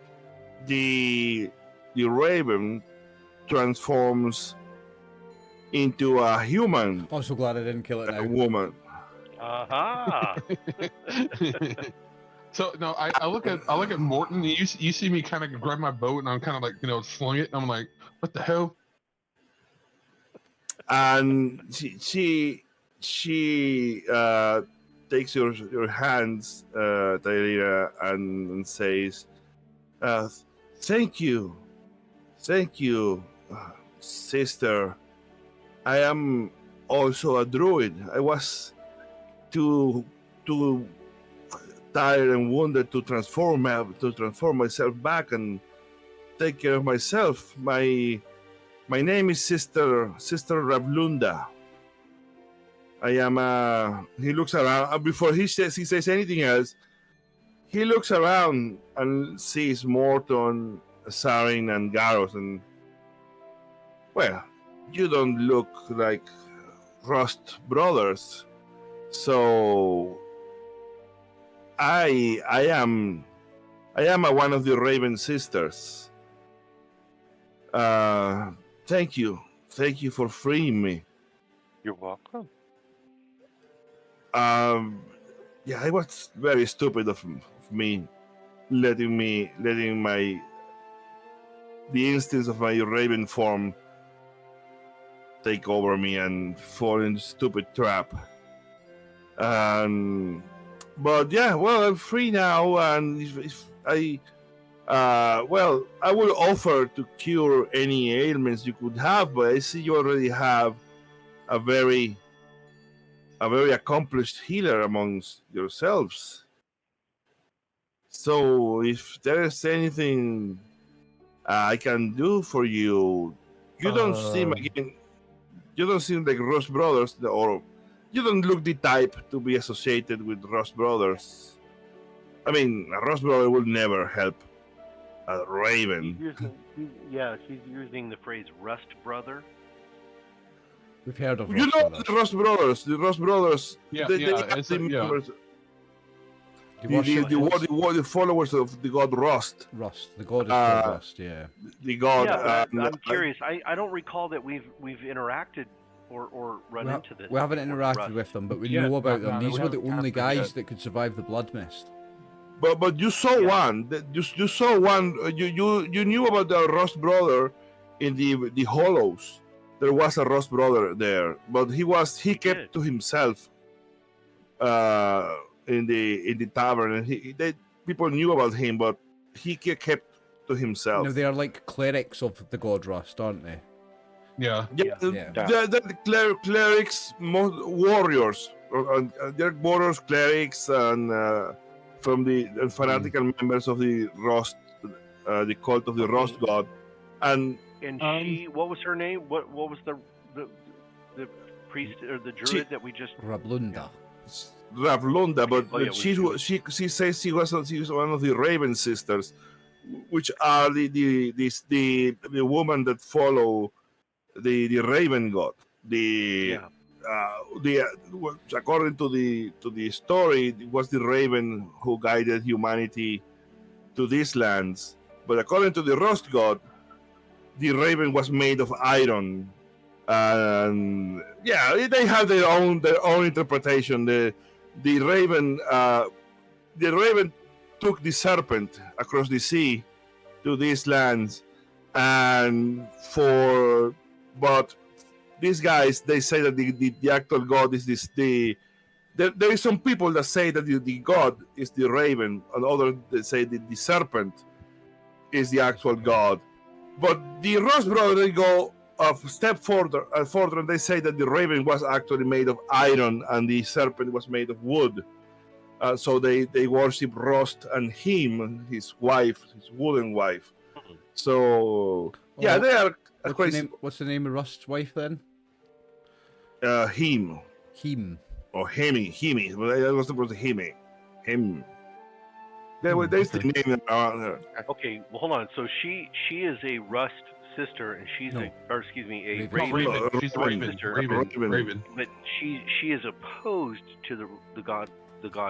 D: the raven transforms into a human,
A: I'm so glad I didn't kill it
D: a
A: now.
D: woman.
B: Aha!
C: So no, I look at Morton. And you see me kind of grab my boat, and I'm kind of like slung it. And I'm like, what the hell?
D: And she takes your hands, Taylor, and says, "Thank you, sister. I am also a druid. I was too tired and wounded to transform myself back and take care of myself. My name is Sister Ravlunda. I am he looks around before he says anything else. He looks around and sees Morton, Sarin, and Garros, and well, you don't look like Rust brothers. So I am one of the Raven sisters. Thank you for freeing me.
E: You're welcome.
D: Yeah, it was very stupid of me letting the instincts of my Raven form take over me and fall in stupid trap. But yeah, well, I'm free now, and if I I will offer to cure any ailments you could have, but I see you already have a very accomplished healer amongst yourselves. So if there is anything I can do for you, you don't seem again. You don't seem like Ross Brothers, or you don't look the type to be associated with Ross Brothers. I mean, a Ross Brother will never help a Raven.
B: She's using the phrase "rust brother."
A: We've heard of
D: You
A: Ross
D: know
A: Brothers.
D: the Ross Brothers. The Ross Brothers.
C: Yeah,
D: they
C: yeah,
D: are
C: it's
D: the
C: like, yeah.
D: members.
A: They worship
D: The followers of the god Rust.
A: Rust. The god is called Rust, yeah.
D: The god.
B: Yeah, but I'm curious. I don't recall that we've interacted or run into this.
A: We haven't
B: before,
A: interacted
B: Rust.
A: with them, but we
C: Yeah,
A: know about
C: no,
A: them.
C: no,
A: These
C: we
A: were the
C: haven't
A: only
C: happened
A: guys
C: yet.
A: that could survive the blood mist.
D: But you saw one. You saw one. You knew about the Rust brother in the Hollows. There was a Rust brother there, but he kept to himself. In the tavern, and people knew about him, but he kept to himself.
A: No, they are like clerics of the god Rust, aren't they?
C: Yeah.
D: They're clerics, warriors. They're warriors, clerics, and from the fanatical members of the Rust, the cult of the Rust god. And
B: she, what was her name? What was the priest or the druid that we just?
A: Rablunda.
D: Ravlunda, but
B: Oh, yeah,
D: she says she was one of the Raven sisters, which are the woman that follow the Raven god. According to the story, it was the Raven who guided humanity to these lands. But according to the Rust god, the Raven was made of iron. And yeah, they have their own interpretation. The Raven took the serpent across the sea to these lands, but these guys, they say that the actual god is there is some people that say that the god is the Raven, and others that say that the serpent is the actual god. But the Ross brothers, they go a step further, and they say that the Raven was actually made of iron and the serpent was made of wood. So they worship Rust and him, his wife, his wooden wife. So yeah, they are crazy.
A: What's the name of Rust's wife then?
D: Him.
A: Him.
D: Or Hemi. But I was supposed to Hemi. Him. There's the name around her.
B: Okay, well, hold on. So she is a Rust sister, and she's a
A: Raven.
B: Raven.
C: She's the Raven.
B: sister.
C: Raven.
B: But she is opposed to the god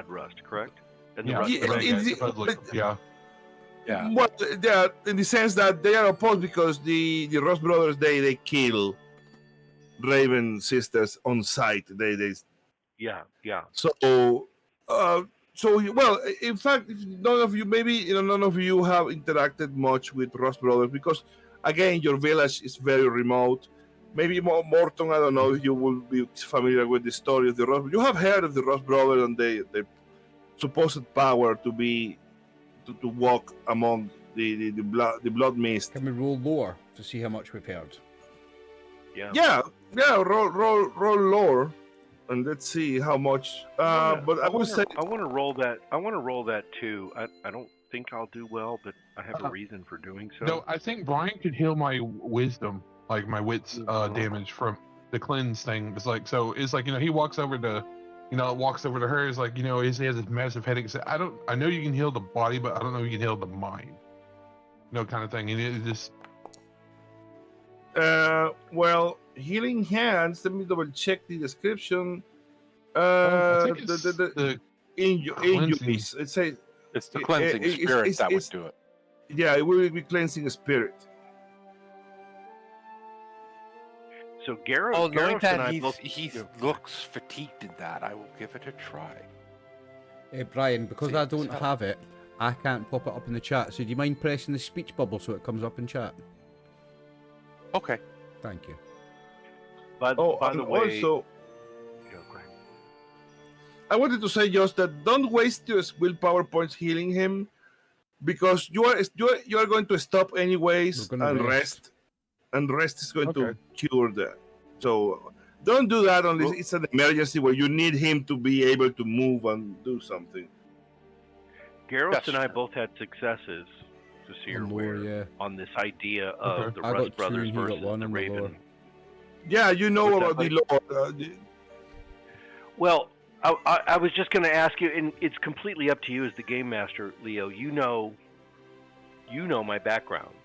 B: Rust, correct? And the
C: Yeah.
B: Rust
C: Yeah.
E: Yeah.
D: Well, yeah, in the sense that they are opposed because the Ross brothers they kill Raven sisters on sight. They
B: yeah.
D: So well, in fact, none of you, maybe none of you have interacted much with Ross Brothers because, again, your village is very remote. Maybe Morton, I don't know if you will be familiar with the story of the Ross. You have heard of the Ross Brothers and the supposed power to walk among the blood mist.
A: Can we roll lore to see how much we've heard?
B: Yeah.
D: Yeah. Roll lore, and let's see how much. But I would say
B: I want to roll that. I want to roll that too. I don't think I'll do well, but I have a reason for doing so.
C: No, I think Brian could heal my wisdom, like my wits damage from the cleanse thing. It's like he walks over to her. It's like he has this massive headache. So I know you can heal the body, but I don't know if you can heal the mind. Kind of thing. And it just.
D: Well, healing hands. Let me double check the description.
C: I think it's the
D: injuries. It says
E: it's the cleansing spirit that would do it.
D: Yeah, it will be cleansing spirit.
B: So Garros,
E: knowing
B: Garros
E: that
B: and I
E: he
B: both
E: looks fatigued in that, I will give it a try.
A: Hey, Brian, because
E: See,
A: I don't
E: so-
A: have it, I can't pop it up in the chat. So do you mind pressing the speech bubble so it comes up in chat?
E: Okay.
A: Thank you.
B: by the way,
D: also,
B: go ahead.
D: I wanted to say just that don't waste your willpower points healing him, because you are going to stop anyways
A: We're gonna
D: and
A: rest.
D: and rest is going to
C: Okay.
D: cure that. So don't do that unless
B: Well-
D: it's an emergency where you need him to be able to move and do something.
B: Garros
E: That's
B: and I
E: true.
B: both had successes, just so you're
A: On lore,
B: aware,
A: yeah.
B: on this idea of
C: Okay.
B: the
A: I got
B: Rust
A: two
B: Brothers
A: and you got
B: versus
A: one
B: the
A: on the lore.
B: Raven.
D: Yeah, you know
B: What's
D: about
B: that,
D: the lore.
B: Well, I was just going to ask you, and it's completely up to you as the game master, Leo. You know my background,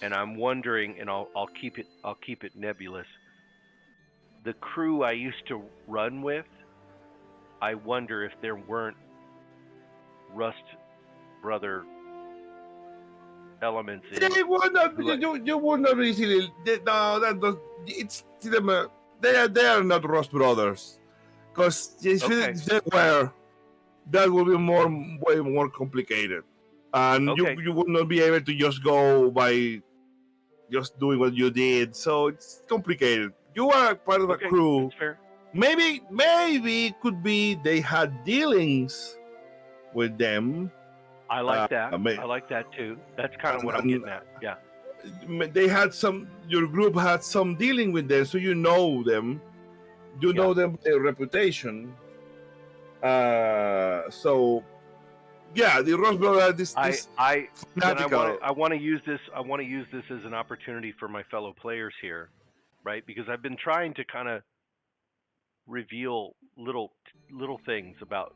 B: and I'm wondering, and I'll keep it nebulous. The crew I used to run with, I wonder if there weren't Rust Brother elements in.
D: They would not.
B: Like-
D: You would not easily. No, that does. It's them. They are not Ross Brothers, because if
B: Okay.
D: they were, that would be way more complicated, and
B: Okay.
D: you would not be able to just go by just doing what you did. So it's complicated. You are part of a
B: Okay,
D: crew.
B: that's fair.
D: Maybe it could be they had dealings with them.
B: I like that.
D: may-
B: I like that too. That's kind of what I'm
D: and-
B: getting at. Yeah.
D: They had your group had some dealing with them, so you know them. You know them by their reputation. So yeah, the Ross brothers. This
B: I
D: fanatical.
B: want to use this. I want to use this as an opportunity for my fellow players here, right? Because I've been trying to kind of reveal little things about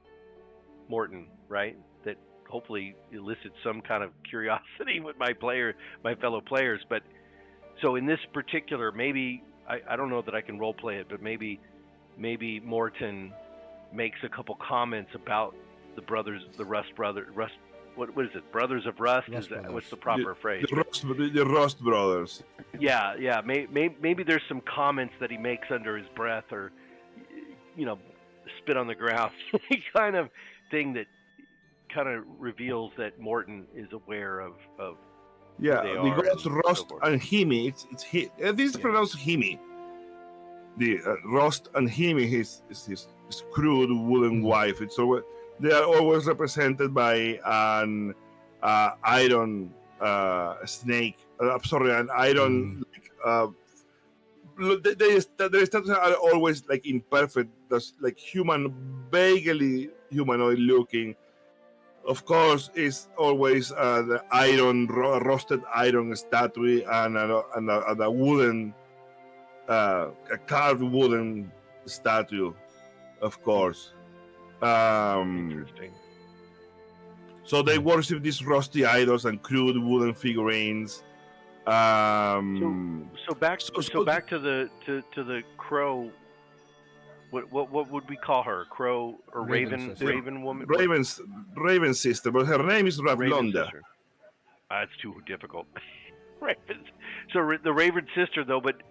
B: Morton, right? That hopefully elicit some kind of curiosity with my fellow players. But so in this particular, maybe I don't know that I can role play it, but maybe Morton makes a couple comments about the Rust Brothers. What is it? Brothers of Rust?
A: Rust
B: Is that
A: Brothers.
B: what's the proper phrase?
D: The Rust brothers.
B: Yeah. Maybe there's some comments that he makes under his breath, or spit on the ground, kind of thing that kind of reveals that Morton is aware of.
D: Yeah,
B: they
D: the
B: are
D: gods
B: and
D: Rust
B: so forth.
D: and Himi. This is pronounced Himi. The Rust and Himi, his crude wooden wife. They are always represented by an iron snake. I'm sorry, an iron. Their statues are always like imperfect. That's like vaguely humanoid looking. Of course, it's always the roasted iron statue and a wooden, a carved wooden statue, of course.
B: Interesting.
D: So they worship these rusty idols and crude wooden figurines.
B: So back
D: so-
B: back to the crow. What would we call her? Crow or
A: Raven
B: Raven?
A: sister.
B: Raven woman?
D: Raven's sister, but her name is
B: Raven
D: Ravlonda.
B: sister. That's too difficult. Raven. So the Raven sister, though. But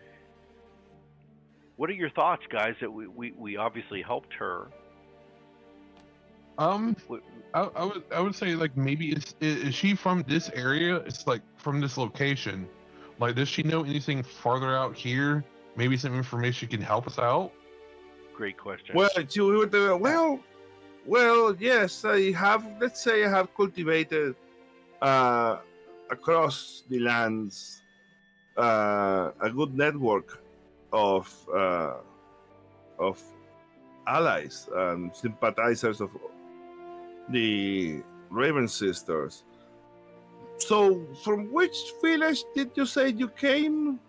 B: what are your thoughts, guys? That we obviously helped her. What,
C: I would say like maybe is she from this area? It's like from this location. Like, does she know anything farther out here? Maybe some information can help us out.
B: great question.
D: Well, yes, I have. Let's say I have cultivated across the lands a good network of allies and sympathizers of the Raven Sisters. So, from which village did you say you came?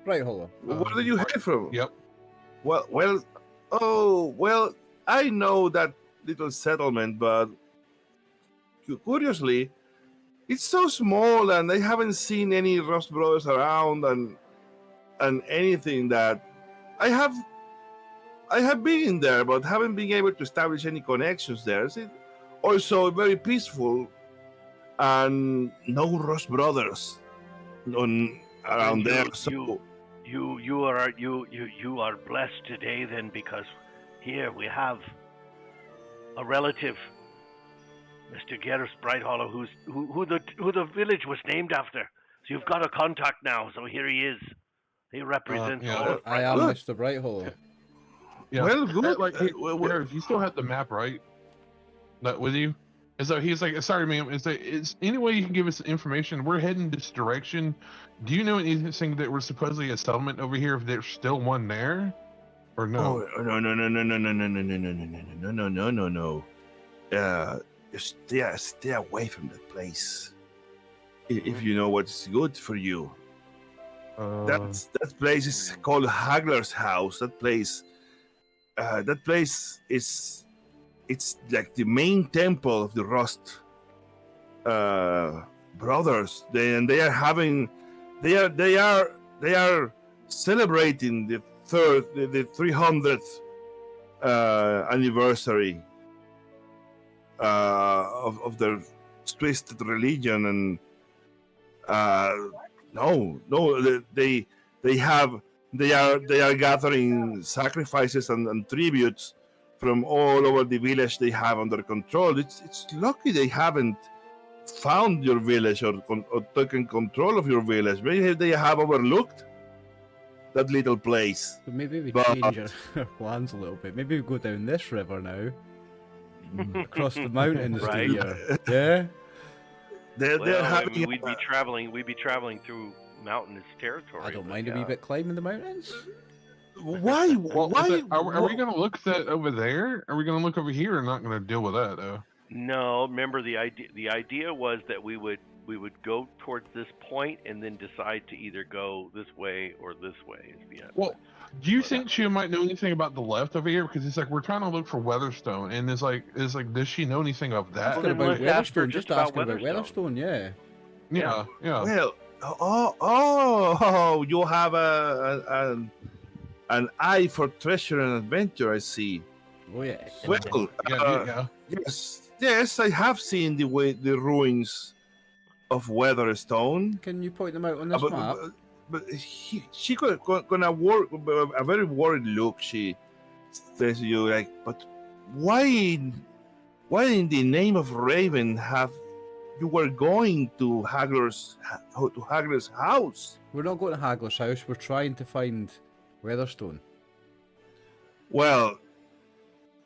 A: Right, Hollow.
D: Where did you hail from?
C: Yep.
D: Well, I know that little settlement, but curiously, it's so small, and I haven't seen any Ross brothers around, and anything that I have been there, but haven't been able to establish any connections there. It's also very peaceful, and no Ross brothers around there. So
B: You are blessed today then, because here we have a relative, Mr. Garrus Brighthollow, who the village was named after. So you've got a contact now. So here he is. He represents
C: yeah.
B: all of
A: I am
D: Good.
A: Mr. Bright Hollow.
C: Yeah.
D: Well, good.
C: Like, hey,
D: Well,
C: Gareth, you still have the map, right? That with you? And so he's like, sorry, ma'am. Is any way you can give us information? We're heading this direction. Do you know anything that we're supposedly a settlement over here? If there's still one there, or no?
D: Oh no. Stay away from that place. If you know what's good for you. That place is called Hagler's house. That place is it's like the main temple of the Rust brothers. They are celebrating the 300th anniversary of their twisted religion, and they are gathering sacrifices and tributes from all over the village they have under control. It's lucky they haven't found your village or taken control of your village. Maybe they have overlooked that little place.
A: So maybe we
D: But-
A: change our plans a little bit. Maybe we go down this river now. Across the mountains to
B: Right.
A: here. Yeah?
D: They're
B: Well, I
D: having
B: mean, we'd be traveling through mountainous territory.
A: I don't
B: but
A: mind a
B: yeah.
A: wee bit climbing the mountains.
D: why?
C: Well,
D: Why?
C: are we going to look at that over there? Are we going to look over here? Or not going to deal with that though?
B: No, remember the idea was that we would go towards this point and then decide to either go this way or this way.
C: Well, do you think she might know anything about the left over here? Because it's like we're trying to look for Weatherstone, and it's like does she know anything of that?
A: Asking
B: then
A: about
B: let's ask her
A: Weatherstone,
B: just
A: just
B: about
A: asking about
B: Weatherstone.
A: Weatherstone, yeah.
C: Yeah.
D: Well, you have an eye for treasure and adventure, I see.
A: Oh, yes.
D: Well,
C: Yeah.
D: yes, I have seen the ruins of Weatherstone.
A: Can you point them out on this map?
D: But she gonna work a very worried look. She says to you like, but why in the name of Raven have you were going to Hagler's house?
A: We're not going to Hagler's house. We're trying to find Weatherstone.
D: Well,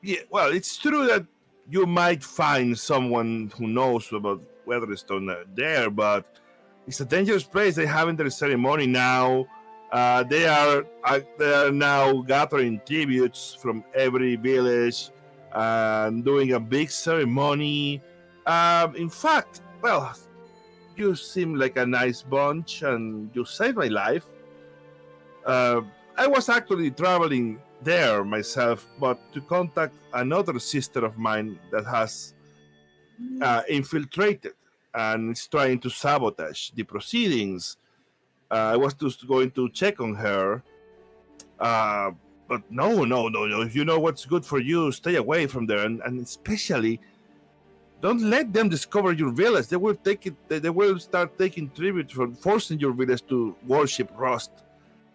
D: yeah. Well, it's true that you might find someone who knows about Weatherstone there, but it's a dangerous place. They're having their ceremony now. They are now gathering tributes from every village and doing a big ceremony. In fact, well, you seem like a nice bunch, and you saved my life. I was actually traveling there myself, but to contact another sister of mine that has infiltrated and is trying to sabotage the proceedings. I was just going to check on her, but no. If you know what's good for you, stay away from there, and especially don't let them discover your village. They will take it. They will start taking tribute from forcing your village to worship Rust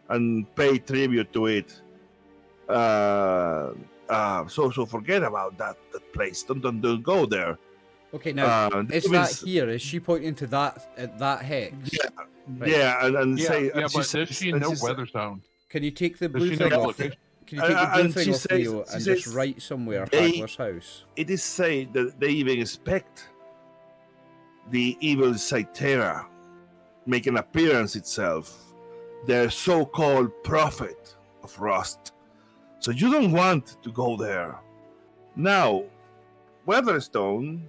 D: and pay tribute to it. So forget about that place. Don't go there.
A: Okay, now is that
D: Devils-
A: here? Is she pointing to that hex?
D: Yeah,
A: Right.
D: yeah, and
C: Yeah,
D: say,
C: yeah,
D: and she
C: but does
D: says,
C: she
D: and
C: know
D: she sa-
C: Weatherstone?
A: Can you take the
C: Does
A: blue
C: she know
A: thing
C: the
A: off?
C: location?
A: Can you take the blue
D: and
A: thing
D: she
A: off,
D: says-
A: Leo,
D: she
A: and just
D: says
A: write somewhere
D: they-
A: Hagler's house?
D: it is said that they even expect the evil Cytera make an appearance itself, their so-called prophet of rust. So you don't want to go there. Now, Weatherstone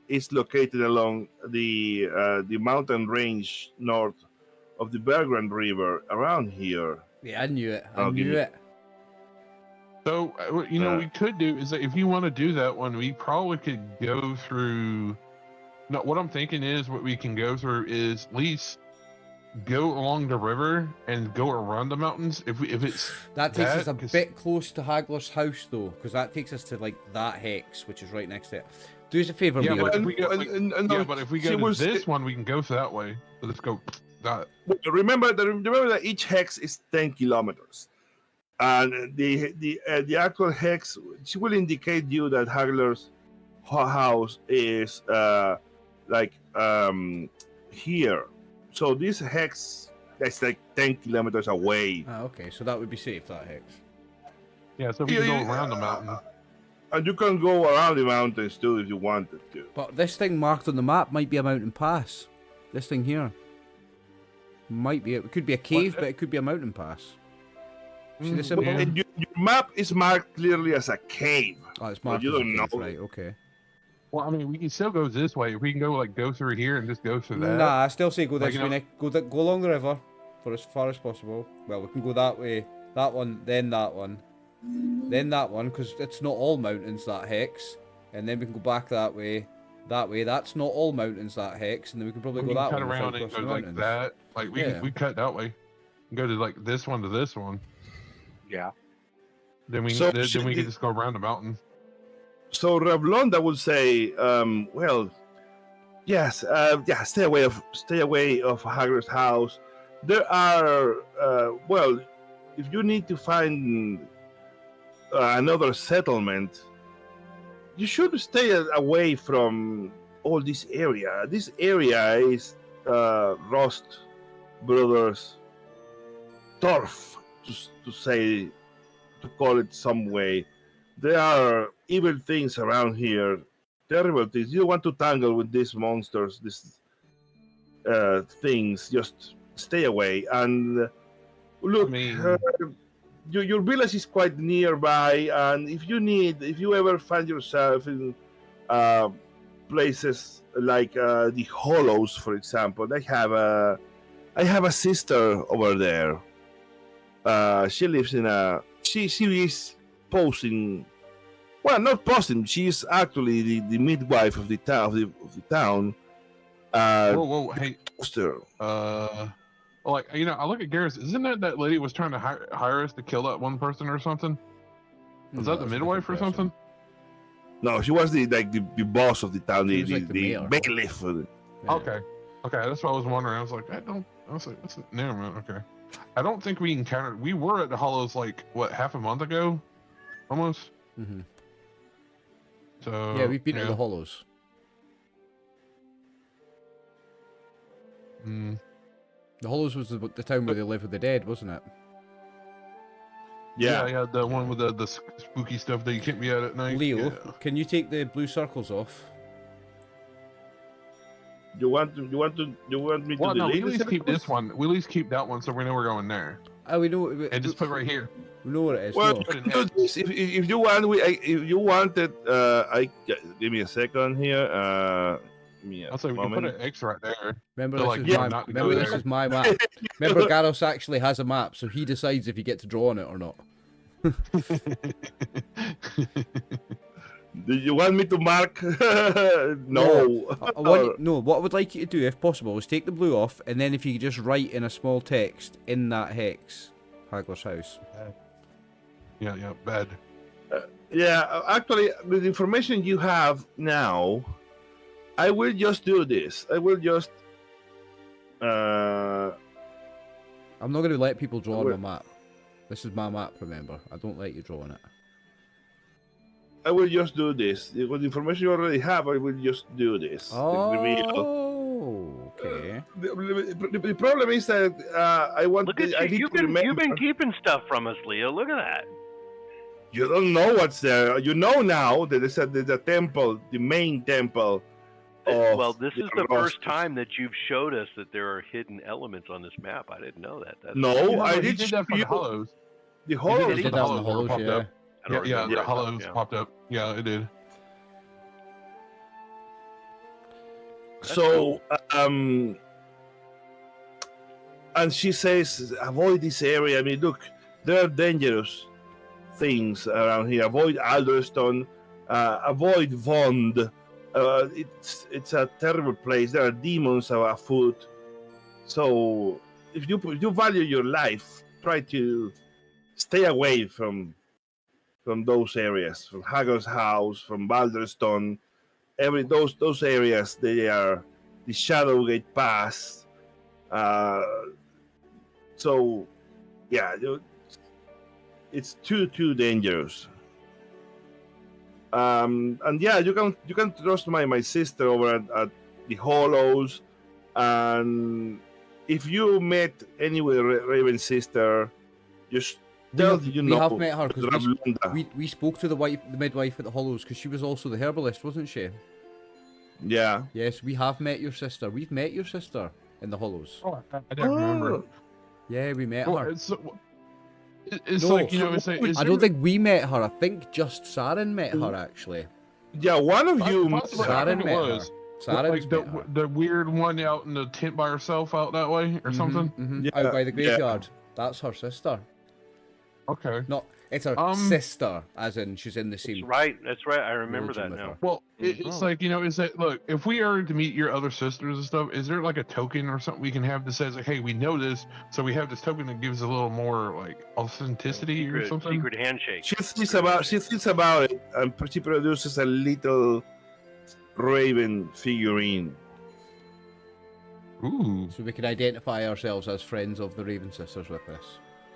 D: is located along the mountain range north of the Bergrand River around here.
A: Yeah, I knew it. I
D: I'll give
A: knew
D: you-
A: it.
C: So, what we
D: Uh,
C: could do is that if you want to do that one, we probably could go through. No, what I'm thinking is what we can go through is at least go along the river and go around the mountains. If it's
A: That takes us a
C: 'cause-
A: bit close to Hagler's house, though, because that takes us to like that hex, which is right next to it. Do us a favor,
C: Yeah,
A: Leo.
C: but if
D: And-
C: we go, like,
D: and
C: yeah,
D: no,
C: but if we
D: she
C: go to
D: was-
C: this one, we can go that way. So let's go that.
D: Remember that each hex is 10 kilometers, and the actual hex, she will indicate you that Hagler's house is here. So this hex that's like 10 kilometers away,
A: Ah, okay, so that would be safe, that hex.
C: Yeah, so we can go around the mountain.
D: and you can go around the mountains too if you wanted to.
A: But this thing marked on the map might be a mountain pass. This thing here might be. It could be a cave, but it could be a mountain pass. See the symbol?
C: Yeah.
D: And your map is marked clearly as a cave.
A: Oh, it's
D: Well,
A: marked
D: you
A: as a
D: don't
A: cave,
D: know.
A: right? Okay.
C: Well, I mean, we can still go this way. If we can go through here and just go through that.
A: Nah, I still say go
C: Like,
A: this
C: you
A: way.
C: know-
A: Nick. Go along the river for as far as possible. Well, we can go that way, that one, then that one, then that one, because it's not all mountains, that hex. And then we can go back that way. That's not all mountains, that hex. And then we can probably
C: we
A: go
C: can
A: that
C: cut
A: one without
C: around and
A: crossing
C: go
A: the
C: like
A: mountains.
C: that. Like
A: Yeah.
C: we cut that way. Go to like this one to this one.
E: Yeah.
C: Then we
D: So
C: then
D: should
C: we can
D: the-
C: just go around the mountain.
D: So Revlonda would say, well, yes, stay away of Hagrid's house. There are, well, if you need to find another settlement, you should stay away from all this area. This area is Rust Brothers turf, to call it some way. There are evil things around here, terrible things. You don't want to tangle with these monsters, these things. Just stay away. And look,
C: I mean-
D: your village is quite nearby. And if you ever find yourself in places like the Hollows, for example, I have a sister over there. She lives in she is posing, well, not posing, she is actually the midwife of the town.
C: Whoa, hey,
D: Sister.
C: like I look at Garrus. Isn't that lady was trying to hire us to kill that one person or something? Was that the
A: that's a
C: midwife or
A: different
C: something?
D: No, she was the boss of the town,
A: She
D: the
A: was like the mayor.
D: bailiff.
A: person. Yeah.
C: Okay, that's what I was wondering. I was like, what's it? Never mind. Okay, I don't think we encountered. We were at the Hollows like what, half a month ago, almost.
A: Mhm.
C: So
A: Yeah, we've been to the Hollows.
C: Mm,
A: The Hollows was the town where they live with the dead, wasn't it?
C: yeah, the one with the spooky stuff that you can't be at night.
A: Leo,
C: Yeah.
A: can you take the blue circles off?
D: You want me
C: Well,
D: to
C: no, we at
D: delete
C: least keep this one. We at least keep that one so we know we're going there.
A: Oh, we know.
C: And just put it right here.
A: We know what it is.
D: Well,
A: no.
D: you can do this. If you want, if you wanted, give me a second here. Give me a
C: I'll say we can put
D: moment.
C: an X right there.
A: Remember,
C: So,
A: this
C: like,
A: is
C: yeah,
A: my.
C: not to
A: Remember,
C: go
A: this
C: there.
A: is my map. Remember, Garros actually has a map, so he decides if you get to draw on it or not.
D: Do you want me to mark? No.
A: I want, no, what I would like you to do, if possible, is take the blue off, and then if you could just write in a small text in that hex, Hagler's house.
C: yeah, bad.
D: Yeah, actually, with the information you have now, I will just do this. I will just.
A: I'm not going to let people draw on
D: Wait.
A: my map. This is my map, remember. I don't let you draw on it.
D: I will just do this. With the information you already have, I will just do this. Reveal.
A: Oh, okay.
D: The problem is that I want.
B: Look at
D: I
B: you.
D: need
B: You've
D: to remember.
B: been keeping stuff from us, Leo. Look at that.
D: You don't know what's there. You know now that there's a temple, the main temple.
B: Well, this
D: the
B: is the first
D: Rosters.
B: time that you've showed us that there are hidden elements on this map. I didn't know that. That's
D: No, I
C: he
D: did
C: did
D: show
C: that for the
D: you
C: hollows.
D: the
C: He
D: hollows.
A: Did
C: for
A: that on the hollows,
C: popped
A: yeah.
C: up.
B: I don't
C: Yeah,
B: remember
C: the
B: that,
C: hollows
B: yeah.
C: popped up. Yeah, it did.
D: So, and she says, avoid this area. I mean, look, there are dangerous things around here. Avoid Alderstone. Avoid Vond. It's a terrible place. There are demons afoot. So, if you value your life, try to stay away from those areas, from Haggard's house, from Balderstone. Those areas, they are the Shadowgate Pass. So, yeah, it's too dangerous. And yeah, you can trust my sister over at the Hollows, and if you met anywhere Raven's sister, just tell
A: We
D: know.
A: have met her because
D: Ravlunda.
A: we spoke to the midwife at the Hollows because she was also the herbalist, wasn't she?
D: Yeah.
A: Yes, we have met your sister. We've met your sister in the Hollows.
C: Oh, I don't remember.
A: Yeah, we met
C: Well,
A: her.
C: it's
A: No,
C: like, you know, it's like,
A: I don't think we met her. I think just Saren met her, actually.
D: Yeah, one of you.
C: possibly, I
A: Saren
C: think it
A: met
C: was.
A: her. Saren's
C: Like
A: met her.
C: the weird one out in the tent by herself out that way or something.
A: Mhm.
D: Yeah,
A: Out by the
D: yeah.
A: graveyard. That's her sister.
C: Okay.
A: No, it's her sister, as in she's in the same.
B: That's right. That's right. I remember
A: religion
B: that
A: with
B: now.
A: her.
C: Well, it's like, you know, is that, look, if we are to meet your other sisters and stuff, is there like a token or something we can have that says like, hey, we know this, so we have this token that gives a little more like authenticity or something?
B: Secret handshake.
D: She thinks about it, and she produces a little Raven figurine.
C: Ooh.
A: So we can identify ourselves as friends of the Raven Sisters with this.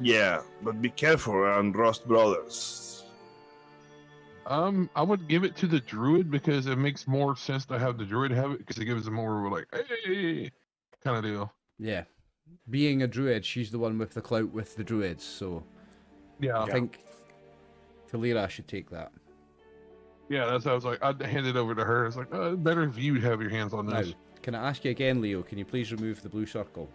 D: Yeah, but be careful around Rust Brothers.
C: I would give it to the druid because it makes more sense to have the druid have it because it gives a more like, hey, kind of deal.
A: Yeah. Being a druid, she's the one with the clout with the druids, so
C: Yeah.
A: I think Talira should take that.
C: Yeah, that's how I was like, I'd hand it over to her. It's like, better if you have your hands on
A: Now,
C: this.
A: can I ask you again, Leo, can you please remove the blue circle?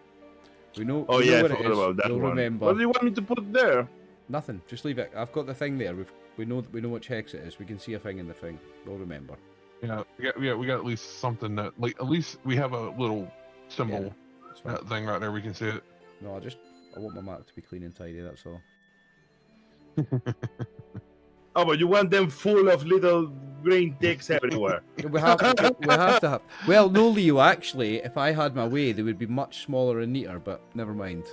A: We know,
D: Oh
A: we
D: yeah,
A: know
D: I
A: what it
D: forgot
A: is.
D: about that
A: We'll
D: one.
A: remember.
D: What do you want me to put there?
A: Nothing, just leave it. I've got the thing there. We know which hex it is. We can see a thing in the thing. We'll remember.
C: Yeah, we got at least something that, like, at least we have a little symbol,
A: Yeah, that's fine.
C: that thing right there. We can see it.
A: No, I want my map to be clean and tidy, that's all.
D: Oh, but you want them full of little green dicks everywhere.
A: We have to have. Well, no, Leo. Actually, if I had my way, they would be much smaller and neater. But never mind.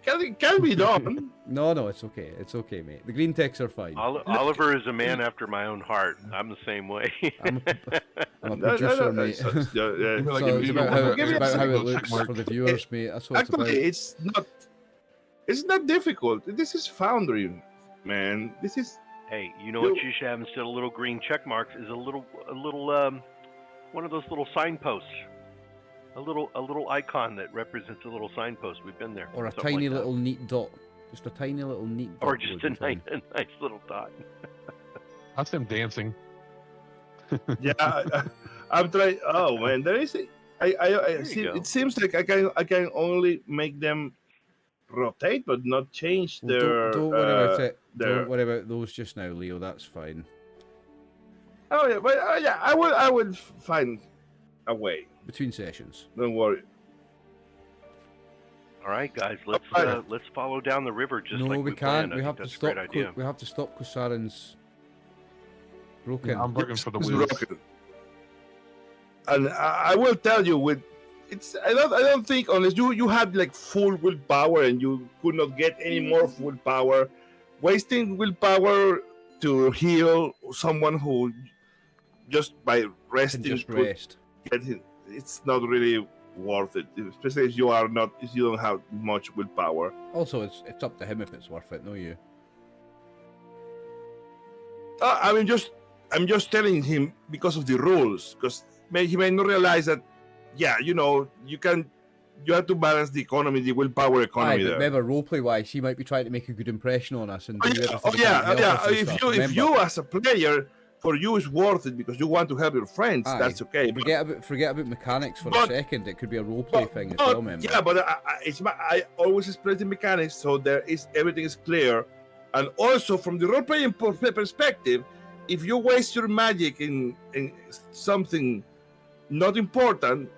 D: Can be done.
A: No, it's okay. It's okay, mate. The green ticks are fine.
B: Oliver is a man after my own heart. I'm the same way.
A: I'm a producer, mate. So it's about how it looks for the viewers, mate. That's what
D: Actually,
A: it's
D: it's not difficult. This is Foundry, man. This is.
B: Hey, you know what you should have instead of little green check marks is a little one of those little signposts. A little icon that represents a little signpost. We've been there.
A: Or a
B: Something
A: tiny
B: like that.
A: little neat dot. Just a tiny little neat dot.
B: Or just
A: would be fine.
B: a nice little dot.
C: That's them dancing.
D: Yeah, I'm trying. Oh man, there is. I see.
B: go.
D: It seems like I can only make them rotate, but not change
A: Well,
D: their.
A: don't worry about it.
D: their-
A: Don't worry about those just now, Leo. That's fine.
D: Oh yeah, but yeah, I will find a way.
A: Between sessions.
D: Don't worry.
B: All right, guys,
D: Alright.
B: let's follow down the river just
A: No,
B: like
A: we
B: planned.
A: can't.
B: I
A: We
B: think
A: have to
B: that's a
A: stop.
B: great idea.
A: We have to stop because Saren's broken.
C: I'm working for the
D: It's
C: wheels.
D: broken. And I will tell you, with it's I don't think unless you had like full willpower and you could not get any more willpower, wasting willpower to heal someone who just by resting
A: Can just
D: could
A: rest.
D: get it, it's not really worth it, especially if you don't have much willpower.
A: Also, it's up to him if it's worth it, no you.
D: I'm just telling him because of the rules, because he may not realize that. Yeah, you have to balance the economy, the willpower
A: Aye,
D: economy
A: but
D: there.
A: remember, roleplay wise, he might be trying to make a good impression on us and do everything he can to
D: yeah.
A: help us and
D: If
A: stuff,
D: you
A: remember?
D: as a player, for you it's worth it because you want to help your friends.
A: Aye,
D: That's okay.
A: Forget about mechanics for a
D: but-
A: second. It could be a roleplay thing as well, remember?
D: Yeah, but I always explain the mechanics so everything is clear, and also from the role playing perspective, if you waste your magic in something not important,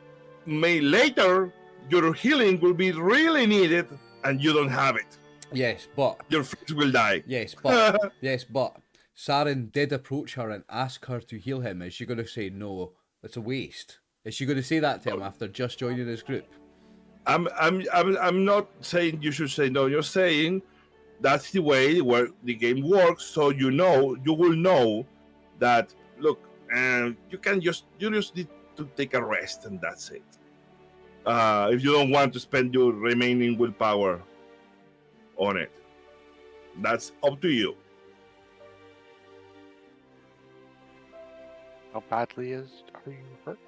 D: later your healing will be really needed, and you don't have it.
A: Yes, but
D: Your friends will die.
A: yes, but Saren did approach her and ask her to heal him. Is she going to say no? It's a waste. Is she going to say that to him after just joining his group?
D: I'm not saying you should say no. You're saying that's the way where the game works. So you will know that. Look, you just need to take a rest, and that's it. If you don't want to spend your remaining willpower on it, that's up to you.
E: How badly are you hurt?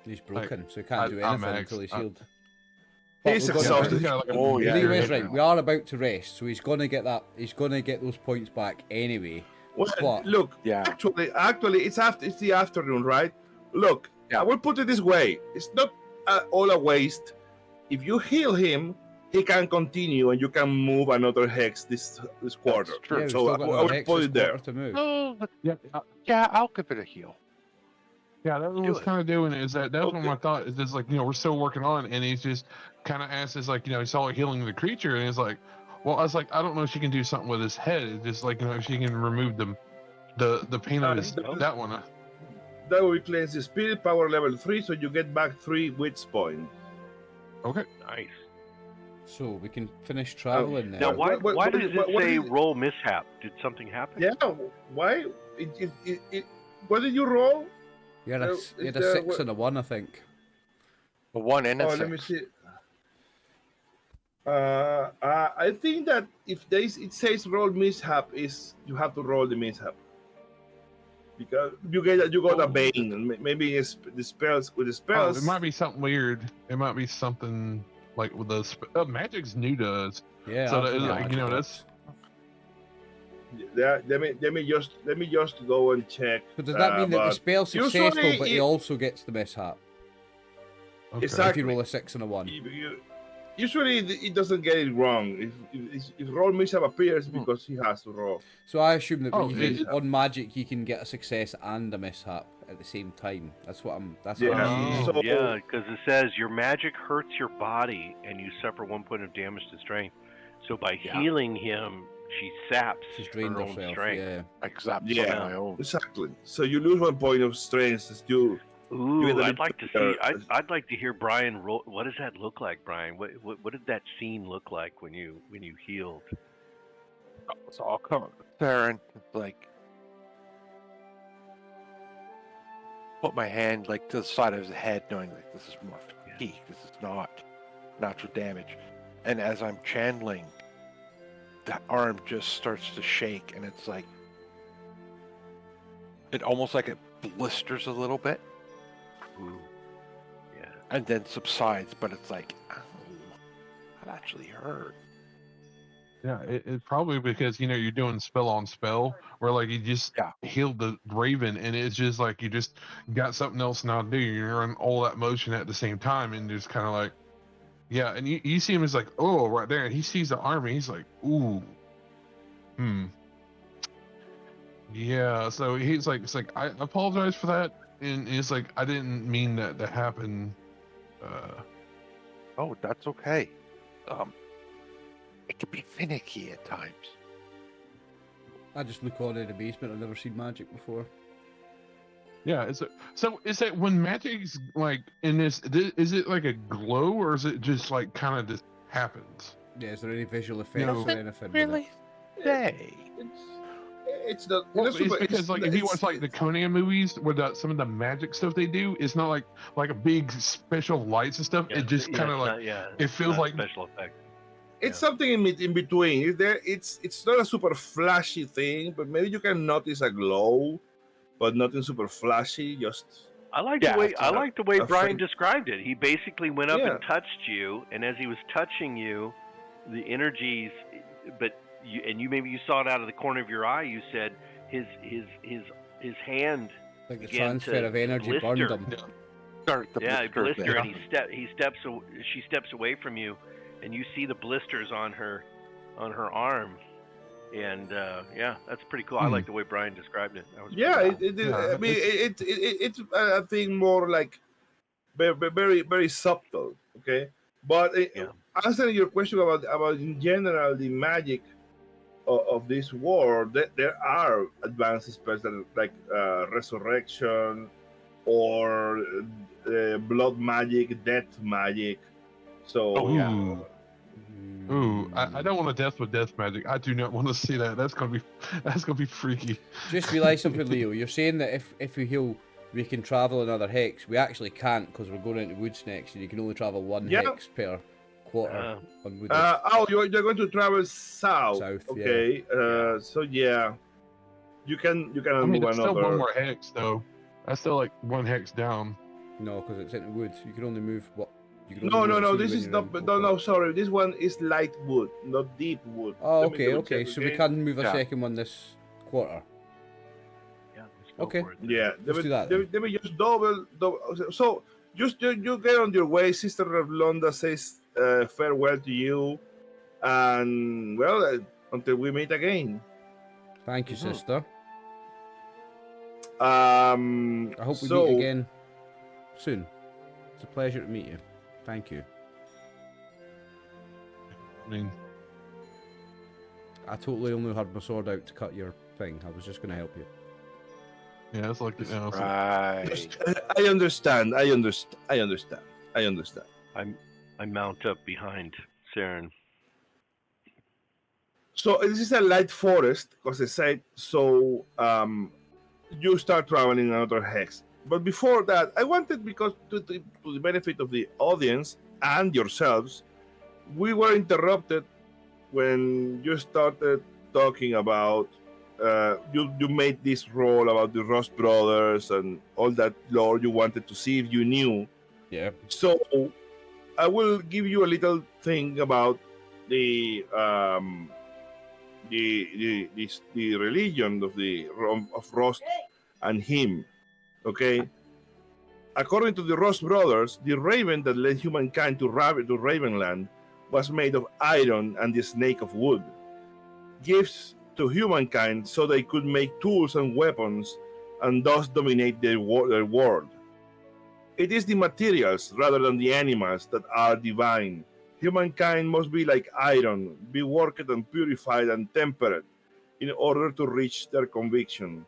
A: He's broken, so he can't do
C: I'm
A: anything until he's healed.
D: He's
A: we're gonna-
D: exhausted.
E: Oh, yeah.
A: Leeway's right. We are about to rest, so he's gonna get that. He's gonna get those points back anyway.
D: Well,
A: What?
D: look,
E: Yeah.
D: actually, it's the afternoon, right? Look,
E: Yeah.
D: I will put it this way: it's not all a waste. If you heal him, he can continue, and you can move another hex this quarter.
E: True.
A: Yeah, we've
D: So
A: still
D: I
A: got
D: will
A: another hex
D: put
A: this
D: it there.
A: quarter to move.
E: Oh, but
C: Yeah,
E: I'll give it a heal.
C: yeah, that was kind of doing it. That's what my thought is. Just like we're still working on it, and he's just kind of asked us like he saw it healing the creature, and he's like, well, I was like, I don't know if she can do something with his head. It's just like if she can remove the pain of his that one.
D: That will cleanse the spirit power level 3, so you get back 3 wits points.
C: Okay.
B: Nice.
A: So we can finish traveling
B: Now,
A: now.
B: why
D: what
B: does
D: is-
B: it
D: what
B: say
D: is it?
B: roll mishap? Did something happen?
D: Yeah, why? What did you roll?
A: You had a
D: is
A: 6
D: what-
A: and a 1, I think.
E: A 1 and a
D: Oh,
E: 6.
D: let me see. I think that if it says roll mishap, you have to roll the mishap because you got a bane, and maybe it's the spells with the
C: Oh,
D: spells.
C: it might be something weird. It might be something like with the magic's new to us.
A: Yeah.
C: So
A: I'll
C: that
A: do
C: is
A: that
C: like,
A: magic
C: that's-
D: Yeah, let me just go and check.
A: So does that mean that the
D: but
A: spell's successful,
D: usually
A: but he
D: it-
A: also gets the mishap?
C: Okay.
D: Exactly.
A: If you roll a 6 and a 1.
D: Usually it doesn't get it wrong. If roll mishap appears,
A: Hmm.
D: because he has to roll.
A: So I assume that
C: Oh,
A: on magic you can get a success and a mishap at the same time. That's what I'm
D: Yeah.
A: assuming.
C: Oh.
D: So
B: Yeah, because it says your magic hurts your body and you suffer 1 point of damage to strength. So by healing him, she saps
A: She's drained
B: her own
A: herself.
B: strength.
A: Yeah.
E: Exactly.
D: Yeah.
E: My own.
D: exactly. So you lose 1 point of strength as you.
B: Ooh,
D: get a
B: I'd like to
D: little
B: see. I'd like to hear Brian roll. What does that look like, Brian? What did that scene look like when you healed?
E: So I'll come up there and like put my hand like to the side of his head, knowing like this is more fatigue. This is not natural damage. And as I'm channeling, the arm just starts to shake, and it's like it almost like it blisters a little bit,
B: Ooh, yeah.
E: and then subsides. But it's like, ow, that actually hurt.
C: Yeah, it probably because you're doing spell on spell, where like you just healed the raven, and it's just like you just got something else now to do. You're in all that motion at the same time, and just kind of like, yeah. And you see him as like, oh, right there, and he sees the army. He's like, ooh, yeah. So he's like, it's like I apologize for that, and it's like I didn't mean that to happen.
E: Oh, that's okay. It can be finicky at times.
A: I just look on in amazement. I've never seen magic before.
C: Yeah, so is that when magic's like in this, is it like a glow, or is it just like kind of just happens?
A: Yeah, is there any visual effects
C: No.
A: or anything? with it?
E: Really? Say.
D: It's not.
C: Well,
D: It's, not
C: it's
D: super,
C: because like if you watch like the Conan movies, where some of the magic stuff they do, it's not like a big special lights and stuff.
B: Yeah,
C: It just kind of
B: it's
C: like
B: not, yeah,
C: it feels
B: not
C: like
B: special effects.
D: it's something in between. It's not a super flashy thing, but maybe you can notice a glow, but nothing super flashy. Just
B: I like
E: Yeah,
B: the way
E: it's
B: I
E: not-
B: like the way
D: a
B: Brian
D: faint-
B: described it. He basically went up
D: Yeah.
B: and touched you, and as he was touching you, the energies. But you maybe you saw it out of the corner of your eye. You said his hand
A: Like the
B: began
A: transfer
B: to
A: of energy burned
B: blister.
A: him.
E: Start the
B: Yeah,
E: blisters
B: blister,
E: there.
B: and she steps away from you, and you see the blisters on her arm, and yeah, that's pretty cool. I like the way Brian described it. That was
D: yeah,
B: pretty
D: it,
B: cool.
D: I mean, it's a thing more like very very subtle. Okay, but
B: Yeah.
D: answering your question about in general the magic of this world, there are advanced spells that like resurrection or blood magic, death magic. So
E: Oh, yeah.
C: Ooh, I don't want to death with death magic. I do not want to see that. That's gonna be freaky.
A: Just realised something, Leo. You're saying that if we heal, we can travel another hex. We actually can't because we're going into woods next, and you can only travel one
D: Yeah.
A: hex per quarter on wood.
D: you're going to travel south.
A: South, yeah.
D: Okay. So yeah, you can
C: I mean,
D: move
C: it's still one
D: another.
C: more hex though. That's still like one hex down.
A: No, because it's into woods. You can only move what? You can
D: No,
A: only
D: no,
A: move
D: no.
A: two
D: This
A: when
D: is
A: you're
D: not.
A: in
D: No,
A: open.
D: no. Sorry. This one is light wood, not deep wood.
A: Oh,
D: Let me
A: okay,
D: double
A: okay.
D: check
A: So we
D: again.
A: can move a
E: Yeah.
A: second one this quarter.
B: Yeah, let's go
A: Okay.
B: for it.
D: Yeah.
A: Let's do that then.
D: Let me just double. So just you get on your way. Sister Revlonda says farewell to you, and well, until we meet again.
A: Thank you,
E: Mhm.
A: sister.
D: I
A: I hope we meet again soon. It's a pleasure to meet you. Thank you.
C: I mean,
A: I totally only had my sword out to cut your thing. I was just going to help you.
C: yeah, it's like it's like-
E: Right.
D: I understand. I understand.
B: I mount up behind Saren.
D: So this is a light forest, because I said so. You start traveling another hex. But before that, I wanted, because to the benefit of the audience and yourselves, we were interrupted when you started talking about you made this role about the Ross brothers and all that lore you wanted to see if you knew.
A: Yeah.
D: So I will give you a little thing about the the religion of Ross and him. Okay. According to the Ross brothers, the raven that led humankind to Ravenland was made of iron and the snake of wood. Gifts to humankind so they could make tools and weapons and thus dominate their world. It is the materials rather than the animals that are divine. Humankind must be like iron, be worked and purified and tempered in order to reach their conviction,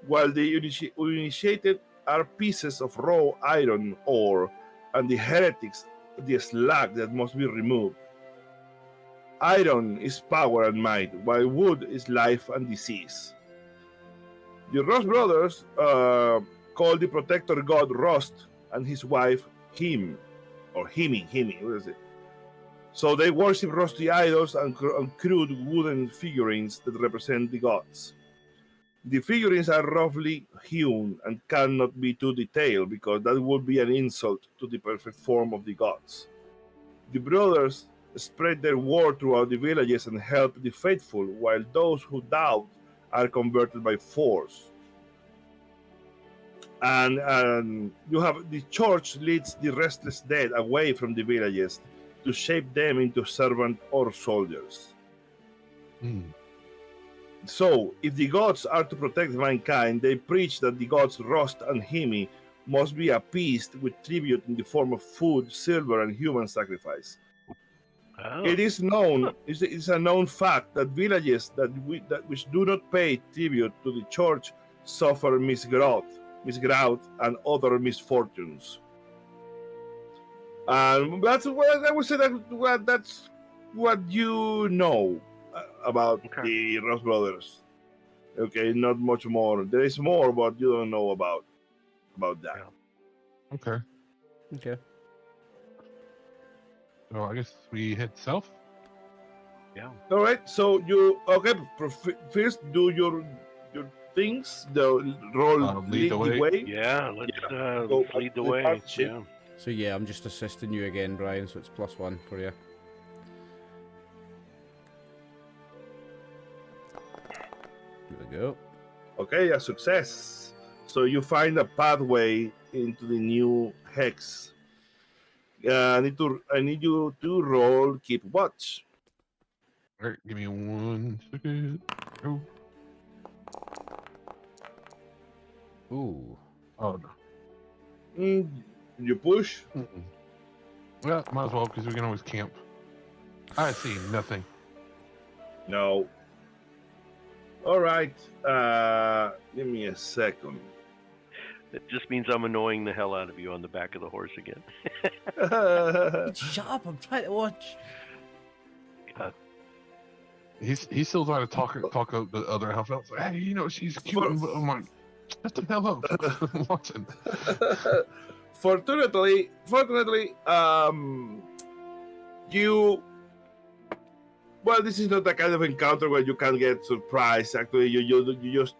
D: while the initiated are pieces of raw iron ore, and the heretics the slag that must be removed. Iron is power and might, while wood is life and disease. The Ross brothers called the protector god Rust and his wife Him, or Himi, what is it? So they worship rusty idols and crude wooden figurines that represent the gods. The figurines are roughly hewn and cannot be too detailed because that would be an insult to the perfect form of the gods. The brothers spread their word throughout the villages and help the faithful, while those who doubt are converted by force. And you have the church leads the restless dead away from the villages to shape them into servant or soldiers. So, if the gods are to protect mankind, they preach that the gods Rost and Himi must be appeased with tribute in the form of food, silver, and human sacrifice.
B: Oh.
D: It is known, it's a known fact that villages that which do not pay tribute to the church suffer misgrowth, and other misfortunes. And that's what I would say that's what you know about
B: Okay.
D: the Ross brothers. Okay, not much more. There is more, but you don't know about that.
B: Yeah.
C: Okay.
A: Okay.
C: So I guess we head south.
B: Yeah.
D: All right. So you first do your things. The roll
C: Lead the way.
B: Yeah, let's
D: Go
B: let's lead the
D: to the
B: way.
D: partnership.
B: Yeah.
A: So yeah, I'm just assisting you again, Brian. So it's +1 for you. There we go.
D: Okay, a success. So you find a pathway into the new hex. I need you to roll keep watch.
C: All right, give me 1 second. Oh,
A: Ooh.
C: oh no.
D: You push.
C: Mm-mm. Well, might as well because we can always camp. I see nothing.
D: No. All right. Give me a second.
B: It just means I'm annoying the hell out of you on the back of the horse again.
A: Shut up! I'm trying to watch.
C: He's still trying to talk up the other half elves. Like, hey, you know she's cute. I'm like, shut the hell up. I'm watching.
D: Fortunately, you. Well, this is not the kind of encounter where you can get surprised. Actually, you just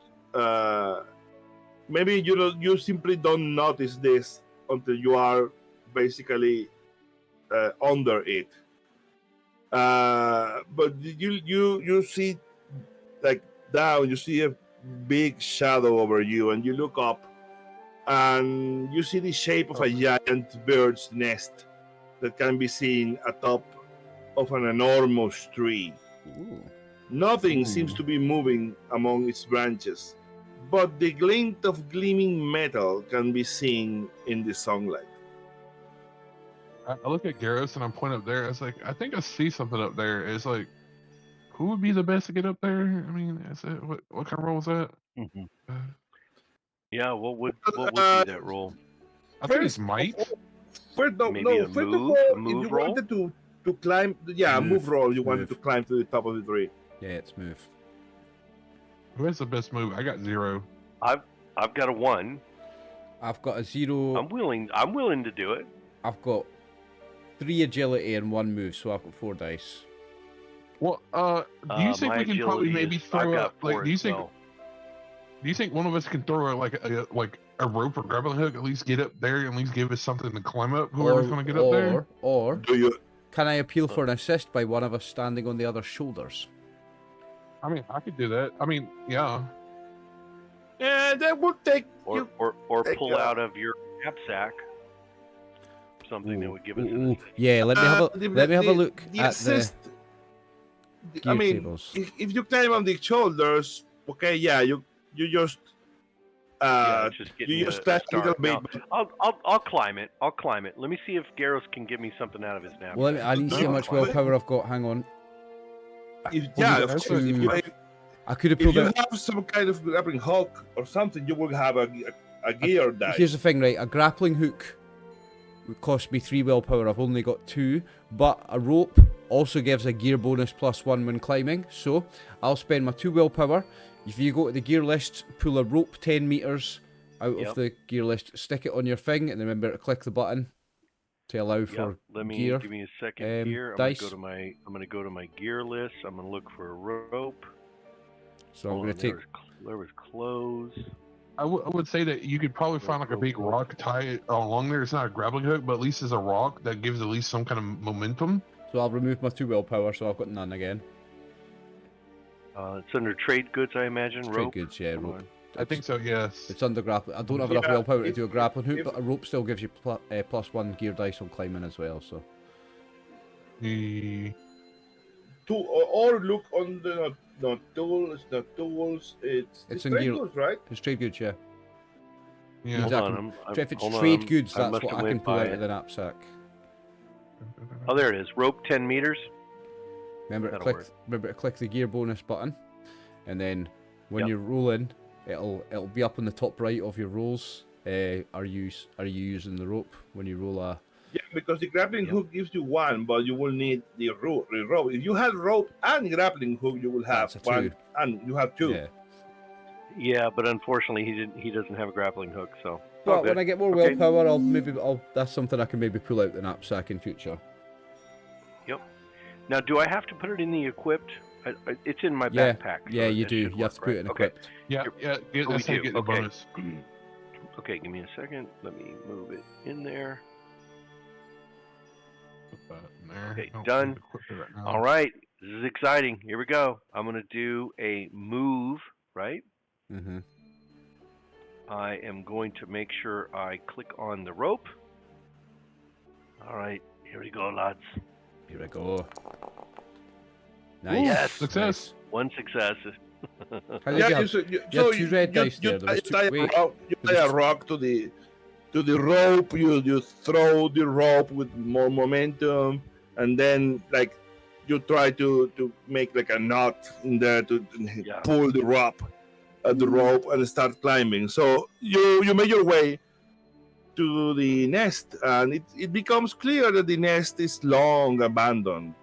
D: maybe you simply don't notice this until you are basically under it. But you see like down, you see a big shadow over you, and you look up, and you see the shape of a giant bird's nest that can be seen atop of an enormous tree.
A: Ooh.
D: Nothing seems to be moving among its branches, but the glint of gleaming metal can be seen in the sunlight.
C: I look at Garrus and I'm pointing up there. I was like, I think I see something up there. It's like, who would be the best to get up there? I mean, is it what kind of role was that?
B: Mm-hmm.
C: Uh,
B: Yeah, what would be that role?
C: I think it's might.
B: Maybe a
D: First of
B: move?
D: all,
B: A
D: if
B: move
D: you
B: roll?
D: wanted to climb, yeah,
A: Move,
D: move roll. You wanted
A: move.
D: to climb to the top of the tree.
A: Yeah, it's move.
C: Who has the best move? I got 0.
B: I've got a 1.
A: I've got a 0.
B: I'm willing to do it.
A: I've got 3 agility and 1 move, so I've got 4 dice.
C: Well, do you think
B: my
C: we can probably
B: agility
C: maybe
B: is-
C: throw
B: I've got
C: up? Like,
B: 4
C: do you
B: as
C: think?
B: well.
C: Do you think one of us can throw a rope or grappling hook? At least get up there and at least give us something to climb up. Whoever's going to get up there.
A: Or
D: Do you?
A: can I appeal for an assist by one of us standing on the other's shoulders?
C: I mean, I could do that. I mean, yeah.
D: Yeah, that would take
B: Or
D: you.
B: or
D: take,
B: pull out of your knapsack something that would give us an
A: Ooh,
B: assist.
A: yeah, let me have a let me have a look
D: The
A: at
D: assist.
A: the
D: I
A: gear
D: mean,
A: tables.
D: if you climb on the shoulders, okay, yeah, you just
B: Yeah, just getting
D: you
B: a
D: just stand a little
B: start.
D: bit.
B: No, I'll climb it. I'll climb it. Let me see if Garros can get me something out of his knapsack.
A: Well, I need to see how
D: No,
A: much
D: but-
A: willpower I've got. Hang on.
D: Yeah, of
C: that's
D: course.
C: a-
A: I could have
D: If
A: pulled
D: you
A: out.
D: have some kind of grappling hook or something, you will have a gear die.
A: Here's the thing, right? A grappling hook would cost me 3 willpower. I've only got 2, but a rope also gives a gear bonus +1 when climbing. So I'll spend my 2 willpower. If you go to the gear list, pull a rope 10 meters out of the gear list, stick it on your thing, and remember to click the button to allow for gear.
B: Give me a second here.
A: dice.
B: I'm gonna go to my gear list. I'm gonna look for a rope.
A: So I'm going to take.
B: There was clothes.
C: I would say that you could probably find like a big rock, tie it along there. It's not a grappling hook, but at least it's a rock that gives at least some kind of momentum.
A: So I'll remove my 2 willpower, so I've got none again.
B: It's under trade goods, I imagine.
A: Trade
B: Rope.
A: goods, yeah,
B: Come
A: rope.
B: on.
C: I think so. Yes.
A: It's under grappling. I don't have enough willpower to do a grappling hook,
D: if-
A: but a rope still gives you +1 gear dice on climbing as well. So
C: The
D: Or look on the not tools, it's
A: in
D: trade
A: gear.
D: goods, right?
A: It's trade goods, yeah.
C: yeah.
B: Hold
A: Exactly.
B: on.
A: If it's
B: hold on,
A: trade goods,
B: I
A: that's
B: must
A: what
B: have
A: I can
B: went
A: pull
B: by
A: out
B: it.
A: of the knapsack.
B: Oh, there it is. Rope 10 meters.
A: Remember to
B: That'll
A: click the gear bonus button, and then when
B: Yep.
A: you're rolling, it'll be up on the top right of your rolls. Are you using the rope when you roll a?
D: Yeah, because the grappling
B: Yep.
D: hook gives you 1, but you will need the rope. If you had rope and grappling hook, you will have
A: That's a
D: 1,
A: 2.
D: and you have 2.
A: Yeah.
B: Yeah, but unfortunately, he doesn't have a grappling hook, so.
A: But when I get more
B: Okay.
A: willpower, that's something I can maybe pull out the knapsack in future.
B: Yep. Now, do I have to put it in the equipped? It's in my
A: Yeah,
B: backpack.
A: yeah,
B: so
A: you
B: this
A: do.
B: should
A: You have
B: work,
A: to put it
B: right?
A: in
B: Okay.
A: equipped.
C: Yeah,
B: Oh,
C: that's how you
B: we
C: get
B: do.
C: the
B: Okay.
C: bonus.
B: Okay, give me a second. Let me move it in there.
C: Put that in there.
B: Okay,
C: I don't
B: done.
C: need to equip it right now.
B: All right, this is exciting. Here we go. I'm gonna do a move, right?
A: Mm-hmm.
B: I am going to make sure I click on the rope. All right, here we go, lads.
A: Here we go. Nice.
B: Yes.
C: Success.
B: One success.
A: How did
D: Yeah,
A: you
D: you,
A: have?
D: so you,
A: You had
D: so
A: two red dice
D: you,
A: there. There was two.
D: tie
A: Wait.
D: you tie a rock to the rope. You throw the rope with more momentum, and then like you try to make like a knot in there to
B: Yeah.
D: pull the rope and start climbing. So you make your way to the nest, and it becomes clear that the nest is long abandoned.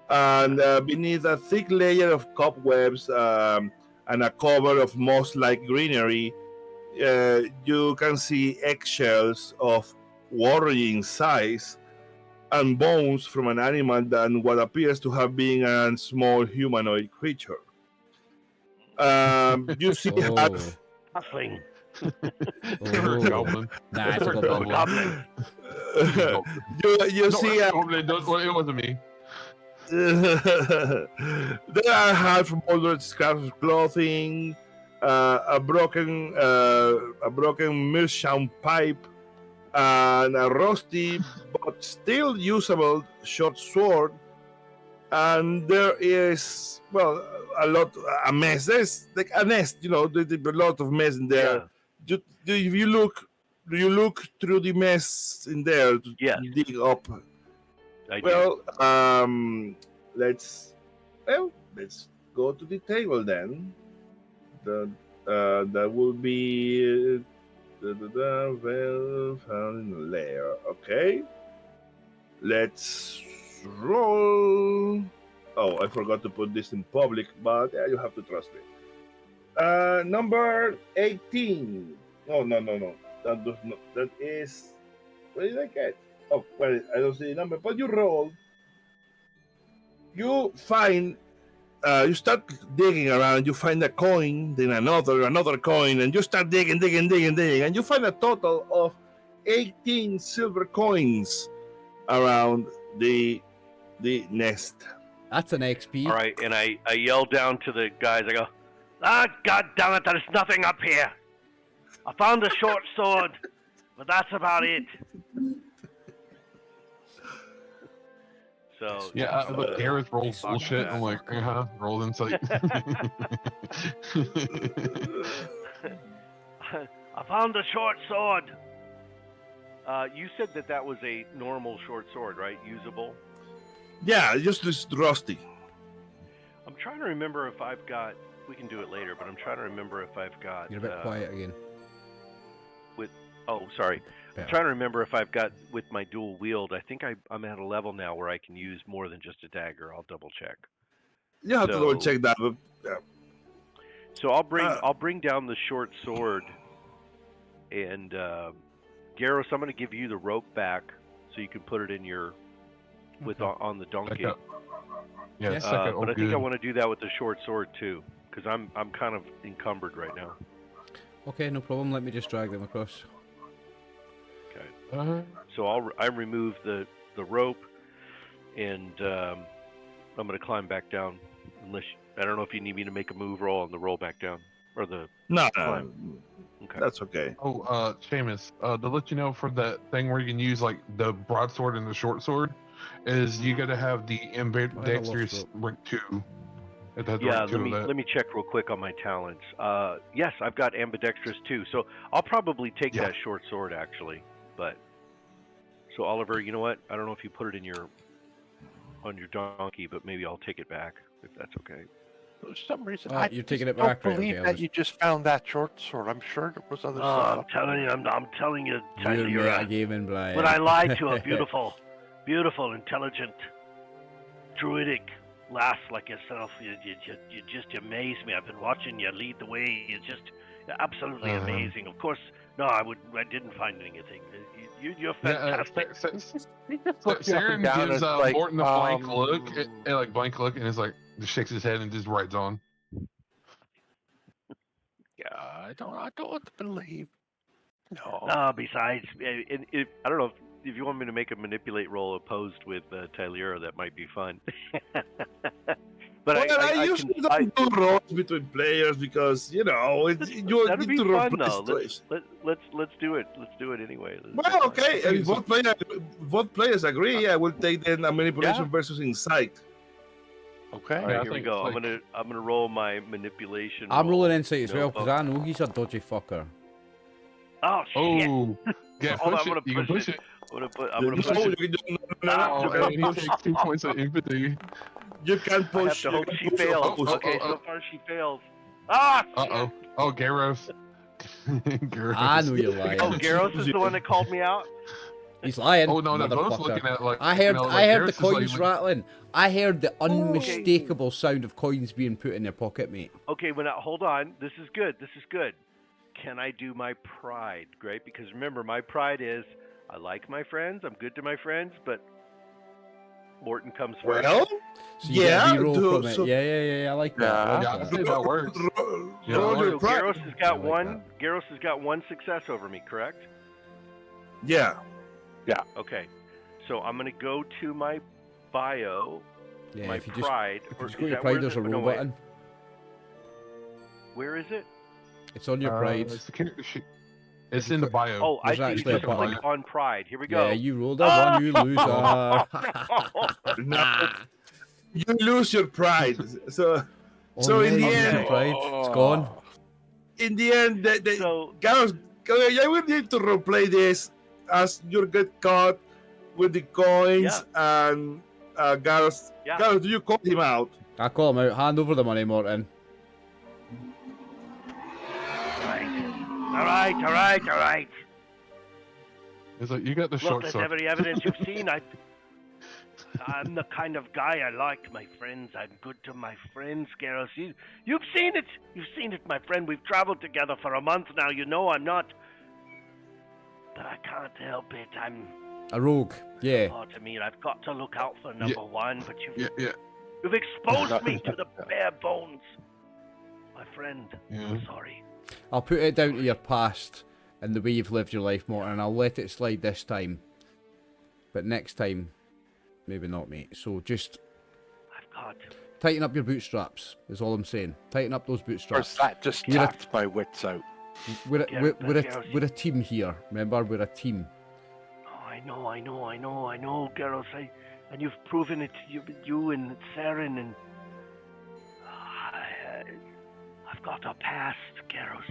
D: And beneath a thick layer of cobwebs and a cover of moss-like greenery, you can see eggshells of worrying size and bones from an animal than what appears to have been a small humanoid creature. You see
A: Oh.
B: Halfling.
A: Oh.
C: Goblin.
A: Nah, it's a goblin.
B: Goblin.
D: you see
C: Goblin. Well, it wasn't me.
D: there are half-molded scraps of clothing, a broken meerschaum pipe, and a rusty but still usable short sword. And there is a mess. There's like a nest, there's a lot of mess in there.
B: Yeah.
D: If you look through the mess in there to
B: Yes.
D: dig up.
B: I do.
D: Well, let's go to the table then. That will be well found in the lair. Okay, let's roll. Oh, I forgot to put this in public, but yeah, you have to trust me. Number 18. No. That is. What did I get? Oh, well, I don't see the number, but you roll. You find, you start digging around, you find a coin, then another coin, and you start digging, and you find a total of 18 silver coins around the nest.
A: That's an XP.
B: All right, and I yell down to the guys. I go, God damn it, there's nothing up here. I found a short sword, but that's about it. So
C: Yeah, look, Gareth rolls bullshit. I'm like, roll insight.
B: I found a short sword. You said that was a normal short sword, right? Usable.
D: Yeah, just this rusty.
B: I'm trying to remember if I've got. We can do it later, but I'm trying to remember if I've got.
A: You're a bit quiet again.
B: Oh, sorry.
A: Yeah.
B: I'm trying to remember if I've got with my dual wield. I think I'm at a level now where I can use more than just a dagger. I'll double check.
D: You have to double check that. But, yeah.
B: So I'll bring down the short sword, and Garrus, I'm going to give you the rope back so you can put it in your on the donkey.
C: Yeah,
B: but I think I want to do that with the short sword too, because I'm kind of encumbered right now.
A: Okay, no problem. Let me just drag them across.
B: Okay. So I remove the rope, and I'm going to climb back down. Unless I don't know if you need me to make a move roll on the roll back down or the climb. Okay.
D: That's okay.
C: Oh, Seamus, to let you know for that thing where you can use like the broadsword and the short sword, is you got to have the ambidextrous rank 2.
B: Yeah, let me check real quick on my talents. Yes, I've got ambidextrous too, so I'll probably take that short sword actually. But so Oliver, you know what? I don't know if you put it on your donkey, but maybe I'll take it back if that's okay.
E: For some reason,
A: You're taking it
E: don't
A: back, right?
E: believe
A: Okay,
E: that you just found that short sword. I'm sure there was other stuff.
B: I'm telling you,
A: You're metagaming, Brian.
B: But I lied to a beautiful, intelligent, druidic lass like yourself, you just amaze me. I've been watching you lead the way. You're just absolutely amazing. Of course, no, I didn't find anything. You're fantastic.
C: Saren
E: down
C: gives
E: and like,
C: Morton a blank look, and like blank look, and is like just shakes his head and just writes on.
E: Yeah, I don't want to believe. No.
B: Besides, I don't know if you want me to make a manipulate roll opposed with Tylera, that might be fun. But
D: Well, I
B: I
D: usually
B: can,
D: don't do rolls between players because you
B: that'd
D: need
B: be
D: to roll
B: fun
D: play
B: though.
D: situation.
B: Let's do it. Let's do it anyway.
D: Well, okay. If both players agree, I will take then a manipulation versus insight.
E: Okay.
B: All
C: Yeah,
B: right,
C: I
B: here we
C: think
B: go.
C: it's
B: I'm gonna roll my manipulation.
A: I'm
B: roll.
A: rolling insight as
B: No,
A: well because I know he's a dodgy fucker.
B: Oh shit!
C: Oh, yeah,
B: Hold on,
C: push
B: I'm
C: it. You
B: gonna
C: can
B: push
C: push it.
B: I'm gonna push it.
C: Oh, and he takes 2 points of empathy.
D: You can
B: I
D: push.
B: have to
D: You
B: hope
D: can
B: she
D: push
B: fails.
D: or push.
B: Okay, so far she fails. Ah!
C: Uh
B: shit.
C: oh. Oh, Garros. Garros.
A: I know you're lying.
B: Oh, Garros is the one that called me out.
A: He's lying.
C: Oh no, both
A: motherfucker.
C: looking at like.
A: I heard
C: like,
A: the
C: Garros is like-
A: coins rattling. I heard the unmistakable sound of coins being put in your pocket, mate.
B: Okay, well now hold on. This is good. This is good. Can I do my pride? Great, because remember, my pride is I like my friends. I'm good to my friends, but Morton comes first.
D: Well,
A: So you get a reroll from it.
D: so-
A: Yeah, I like that. I like
C: Yeah, I
A: that.
C: think that works. Yeah,
D: roll
C: so
D: your
B: So
D: pride.
B: Garros has got
A: I like
B: one. Garros has got one success over me. Correct?
D: Yeah.
B: Okay. So I'm gonna go to my bio,
A: Yeah,
B: my
A: if you just,
B: pride.
A: if
B: or
A: you just go
B: is
A: to
B: that where
A: pride, there's a
B: the- no,
A: roll
B: wait.
A: button.
B: Where is it?
A: It's on your pride.
C: It's the character sheet. It's in the bio.
B: Oh, I
A: There's
B: see.
A: actually a
B: Just click
C: button.
B: on pride. Here we go.
A: Yeah, you rolled a one, you loser.
D: No. You lose your pride. So So in the end-
A: pride, it's gone.
D: in the end,
B: So
D: Garros, I will need to replay this as you get caught with the coins and Garros.
B: yeah.
D: Garros, do you call him out?
A: I call him out. Hand over the money, Morton.
B: All right.
C: It's like you got the
B: Look,
C: short
B: there's
C: sword.
B: every evidence you've seen. I'm the kind of guy I like my friends. I'm good to my friends, Garros. You've seen it. You've seen it, my friend. We've traveled together for a month now. You know I'm not. But I can't help it. I'm
A: A rogue. Yeah.
B: part of me. I've got to look out for number one. But you've exposed me to the bare bones, my friend.
C: Yeah.
B: I'm sorry.
A: I'll put it down to your past and the way you've lived your life, Morton, and I'll let it slide this time. But next time, maybe not, mate. So just
B: I've got.
A: tighten up your bootstraps, is all I'm saying. Tighten up those
E: Or
A: bootstraps.
E: that just
A: You're a-
E: tapped my wits out.
A: We're
B: Garros.
A: a team here. Remember, we're a team.
B: Oh, I know, Garros. And you've proven it. You and Saren, and I've got a past, Garros.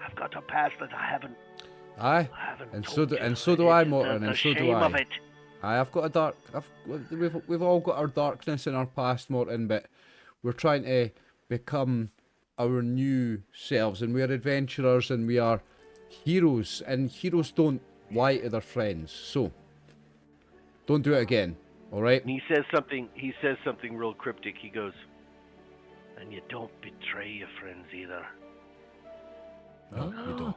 B: I've got a past that I haven't.
A: Aye.
B: I haven't.
A: And
B: told
A: so
B: you.
A: do I,
B: It's
A: Morton,
B: the
A: and so do
B: shame
A: I.
B: of it.
A: I've got a dark. We've all got our darkness in our past, Morton, but we're trying to become our new selves, and we're adventurers, and we are heroes, and heroes don't lie to their friends. So don't do it again, all right?
B: And he says something. He says something real cryptic. He goes, "And you don't betray your friends either."
A: No, you don't.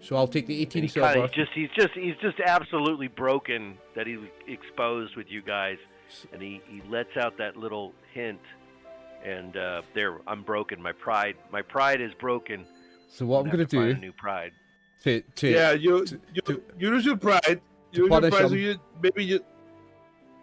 A: So I'll take the 18
B: And he kinda,
A: silver.
B: he's just absolutely broken that he was exposed with you guys, and he lets out that little hint, and there, I'm broken. My pride is broken.
A: So what I'm gonna
B: Find a
A: do
B: new pride.
A: to
D: Yeah, you lose your pride. You lose your
A: punish
D: pride, so
A: him.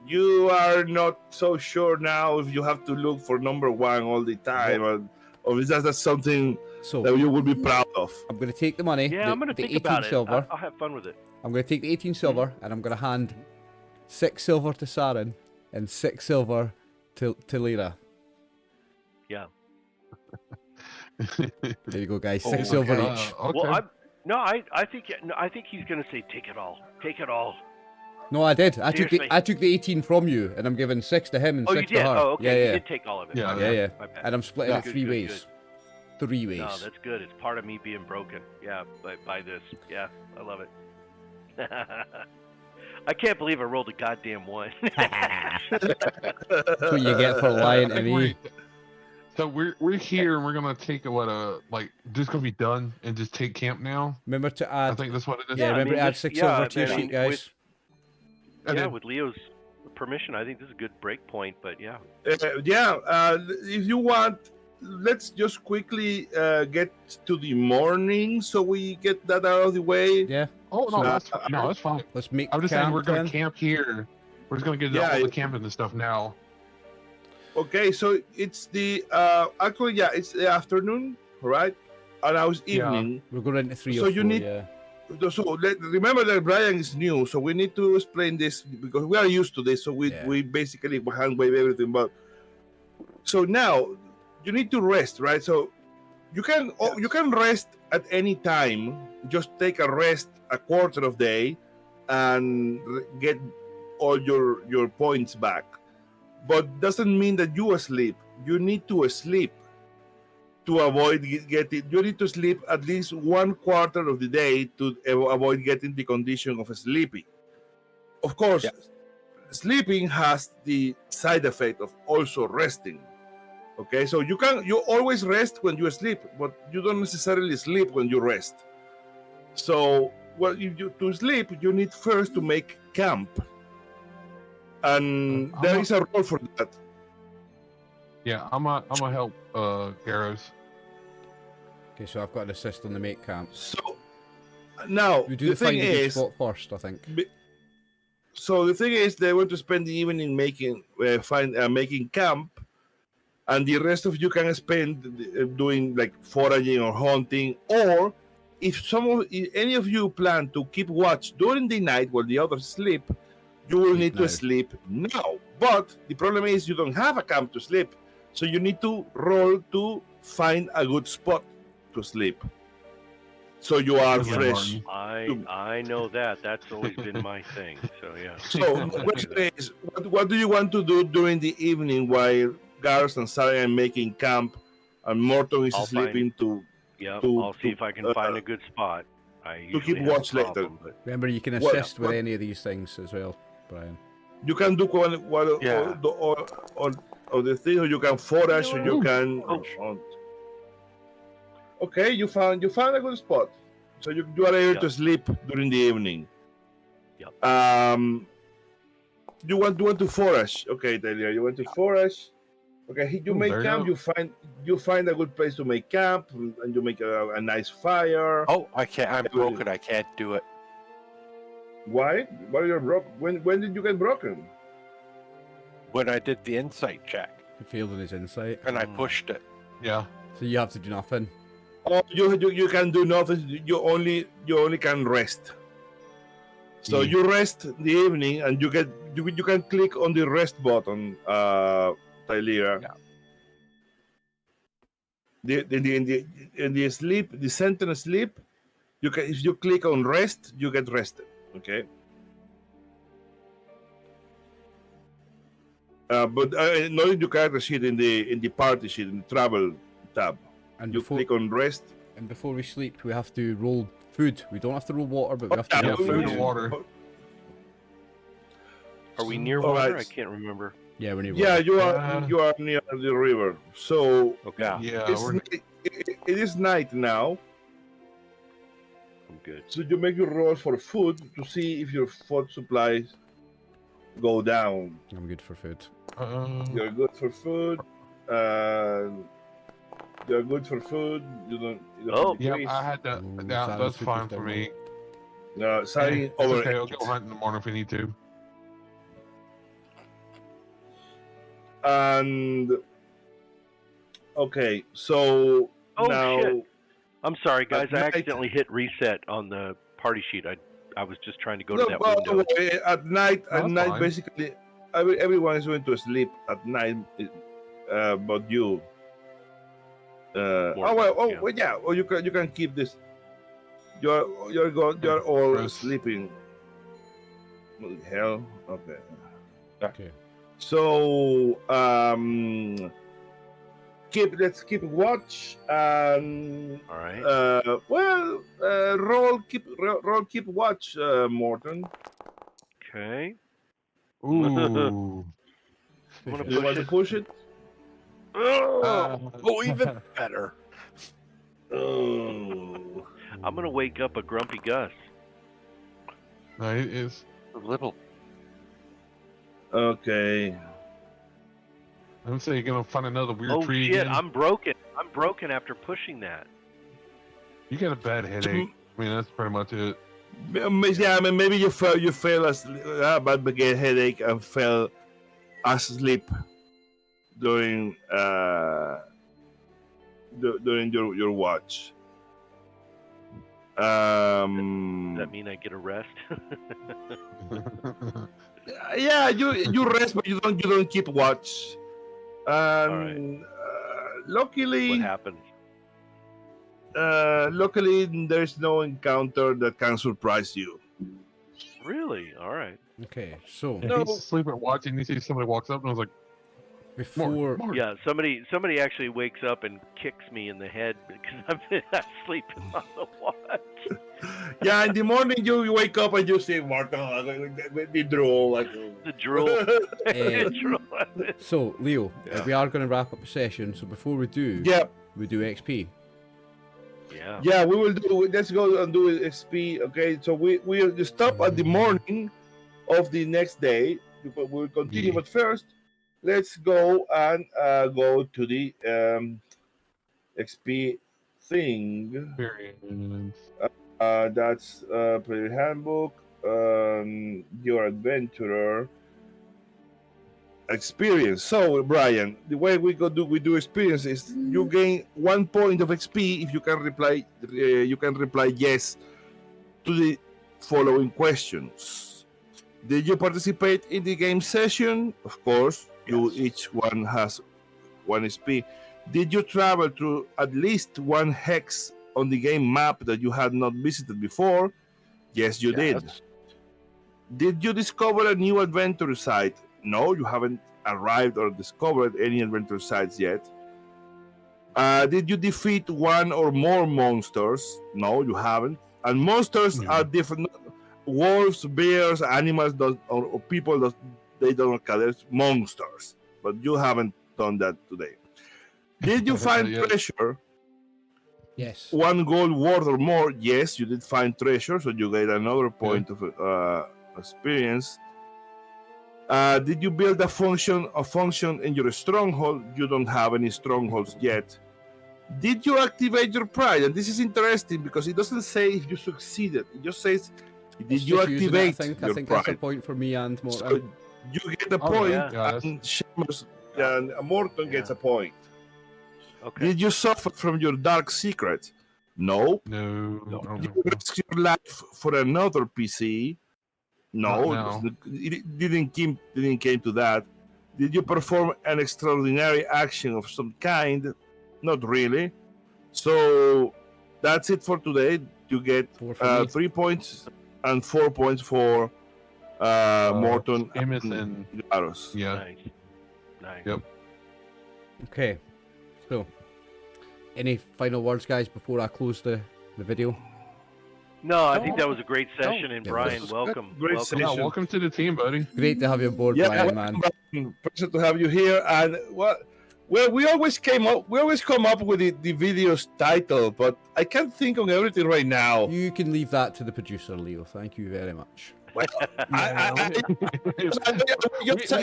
D: you are not so sure now if you have to look for number one all the time, or is that something
A: so
D: that you would be proud of?
A: I'm gonna take the money.
B: Yeah,
A: the,
B: I'm gonna
A: the
B: think
A: 18
B: about it.
A: silver.
B: I'll have fun with it.
A: I'm gonna take the 18 silver and I'm gonna hand 6 silver to Saren and 6 silver to Lyra.
B: Yeah.
A: There you go, guys.
C: Oh
A: 6
C: my
A: silver
C: God.
A: each.
C: Okay.
B: Well, I think he's gonna say take it all. Take it all.
A: No, I did. I
B: Seriously.
A: took the 18 from you, and I'm giving 6 to him and
B: Oh,
A: 6
B: you did.
A: to her.
B: Oh, okay.
A: Yeah,
B: You did take all of it.
C: Yeah,
A: yeah.
B: My bad.
A: And I'm splitting it
B: Good,
A: 3
B: good,
A: ways. 3 ways.
B: No, that's good. It's part of me being broken. Yeah, by this. Yeah, I love it. I can't believe I rolled a goddamn 1.
A: That's what you get for lying to me.
C: So we're here and we're gonna take just gonna be done and just take camp now.
A: Remember to
C: I
A: add.
C: think that's what it is.
A: Yeah,
B: I
A: remember
B: mean,
A: to add
B: this-
A: 6
B: yeah,
A: silver to your
B: I mean,
A: sheet, guys.
C: And
B: Yeah,
C: then-
B: with Leo's permission, I think this is a good break point. But yeah,
D: if you want, let's just quickly get to the morning so we get that out of the way.
A: Yeah,
C: Oh no,
D: So-
C: that's fine.
A: let's make
C: I'm just saying
A: camp
C: we're gonna
A: then.
C: camp here. We're just gonna get
D: Yeah,
C: all the
D: it-
C: camping and stuff now.
D: Okay, so it's the it's the afternoon, right? And now it's
C: Yeah.
D: evening.
A: We're going into 3
D: So
A: or 4,
D: you need-
A: yeah.
D: So remember that Brian is new, so we need to explain this because we are used to this. So
A: Yeah.
D: we basically hand wave everything. But so now you need to rest, right? So you can rest at any time. Just take a rest a quarter of day and get all your points back. But doesn't mean that you asleep. You need to sleep to avoid getting. You need to sleep at least 1/4 of the day to avoid getting the condition of sleeping. Of course, sleeping has the side effect of also resting. Okay, so you always rest when you sleep, but you don't necessarily sleep when you rest. So, to sleep, you need first to make camp, and there is a role for that.
C: Yeah, I'm gonna help Garros.
A: Okay, so I've got an assist on the make camp.
D: So now
A: We do
D: the
A: the
D: thing
A: find a good
D: is,
A: spot first, I think.
D: so the thing is, they want to spend the evening making making camp, and the rest of you can spend doing like foraging or hunting, or if any of you plan to keep watch during the night while the others sleep, you will need to sleep now. But the problem is you don't have a camp to sleep, so you need to roll to find a good spot to sleep. So you are
C: Good one,
D: fresh.
C: Martin.
B: I know that. That's always been my thing. So yeah.
D: So the question is, what do you want to do during the evening while Gareth and Sarah are making camp and Morton is
B: I'll
D: sleeping
B: Yeah,
D: to-
B: I'll see if I can find a good spot. I usually
D: keep
B: have a
D: watch later.
B: problem, but-
A: Remember, you can
D: What-
A: assist with
D: what-
A: any of these things as well, Brian.
D: you can do
E: Yeah.
D: or the thing, or you can forage, or you can
B: Oh.
D: hunt. Okay, you found a good spot, so you are able to sleep during the evening.
B: Yep.
D: You want to forage? Okay, Taylor, you want to forage? Okay, you
C: Oh,
D: make
C: there you
D: camp.
C: go.
D: You find a good place to make camp, and you make a nice fire.
E: Oh, I can't. I'm broken. I can't do it.
D: Why? Why are you broke? When did you get broken?
E: When I did the insight check
A: He failed in his insight.
E: and I pushed it.
C: Yeah.
A: So you have to do nothing.
D: Oh, you can do nothing. You only can rest. So you rest in the evening, and you can click on the rest button, Tylera.
E: Yeah.
D: In the sleep, the sentence sleep, if you click on rest, you get rested. Okay. But not in the character sheet, in the party sheet, in the travel tab,
A: And
D: you click on rest.
A: And before we sleep, we have to roll food. We don't have to roll water, but we have to
C: Yeah,
A: roll
C: food
A: food.
C: and water.
B: Are we near
D: All
B: water?
D: right.
B: I can't remember.
A: Yeah, we need
D: Yeah,
A: water.
D: you are near the river. So
B: Okay,
E: Yeah.
C: Yeah,
D: it's it is night now.
B: I'm good.
D: So you make your rolls for food to see if your food supplies go down.
A: I'm good for food.
D: You're good for food. You're good for food. You don't
B: Oh.
C: yeah,
D: decrease.
C: I had to.
A: Ooh,
C: Yeah,
A: Sarah's
C: that's
A: food
C: fine
A: is
C: for
A: down.
C: me.
D: Signing
C: Hey, it's
D: over.
C: okay, I'll go hunt in the morning if we need to.
D: And okay, so
B: Oh,
D: now
B: shit. I'm sorry, guys. I
D: night-
B: accidentally hit reset on the party sheet. I was just trying to go
D: no,
B: to that
D: but
B: window.
D: at night,
C: No, that's fine.
D: basically, everyone is going to sleep at night, but you.
B: Yeah.
D: Or you can keep this. You're all
C: Gross.
D: sleeping. What the hell? Okay.
A: Okay.
D: So let's keep watch and
B: All right.
D: roll keep watch, Morton.
B: Okay.
C: Ooh.
B: I'm gonna
D: You want to push it?
E: Oh, even better.
D: Oh.
B: I'm gonna wake up a grumpy Gus.
C: No, it is.
E: A little.
D: Okay.
C: I'm saying you're gonna find another weird
B: Oh
C: tree
B: shit!
C: again.
B: I'm broken. I'm broken after pushing that.
C: You got a bad headache. I mean, that's pretty much it.
D: Yeah, I mean, maybe you fell asleep, but began headache and fell asleep during during your watch.
B: Does that mean I get a rest?
D: Yeah, you rest, but you don't keep watch.
B: right. What
D: Luckily,
B: happens?
D: luckily there's no encounter that can surprise you.
B: Really? All right.
A: Okay, so
C: If
D: No.
C: he's asleep or watching, he sees somebody walks up and I was like,
A: before
C: Mark.
B: Yeah, somebody actually wakes up and kicks me in the head because I've been sleeping on the watch.
D: Yeah, in the morning you wake up and you see Martin the drool like
B: The drool. The drool.
A: so Leo,
B: Yeah.
A: we are going to wrap up the session. So before we do,
D: Yeah,
A: we do XP.
B: Yeah.
D: yeah, we will do. Let's go and do XP. Okay, so we stop at the morning of the next day. We'll continue,
C: Yeah.
D: but first, let's go and go to the XP thing.
C: Period.
D: That's player handbook. Your adventurer experience. So Brian, the way we do experience is you gain 1 point of XP if you can reply yes to the following questions. Did you participate in the game session? Of course,
B: Yes.
D: each one has 1 XP. Did you travel to at least 1 hex on the game map that you had not visited before? Yes, you did.
E: Yes.
D: Did you discover a new adventure site? No, you haven't arrived or discovered any adventure sites yet. Did you defeat 1 or more monsters? No, you haven't. And monsters
C: No.
D: are different. Wolves, bears, animals, or people, they don't call it monsters. But you haven't done that today. Did you find
C: Yes.
D: treasure?
A: Yes.
D: 1 gold worth or more? Yes, you did find treasure, so you get another point of experience. Did you build a function in your stronghold? You don't have any strongholds yet. Did you activate your pride? And this is interesting because it doesn't say if you succeeded. It just says, did
A: It's
D: you
A: just using it,
D: activate
A: I
D: your
A: think
D: pride?
A: that's a point for me and Morton.
D: So you get a
C: Oh,
D: point,
B: yeah.
D: and Seamus and Morton gets
B: Yeah.
D: a point.
B: Okay.
D: Did you suffer from your dark secret? No.
C: No.
D: Did you risk your life for another PC? No,
C: Not now.
D: it didn't came to that. Did you perform an extraordinary action of some kind? Not really. So that's it for today. You get
A: 4 for me.
D: 3 points and 4 points for Morton
C: Seamus
D: and
C: and
D: Garros.
C: yeah.
B: Nice. Nice.
C: Yep.
A: Okay, so any final words, guys, before I close the video?
B: No, I think that was a great session, and
A: Yeah,
B: Brian,
D: this was
B: welcome.
D: great
B: welcome.
C: Yeah,
D: session.
C: welcome to the team, buddy.
A: Great to have you on board,
D: Yeah,
A: Brian, man.
D: pleasure to have you here. And we always come up with the video's title, but I can't think of everything right now.
A: You can leave that to the producer, Leo. Thank you very much.
C: We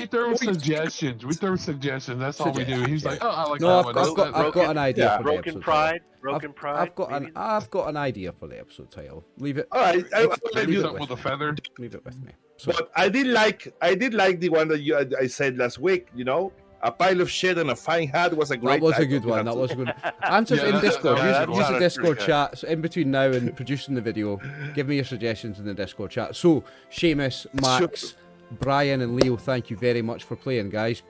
C: throw suggestions. We throw suggestions. That's all we do. He's like, oh, I like
A: No,
C: that
A: I've
C: one.
A: got an idea
D: yeah,
A: for the
B: Broken
A: episode
B: Pride.
A: title.
B: Broken Pride.
A: I've got an idea for the episode title. Leave it.
D: All right, I'll let
C: Maybe
D: you.
C: something with a feather.
A: Leave it with me. So,
D: But I did like the one that I said last week. You know, a pile of shit and a fine hat was a great.
A: that was a
D: title.
A: good one. That was a good. Answers
C: Yeah,
A: in
C: that-
A: Discord.
C: that-
A: Use
B: that's
A: the
B: a
A: Discord
B: good-
A: chat. So in between now and producing the video, give me your suggestions in the Discord chat. So Seamus, Max, Brian, and Leo, thank you very much for playing, guys.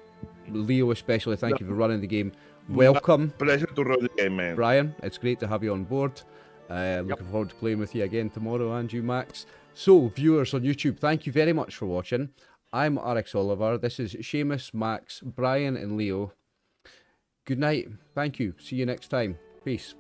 A: Leo especially, thank you for running the game. Welcome,
D: Pleasure to run the game, man.
A: Brian. It's great to have you on board. Looking forward to playing with you again tomorrow, and you, Max. So, viewers on YouTube, thank you very much for watching. I'm RxOliver. This is Seamus, Max, Brian, and Leo. Good night. Thank you. See you next time. Peace.